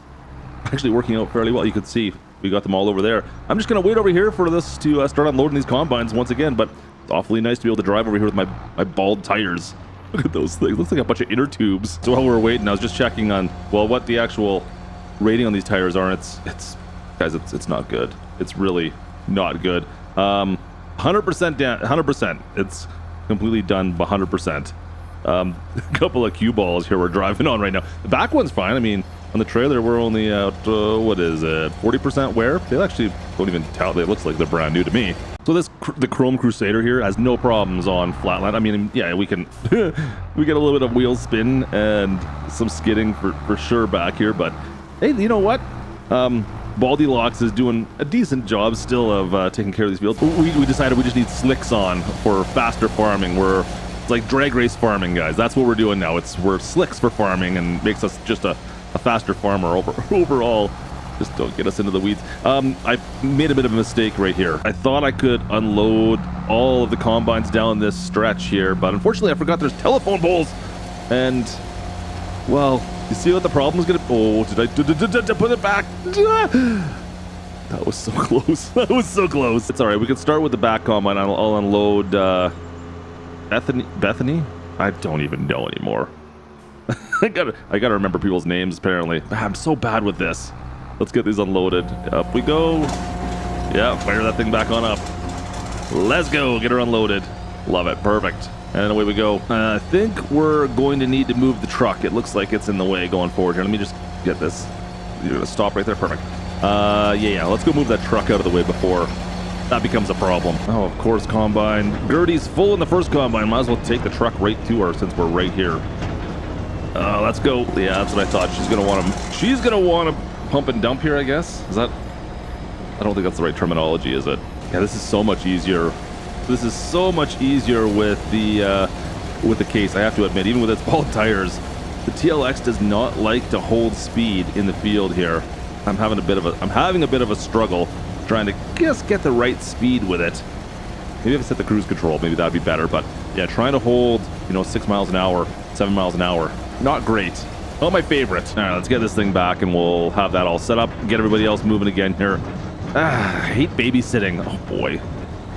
actually working out fairly well. You can see we got them all over there. I'm just going to wait over here for this to start unloading these combines once again, but it's awfully nice to be able to drive over here with my bald tires. Look at those things. Looks like a bunch of inner tubes. So while we were waiting, I was just checking on, well, what the actual rating on these tires are. It's guys, it's not good. It's really not good. 100% down, 100%. It's completely done 100%. A couple of cue balls here we're driving on right now. The back one's fine. I mean, on the trailer we're only at what is it, 40% wear. They actually don't even tell. It looks like they're brand new to me. So the Chrome Crusader here has no problems on flatland. I mean, yeah, we can we get a little bit of wheel spin and some skidding for sure back here. But hey, you know what? Baldy Locks is doing a decent job still of taking care of these fields. We decided we just need slicks on for faster farming. It's like drag race farming, guys. That's what we're doing now. We're slicks for farming and makes us just a faster farmer overall. Just don't get us into the weeds. I made a bit of a mistake right here. I thought I could unload all of the combines down this stretch here, but unfortunately I forgot there's telephone poles. And, well, you see what the problem is gonna... Oh, did I put it back? That was so close. That was so close. It's all right. We can start with the back combine. I'll unload Bethany? I don't even know anymore. I gotta remember people's names, apparently. I'm so bad with this. Let's get these unloaded. Up we go. Yeah, fire that thing back on up. Let's go. Get her unloaded. Love it. Perfect. And away we go. I think we're going to need to move the truck. It looks like it's in the way going forward here. Let me just get this. You're gonna stop right there. Perfect. Yeah. Let's go move that truck out of the way before that becomes a problem. Oh, of course, combine. Gertie's full in the first combine. Might as well take the truck right to her since we're right here. Let's go. Yeah, that's what I thought. She's gonna want to pump and dump here, I guess. Is that? I don't think that's the right terminology, is it? Yeah, this is so much easier. This is so much easier with the case. I have to admit, even with its bald tires, the TLX does not like to hold speed in the field here. I'm having a bit of a struggle trying to just get the right speed with it. Maybe if I set the cruise control, maybe that'd be better. But yeah, trying to hold 6 miles an hour, 7 miles an hour, not great. Not my favorite. All right, let's get this thing back and we'll have that all set up. Get everybody else moving again here. I hate babysitting. Oh boy.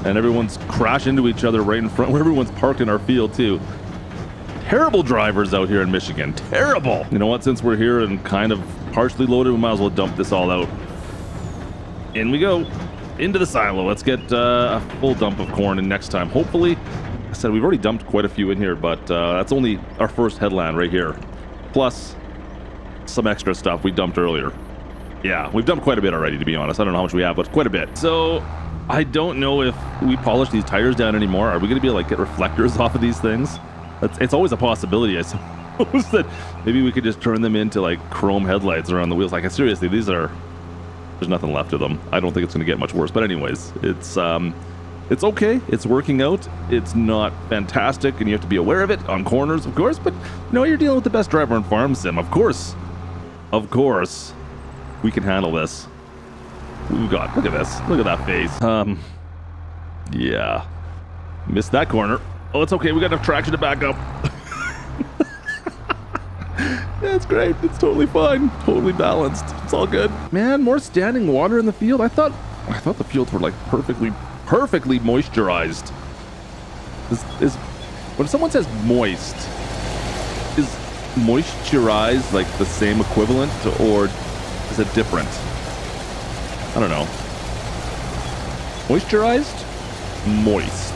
And everyone's crashing into each other right in front where everyone's parked in our field too. Terrible drivers out here in Michigan. Terrible. You know what? Since we're here and kind of partially loaded, we might as well dump this all out. In we go. Into the silo. Let's get a full dump of corn in next time. Hopefully, I said we've already dumped quite a few in here, but that's only our first headland right here. Plus, some extra stuff we dumped earlier. Yeah, we've dumped quite a bit already, to be honest. I don't know how much we have, but quite a bit. So I don't know if we polish these tires down anymore. Are we going to be able to like get reflectors off of these things? It's always a possibility, I suppose, that maybe we could just turn them into like chrome headlights around the wheels. Like seriously, there's nothing left of them. I don't think it's going to get much worse. But anyways, it's okay. It's working out. It's not fantastic, and you have to be aware of it on corners, of course. But you're dealing with the best driver in Farm Sim, of course. Of course, we can handle this. Look at this. Look at that face. Yeah, missed that corner. Oh, it's okay. We got enough traction to back up. That's great. It's totally fine. Totally balanced. It's all good. Man, more standing water in the field. I thought the fields were like perfectly moisturized. When someone says moist, is moisturized like the same equivalent, or is it different? I don't know. Moisturized? Moist.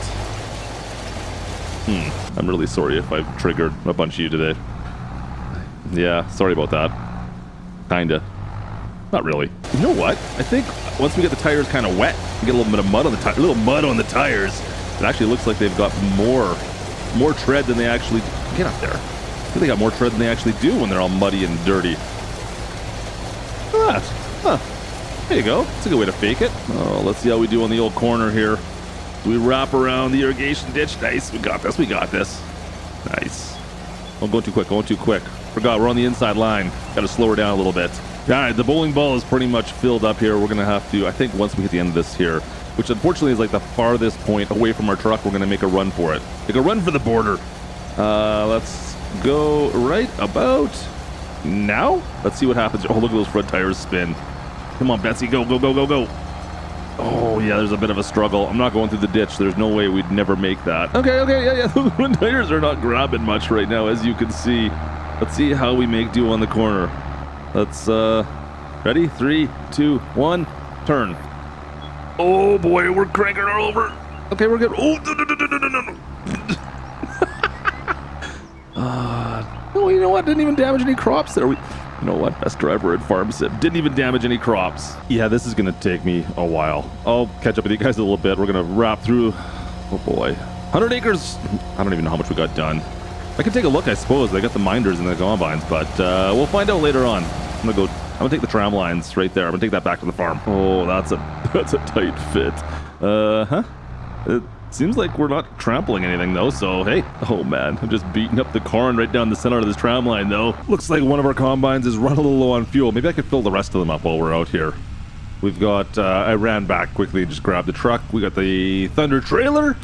I'm really sorry if I've triggered a bunch of you today. Yeah, sorry about that. Kinda. Not really. You know what? I think once we get the tires kind of wet, we get a little bit of mud on the tires, a little mud on the tires. It actually looks like they've got more tread than they actually get up there. I think they got more tread than they actually do when they're all muddy and dirty. Look at that. Huh. There you go. That's a good way to fake it. Oh, let's see how we do on the old corner here. We wrap around the irrigation ditch. Nice. We got this. We got this. Nice. Don't go too quick. Going too quick. Forgot we're on the inside line. Got to slow her down a little bit. All right, the bowling ball is pretty much filled up here. We're going to have to, I think once we hit the end of this here, which unfortunately is like the farthest point away from our truck, we're going to make a run for it. Make a run for the border. Let's go right about now. Let's see what happens. Oh, look at those front tires spin. Come on, Betsy. Go, go, go, go, go. Oh, yeah, there's a bit of a struggle. I'm not going through the ditch. There's no way we'd never make that. Okay, yeah. Those front tires are not grabbing much right now, as you can see. Let's see how we make do on the corner. Let's, ready? 3, 2, 1, turn. Oh, boy, we're cranking her over. Okay, we're good. Oh, no. Oh, you know what? Didn't even damage any crops there. You know what? Best driver at Farm Sim. Didn't even damage any crops. Yeah, this is going to take me a while. I'll catch up with you guys a little bit. We're going to wrap through, oh boy, 100 acres. I don't even know how much we got done. I can take a look, I suppose. They got the minders and the combines, but we'll find out later on. I'm gonna take the tram lines right there. I'm gonna take that back to the farm. Oh, that's a tight fit. It seems like we're not trampling anything though, so hey. Oh man, I'm just beating up the corn right down the center of this tram line though. Looks like one of our combines is run a little low on fuel. Maybe I could fill the rest of them up while we're out here. We've got, I ran back quickly and just grabbed the truck. We got the Thunder trailer.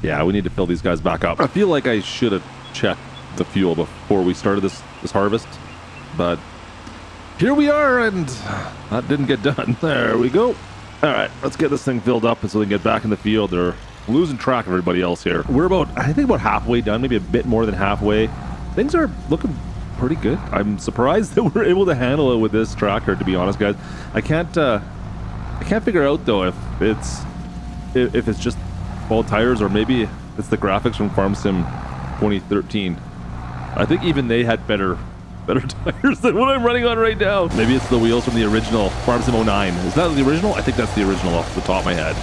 Yeah, we need to fill these guys back up. I feel like I should have checked the fuel before we started this harvest, but here we are, and that didn't get done. There we go. All right, let's get this thing filled up so we can get back in the field. They're losing track of everybody else here. We're I think about halfway done, maybe a bit more than halfway. Things are looking pretty good. I'm surprised that we're able to handle it with this tractor, to be honest, guys. I can't figure out though if it's just bald tires or maybe it's the graphics from Farm Sim 2013. I think even they had better tires than what I'm running on right now. Maybe it's the wheels from the original Farm Sim 09. Is that the original? I think that's the original off the top of my head.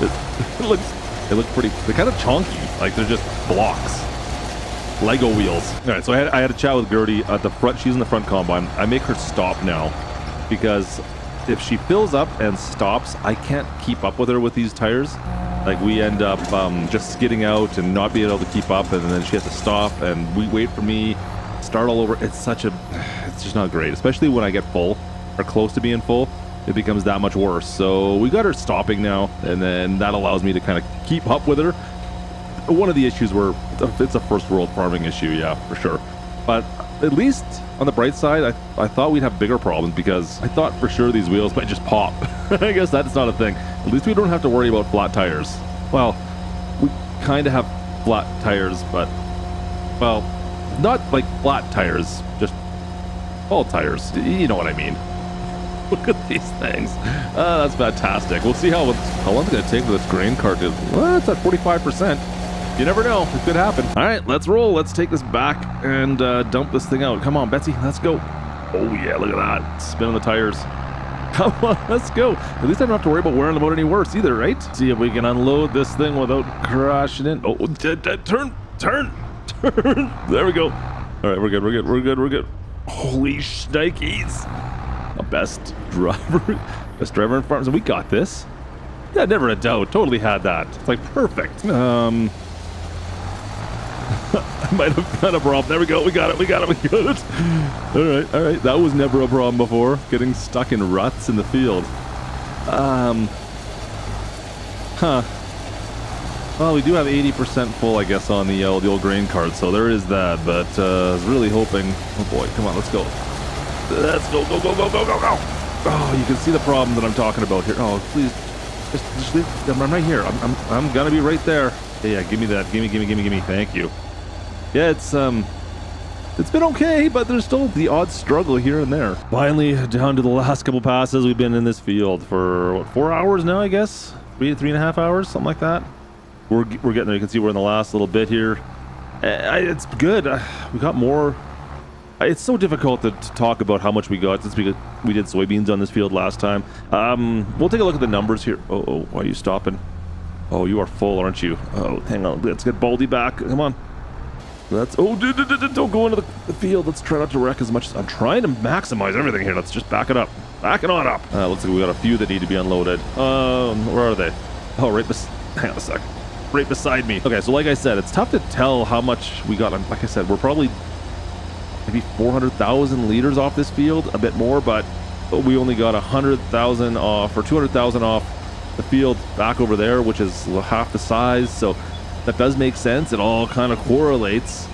It looks pretty, they're kind of chunky. Like they're just blocks. Lego wheels. All right, so I had a chat with Gertie at the front. She's in the front combine. I make her stop now because if she fills up and stops, I can't keep up with her with these tires. Like we end up just skidding out and not being able to keep up, and then she has to stop and we wait for me, start all over. It's just not great, especially when I get full or close to being full. It becomes that much worse. So we got her stopping now, and then that allows me to kind of keep up with her. One of the issues it's a first world farming issue, yeah, for sure. But at least on the bright side, I thought we'd have bigger problems because I thought for sure these wheels might just pop. I guess that's not a thing. At least we don't have to worry about flat tires. Well, we kind of have flat tires, but, well, not like flat tires, just bald tires. You know what I mean. Look at these things. That's fantastic. We'll see how long it's going to take for this grain cart to... Well, it's at 45%. You never know. It could happen. All right, let's roll. Let's take this back and dump this thing out. Come on, Betsy. Let's go. Oh yeah, look at that. Spinning the tires. Come on, let's go. At least I don't have to worry about wearing them out any worse either, right? See if we can unload this thing without crashing in. Oh, turn. There we go. All right, we're good. Holy shnikes. Best driver in farms. And we got this. Yeah, never a doubt. Totally had that. It's like perfect. I might have had a problem. There we go. We got it. All right. That was never a problem before. Getting stuck in ruts in the field. Well, we do have 80% full, I guess, on the old grain cart, so there is that. But I was really hoping. Oh boy, come on, let's go. Let's go. Oh, you can see the problem that I'm talking about here. Oh, please, just leave. I'm right here. I'm gonna be right there. Yeah, give me that. Give me. Thank you. Yeah, it's been okay, but there's still the odd struggle here and there. Finally, down to the last couple passes. We've been in this field for what, 4 hours now, I guess. 3.5 hours, something like that. We're getting there. You can see we're in the last little bit here. It's good. We got more. It's so difficult to talk about how much we got since we did soybeans on this field last time. We'll take a look at the numbers here. Oh, why are you stopping? Oh, you are full, aren't you? Oh, hang on. Let's get Baldy back. Come on. Don't go into the field. Let's try not to wreck as much as I'm trying to maximize everything here. Let's just back it up. Back it on up. Looks like we got a few that need to be unloaded. Where are they? Oh, hang on a sec. Right beside me. Okay, so like I said, it's tough to tell how much we got. Like I said, we're probably maybe 400,000 liters off this field, a bit more, but we only got 100,000 off or 200,000 off the field back over there, which is half the size. So that does make sense. It all kind of correlates.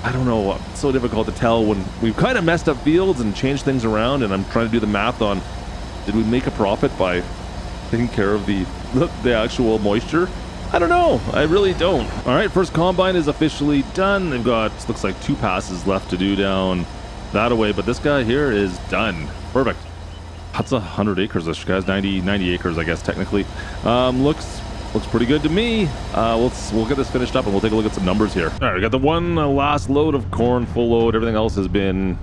I don't know. It's so difficult to tell when we've kind of messed up fields and changed things around, and I'm trying to do the math on, did we make a profit by taking care of the actual moisture? I don't know. I really don't. All right, first combine is officially done. They've got, looks like 2 passes left to do down that away, but this guy here is done. Perfect. That's 100 acres. This guy's 90 acres, I guess, technically. Looks pretty good to me. We'll get this finished up and we'll take a look at some numbers here. All right, we got the one last load of corn, full load. Everything else has been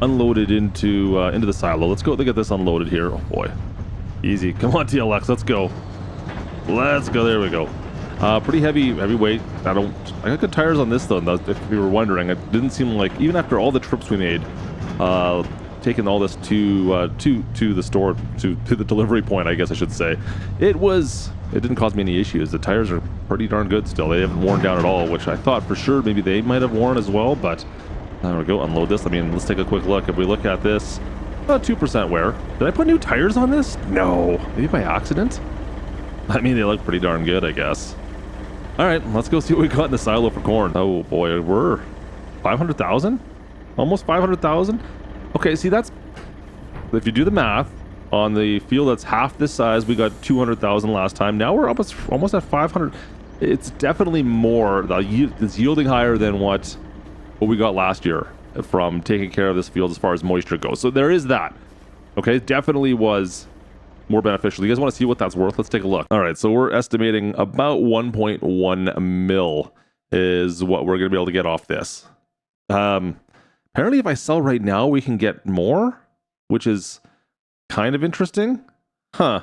unloaded into the silo. Let's go. Let's get this unloaded here. Oh boy, easy. Come on, TLX. Let's go. There we go. Pretty heavy weight. I got good tires on this though. If you were wondering, it didn't seem like, even after all the trips we made, taking all this to the store, to the delivery point, I guess I should say, it didn't cause me any issues. The tires are pretty darn good still. They haven't worn down at all, which I thought for sure maybe they might have worn as well. But there we go. Unload this. I mean, let's take a quick look. If we look at this, about 2% wear. Did I put new tires on this? No, maybe by accident. I mean, they look pretty darn good, I guess. All right, let's go see what we got in the silo for corn. Oh boy, we're 500,000, almost 500,000. Okay, see, that's, if you do the math on the field that's half this size, we got 200,000 last time. Now we're almost at 500. It's definitely more. It's yielding higher than what we got last year from taking care of this field as far as moisture goes. So there is that. Okay, definitely was more beneficial. You guys want to see what that's worth? Let's take a look. All right, so we're estimating about 1.1 mil is what we're going to be able to get off this. Apparently, if I sell right now, we can get more, which is kind of interesting. Huh.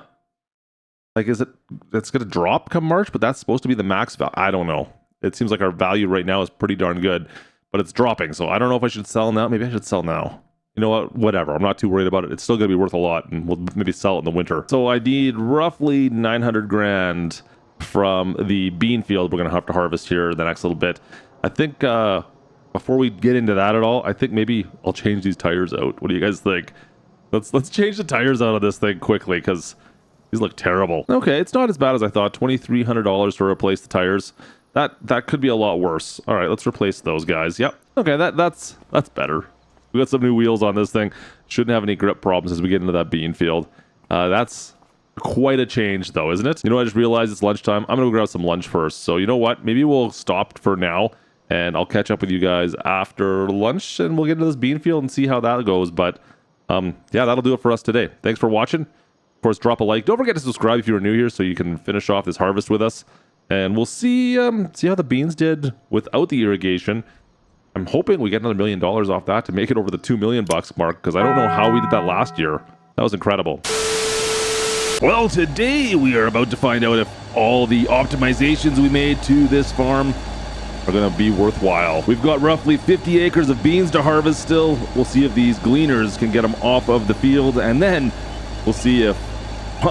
Like, it's going to drop come March, but that's supposed to be the max value. I don't know. It seems like our value right now is pretty darn good, but it's dropping. So I don't know if I should sell now. Maybe I should sell now. You know what? Whatever. I'm not too worried about it. It's still going to be worth a lot, and we'll maybe sell it in the winter. So I need roughly 900 grand from the bean field we're going to have to harvest here the next little bit. I think before we get into that at all, I think maybe I'll change these tires out. What do you guys think? Let's change the tires out of this thing quickly, because these look terrible. Okay, it's not as bad as I thought. $2,300 to replace the tires. That could be a lot worse. All right, let's replace those guys. Yep. Okay, that's better. We got some new wheels on this thing. Shouldn't have any grip problems as we get into that bean field. That's quite a change though, isn't it? You know, I just realized it's lunchtime. I'm gonna go grab some lunch first. So you know what? Maybe we'll stop for now and I'll catch up with you guys after lunch and we'll get into this bean field and see how that goes. But yeah, that'll do it for us today. Thanks for watching. Of course, drop a like. Don't forget to subscribe if you're new here so you can finish off this harvest with us. And we'll see how the beans did without the irrigation. I'm hoping we get another $1 million off that to make it over the $2 million mark, because I don't know how we did that last year. That was incredible. Well, today we are about to find out if all the optimizations we made to this farm are going to be worthwhile. We've got roughly 50 acres of beans to harvest still. We'll see if these gleaners can get them off of the field, and then we'll see if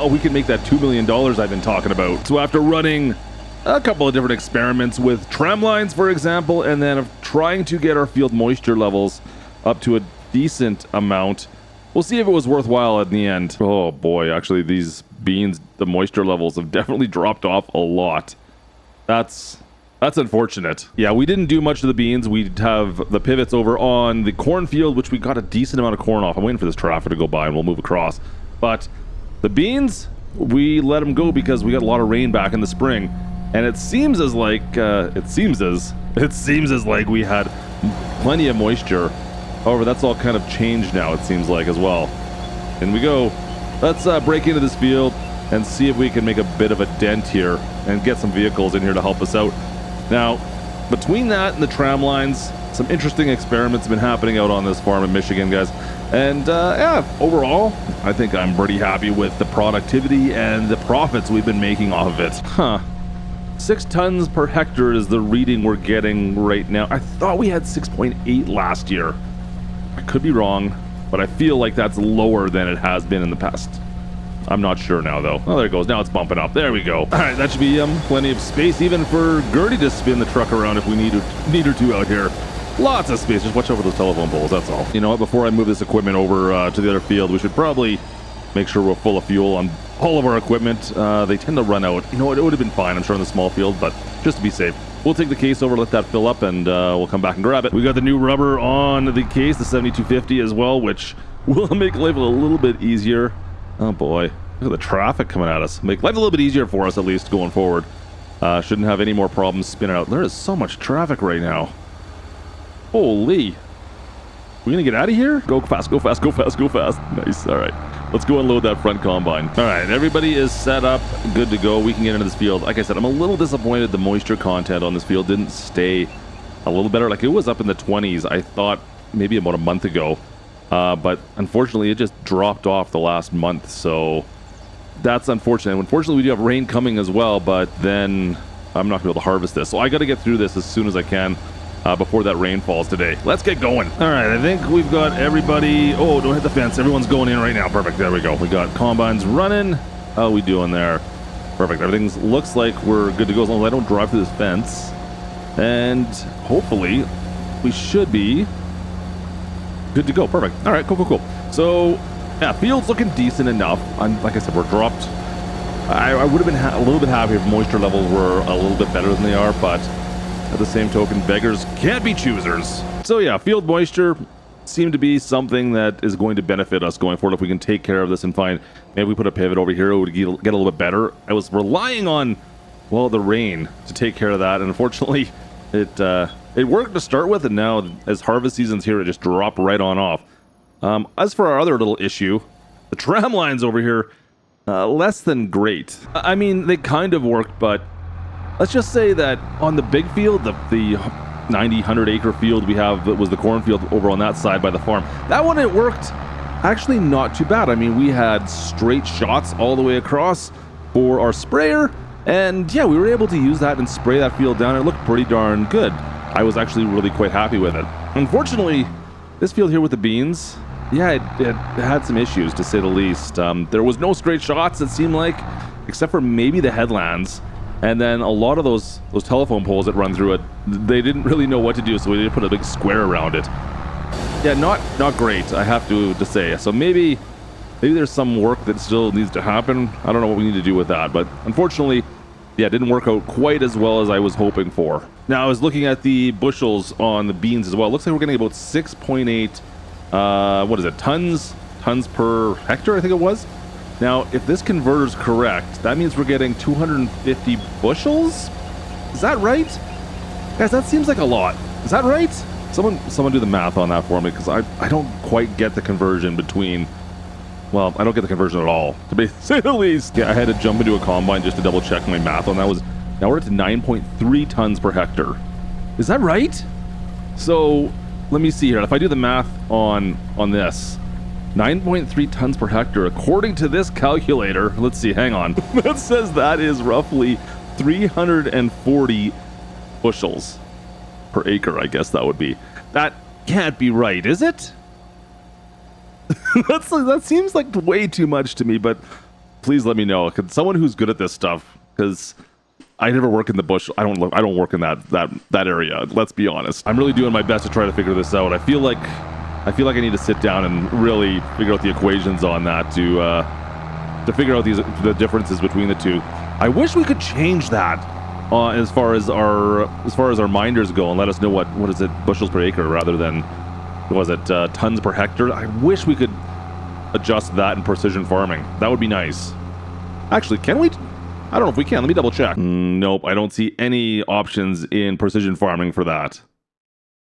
we can make that $2 million I've been talking about. So after running a couple of different experiments with tram lines, for example, and then of trying to get our field moisture levels up to a decent amount, we'll see if it was worthwhile in the end. Oh boy, actually these beans, the moisture levels have definitely dropped off a lot. That's unfortunate. Yeah, we didn't do much to the beans. We have the pivots over on the cornfield, which we got a decent amount of corn off. I'm waiting for this traffic to go by and we'll move across. But the beans, we let them go because we got a lot of rain back in the spring. And it seems as like it seems as like we had plenty of moisture. However, that's all kind of changed now, it seems like, as well. In we go. Let's break into this field and see if we can make a bit of a dent here and get some vehicles in here to help us out. Now, between that and the tram lines, some interesting experiments have been happening out on this farm in Michigan, guys. And yeah, overall, I think I'm pretty happy with the productivity and the profits we've been making off of it. 6 tons per hectare is the reading we're getting right now. I thought we had 6.8 last year. I could be wrong, but I feel like that's lower than it has been in the past. I'm not sure now, though. Oh, there it goes. Now it's bumping up. There we go. All right, that should be plenty of space, even for Gertie to spin the truck around if we need her to out here. Lots of space. Just watch over those telephone poles, that's all. You know what? Before I move this equipment over to the other field, we should probably make sure we're full of fuel on all of our equipment. They tend to run out. You know what? It would have been fine, I'm sure, in the small field, but just to be safe, we'll take the case over, let that fill up, and we'll come back and grab it. We got the new rubber on the case, the 7250 as well, which will make life a little bit easier. Oh boy, look at the traffic coming at us. Make life a little bit easier for us, at least, going forward. Shouldn't have any more problems spinning out. There is so much traffic right now. Holy. We're gonna get out of here? Go fast, go fast, go fast, go fast. Nice, all right. Let's go unload that front combine. All right, everybody is set up, good to go. We can get into this field. Like I said, I'm a little disappointed the moisture content on this field didn't stay a little better. Like, it was up in the 20s, I thought, maybe about a month ago. But unfortunately, it just dropped off the last month, so that's unfortunate. Unfortunately, we do have rain coming as well, but then I'm not gonna be able to harvest this. So I gotta get through this as soon as I can before that rain falls today. Let's get going. All right, I think we've got everybody. Oh, don't hit the fence. Everyone's going in right now. Perfect, there we go. We got combines running. How are we doing there? Perfect, everything looks like we're good to go as long as I don't drive through this fence. And hopefully, we should be good to go. Perfect. All right, cool. So, yeah, field's looking decent enough. Like I said, we're dropped. I would have been a little bit happier if moisture levels were a little bit better than they are, but at the same token, beggars can't be choosers. So yeah, field moisture seemed to be something that is going to benefit us going forward if we can take care of this and find, maybe we put a pivot over here, it would get a little bit better. I was relying on, well, the rain to take care of that, and unfortunately, it worked to start with, and now as harvest season's here, it just dropped right on off. As for our other little issue, the tram lines over here, less than great. I mean, they kind of worked, but let's just say that on the big field, the 90, 100 acre field we have, that was the cornfield over on that side by the farm, that one, it worked actually not too bad. I mean, we had straight shots all the way across for our sprayer, and yeah, we were able to use that and spray that field down. It looked pretty darn good. I was actually really quite happy with it. Unfortunately, this field here with the beans, yeah, it had some issues, to say the least. There was no straight shots, it seemed like, except for maybe the headlands. And then a lot of those telephone poles that run through it, they didn't really know what to do, so we did put a big square around it. Yeah, not great, I have to say. So maybe there's some work that still needs to happen. I don't know what we need to do with that, but unfortunately, yeah, it didn't work out quite as well as I was hoping for. Now, I was looking at the bushels on the beans as well. It looks like we're getting about 6.8, what is it, tons per hectare, I think it was. Now, if this converter's correct, that means we're getting 250 bushels? Is that right? Guys, that seems like a lot. Is that right? Someone do the math on that for me, because I don't quite get the conversion between... Well, I don't get the conversion at all, to say the least. Yeah, I had to jump into a combine just to double check my math on that. Now we're at 9.3 tons per hectare. Is that right? So let me see here. If I do the math on this, 9.3 tons per hectare, according to this calculator, let's see, hang on. That says that is roughly 340 bushels per acre, I guess that would be. That can't be right, is it? That seems like way too much to me, but please let me know. Could someone who's good at this stuff, because I never work in the bush. I don't work in that area. Let's be honest. I'm really doing my best to try to figure this out. I feel like I need to sit down and really figure out the equations on that to figure out the differences between the two. I wish we could change that as far as our minders go and let us know what is it, bushels per acre rather than was it tons per hectare. I wish we could adjust that in precision farming. That would be nice. Actually, can we? I don't know if we can. Let me double check. Nope, I don't see any options in precision farming for that.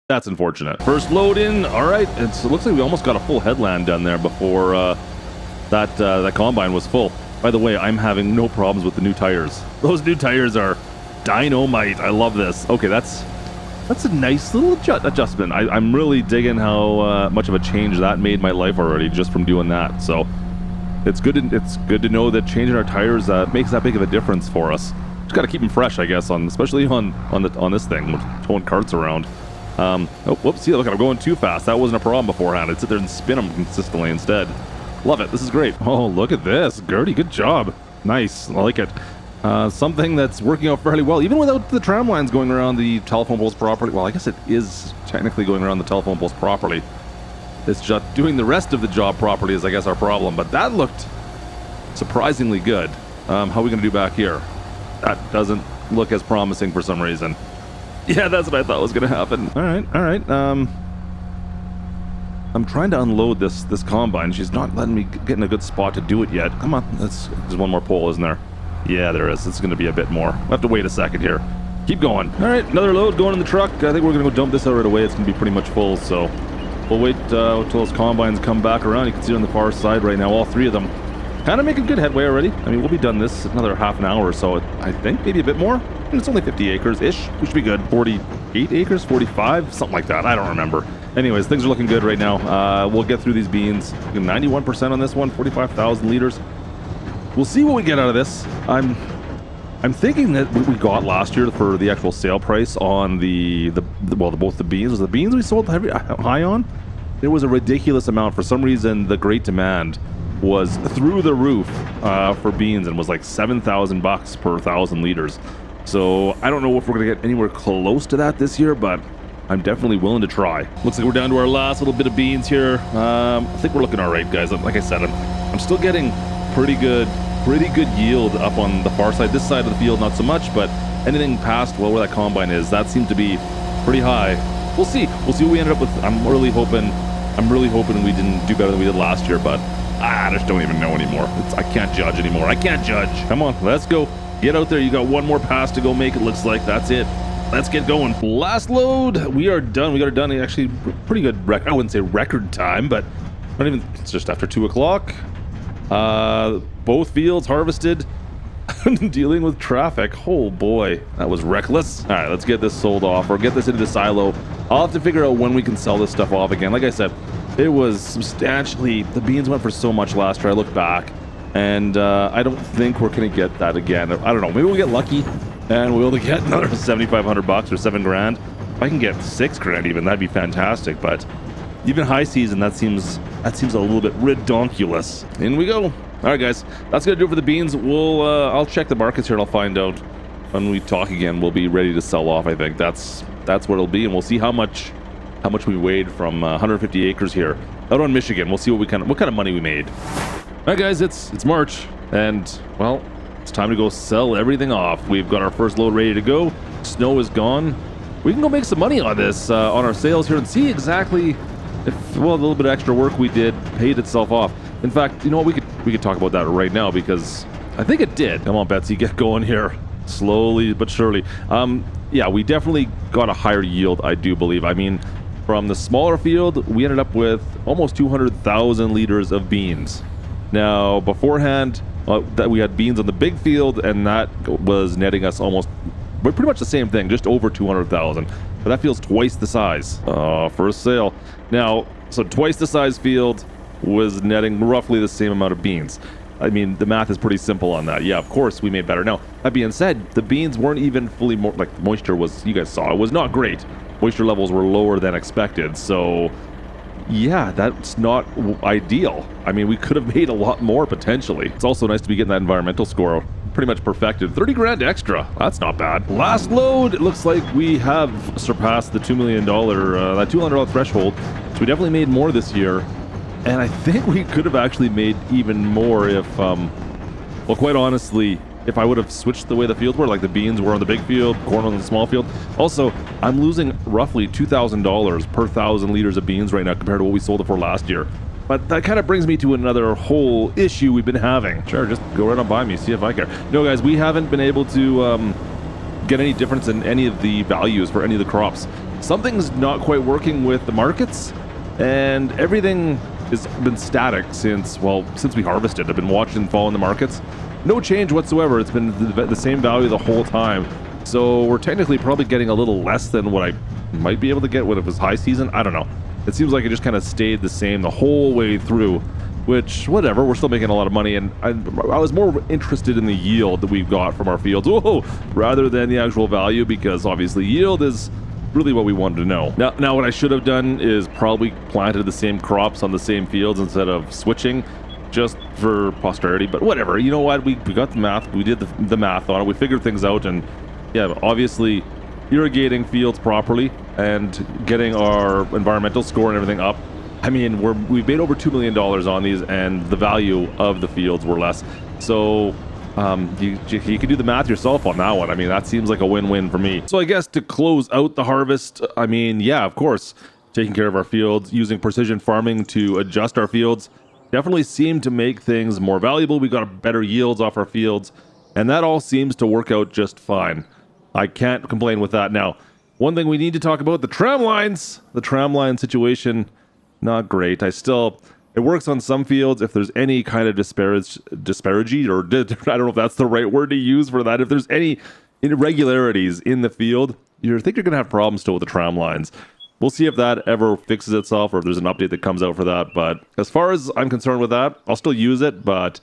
That's unfortunate. First load in. All right, it looks like we almost got a full headland done there before that combine was full. By the way, I'm having no problems with the new tires. Those new tires are dynamite. I love this. Okay, that's a nice little adjustment. I'm really digging how much of a change that made my life already just from doing that. So it's good to know that changing our tires makes that big of a difference for us. Just got to keep them fresh, I guess, especially on this thing, towing carts around. Oh, whoops! See, look, I'm going too fast. That wasn't a problem beforehand. I'd sit there and spin them consistently instead. Love it. This is great. Oh, look at this, Gertie. Good job. Nice. I like it. Something that's working out fairly well, even without the tram lines going around the telephone poles properly. Well, I guess it is technically going around the telephone poles properly. It's just doing the rest of the job properly is, I guess, our problem. But that looked surprisingly good. How are we going to do back here? That doesn't look as promising for some reason. Yeah, that's what I thought was going to happen. All right. I'm trying to unload this combine. She's not letting me get in a good spot to do it yet. Come on, there's one more pole, isn't there? Yeah, there is. It's going to be a bit more. We'll have to wait a second here. Keep going. All right, another load going in the truck. I think we're going to go dump this out right away. It's going to be pretty much full, so we'll wait till those combines come back around. You can see it on the far side right now, all three of them. Kind of making good headway already. I mean, we'll be done this another half an hour or so, I think, maybe a bit more. And it's only 50 acres-ish. We should be good. 48 acres, 45, something like that. I don't remember. Anyways, things are looking good right now. We'll get through these beans. 91% on this one, 45,000 liters. We'll see what we get out of this. I'm thinking that what we got last year for the actual sale price on both the beans was the beans we sold high on. There was a ridiculous amount. For some reason, the great demand was through the roof for beans and was like $7,000 per 1,000 liters. So I don't know if we're gonna get anywhere close to that this year, but I'm definitely willing to try. Looks like we're down to our last little bit of beans here. I think we're looking all right, guys. Like I said, I'm still getting pretty good yield up on the far side. This side of the field, not so much, but anything past where that combine is, that seemed to be pretty high. We'll see what we ended up with. I'm really hoping we didn't do better than we did last year, but I just don't even know anymore. I can't judge anymore. I can't judge. Come on, let's go. Get out there. You got one more pass to go make, it looks like. That's it. Let's get going. Last load. We are done. We got it done in actually pretty good I wouldn't say record time, but not even, it's just after 2 o'clock. Both fields harvested. Dealing with traffic. Oh boy, that was reckless. All right, let's get this sold off or get this into the silo. I'll have to figure out when we can sell this stuff off again. Like I said, it was substantially, the beans went for so much last year. I look back and I don't think we're gonna get that again. I don't know, maybe we'll get lucky and we'll get another $7,500 or $7,000. If I can get $6,000 even, that'd be fantastic. But even high season, that seems a little bit redonkulous. In we go. All right, guys, that's gonna do it for the beans. I'll check the markets here and I'll find out when we talk again. We'll be ready to sell off. I think that's what it'll be, and we'll see how much we weighed from 150 acres here out on Michigan. We'll see what kind of money we made. All right, guys, it's March, and well, it's time to go sell everything off. We've got our first load ready to go. Snow is gone. We can go make some money on this on our sales here and see exactly if a little bit of extra work we did paid itself off. In fact, you know what, we could talk about that right now because I think it did. Come on, Betsy, get going here. Slowly but surely. Yeah, we definitely got a higher yield, I do believe. I mean, from the smaller field, we ended up with almost 200,000 liters of beans. Now, beforehand, that we had beans on the big field, and that was netting us almost pretty much the same thing, just over 200,000. but that feels twice the size. First sale. Now, so twice the size field was netting roughly the same amount of beans. I mean, the math is pretty simple on that. Yeah, of course we made better. Now, that being said, the beans weren't even fully like moisture was, you guys saw, it was not great. Moisture levels were lower than expected. So yeah, that's not ideal. I mean, we could have made a lot more potentially. It's also nice to be getting that environmental score pretty much perfected. 30 grand extra. That's not bad. Last load. It looks like we have surpassed the $2 million, that $200 threshold. So we definitely made more this year. And I think we could have actually made even more if, well, quite honestly, if I would have switched the way the fields were, like the beans were on the big field, corn on the small field. Also, I'm losing roughly $2,000 per 1,000 liters of beans right now compared to what we sold it for last year. But that kind of brings me to another whole issue we've been having. Sure, just go right on by me, see if I care. No, guys, we haven't been able to get any difference in any of the values for any of the crops. Something's not quite working with the markets, and everything has been static since we harvested. I've been watching and following the markets. No change whatsoever. It's been the same value the whole time. So we're technically probably getting a little less than what I might be able to get when it was high season. I don't know. It seems like it just kind of stayed the same the whole way through, which, whatever, we're still making a lot of money. And I was more interested in the yield that we've got from our fields, rather than the actual value, because obviously yield is really what we wanted to know. Now what I should have done is probably planted the same crops on the same fields instead of switching, just for posterity. But whatever, you know what, we got the math, we did the math on it, we figured things out. And yeah, obviously irrigating fields properly and getting our environmental score and everything up. I mean, we've made over $2 million on these, and the value of the fields were less. So you can do the math yourself on that one. I mean, that seems like a win-win for me. So I guess to close out the harvest, I mean, yeah, of course, taking care of our fields, using precision farming to adjust our fields definitely seemed to make things more valuable. We got better yields off our fields, and that all seems to work out just fine. I can't complain with that. Now, one thing we need to talk about, the tram lines. The tram line situation, not great. It works on some fields. If there's any kind of disparity, or I don't know if that's the right word to use for that. If there's any irregularities in the field, you think you're going to have problems still with the tram lines. We'll see if that ever fixes itself, or if there's an update that comes out for that. But as far as I'm concerned with that, I'll still use it, but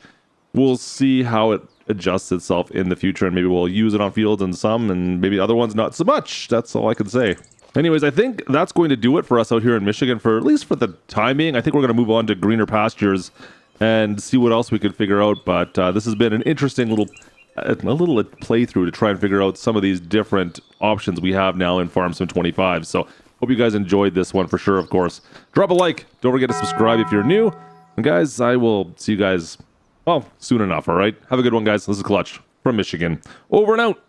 we'll see how it adjusts itself in the future, and maybe we'll use it on fields and some, and maybe other ones not so much. That's all I can say. Anyways, I think that's going to do it for us out here in Michigan, for at least for the time being. I think we're going to move on to greener pastures and see what else we could figure out. But this has been an interesting little playthrough to try and figure out some of these different options we have now in Farm Sim 25. So hope you guys enjoyed this one for sure, of course. Drop a like. Don't forget to subscribe if you're new. And guys, I will see you guys, well, soon enough, all right? Have a good one, guys. This is Klutch from Michigan. Over and out.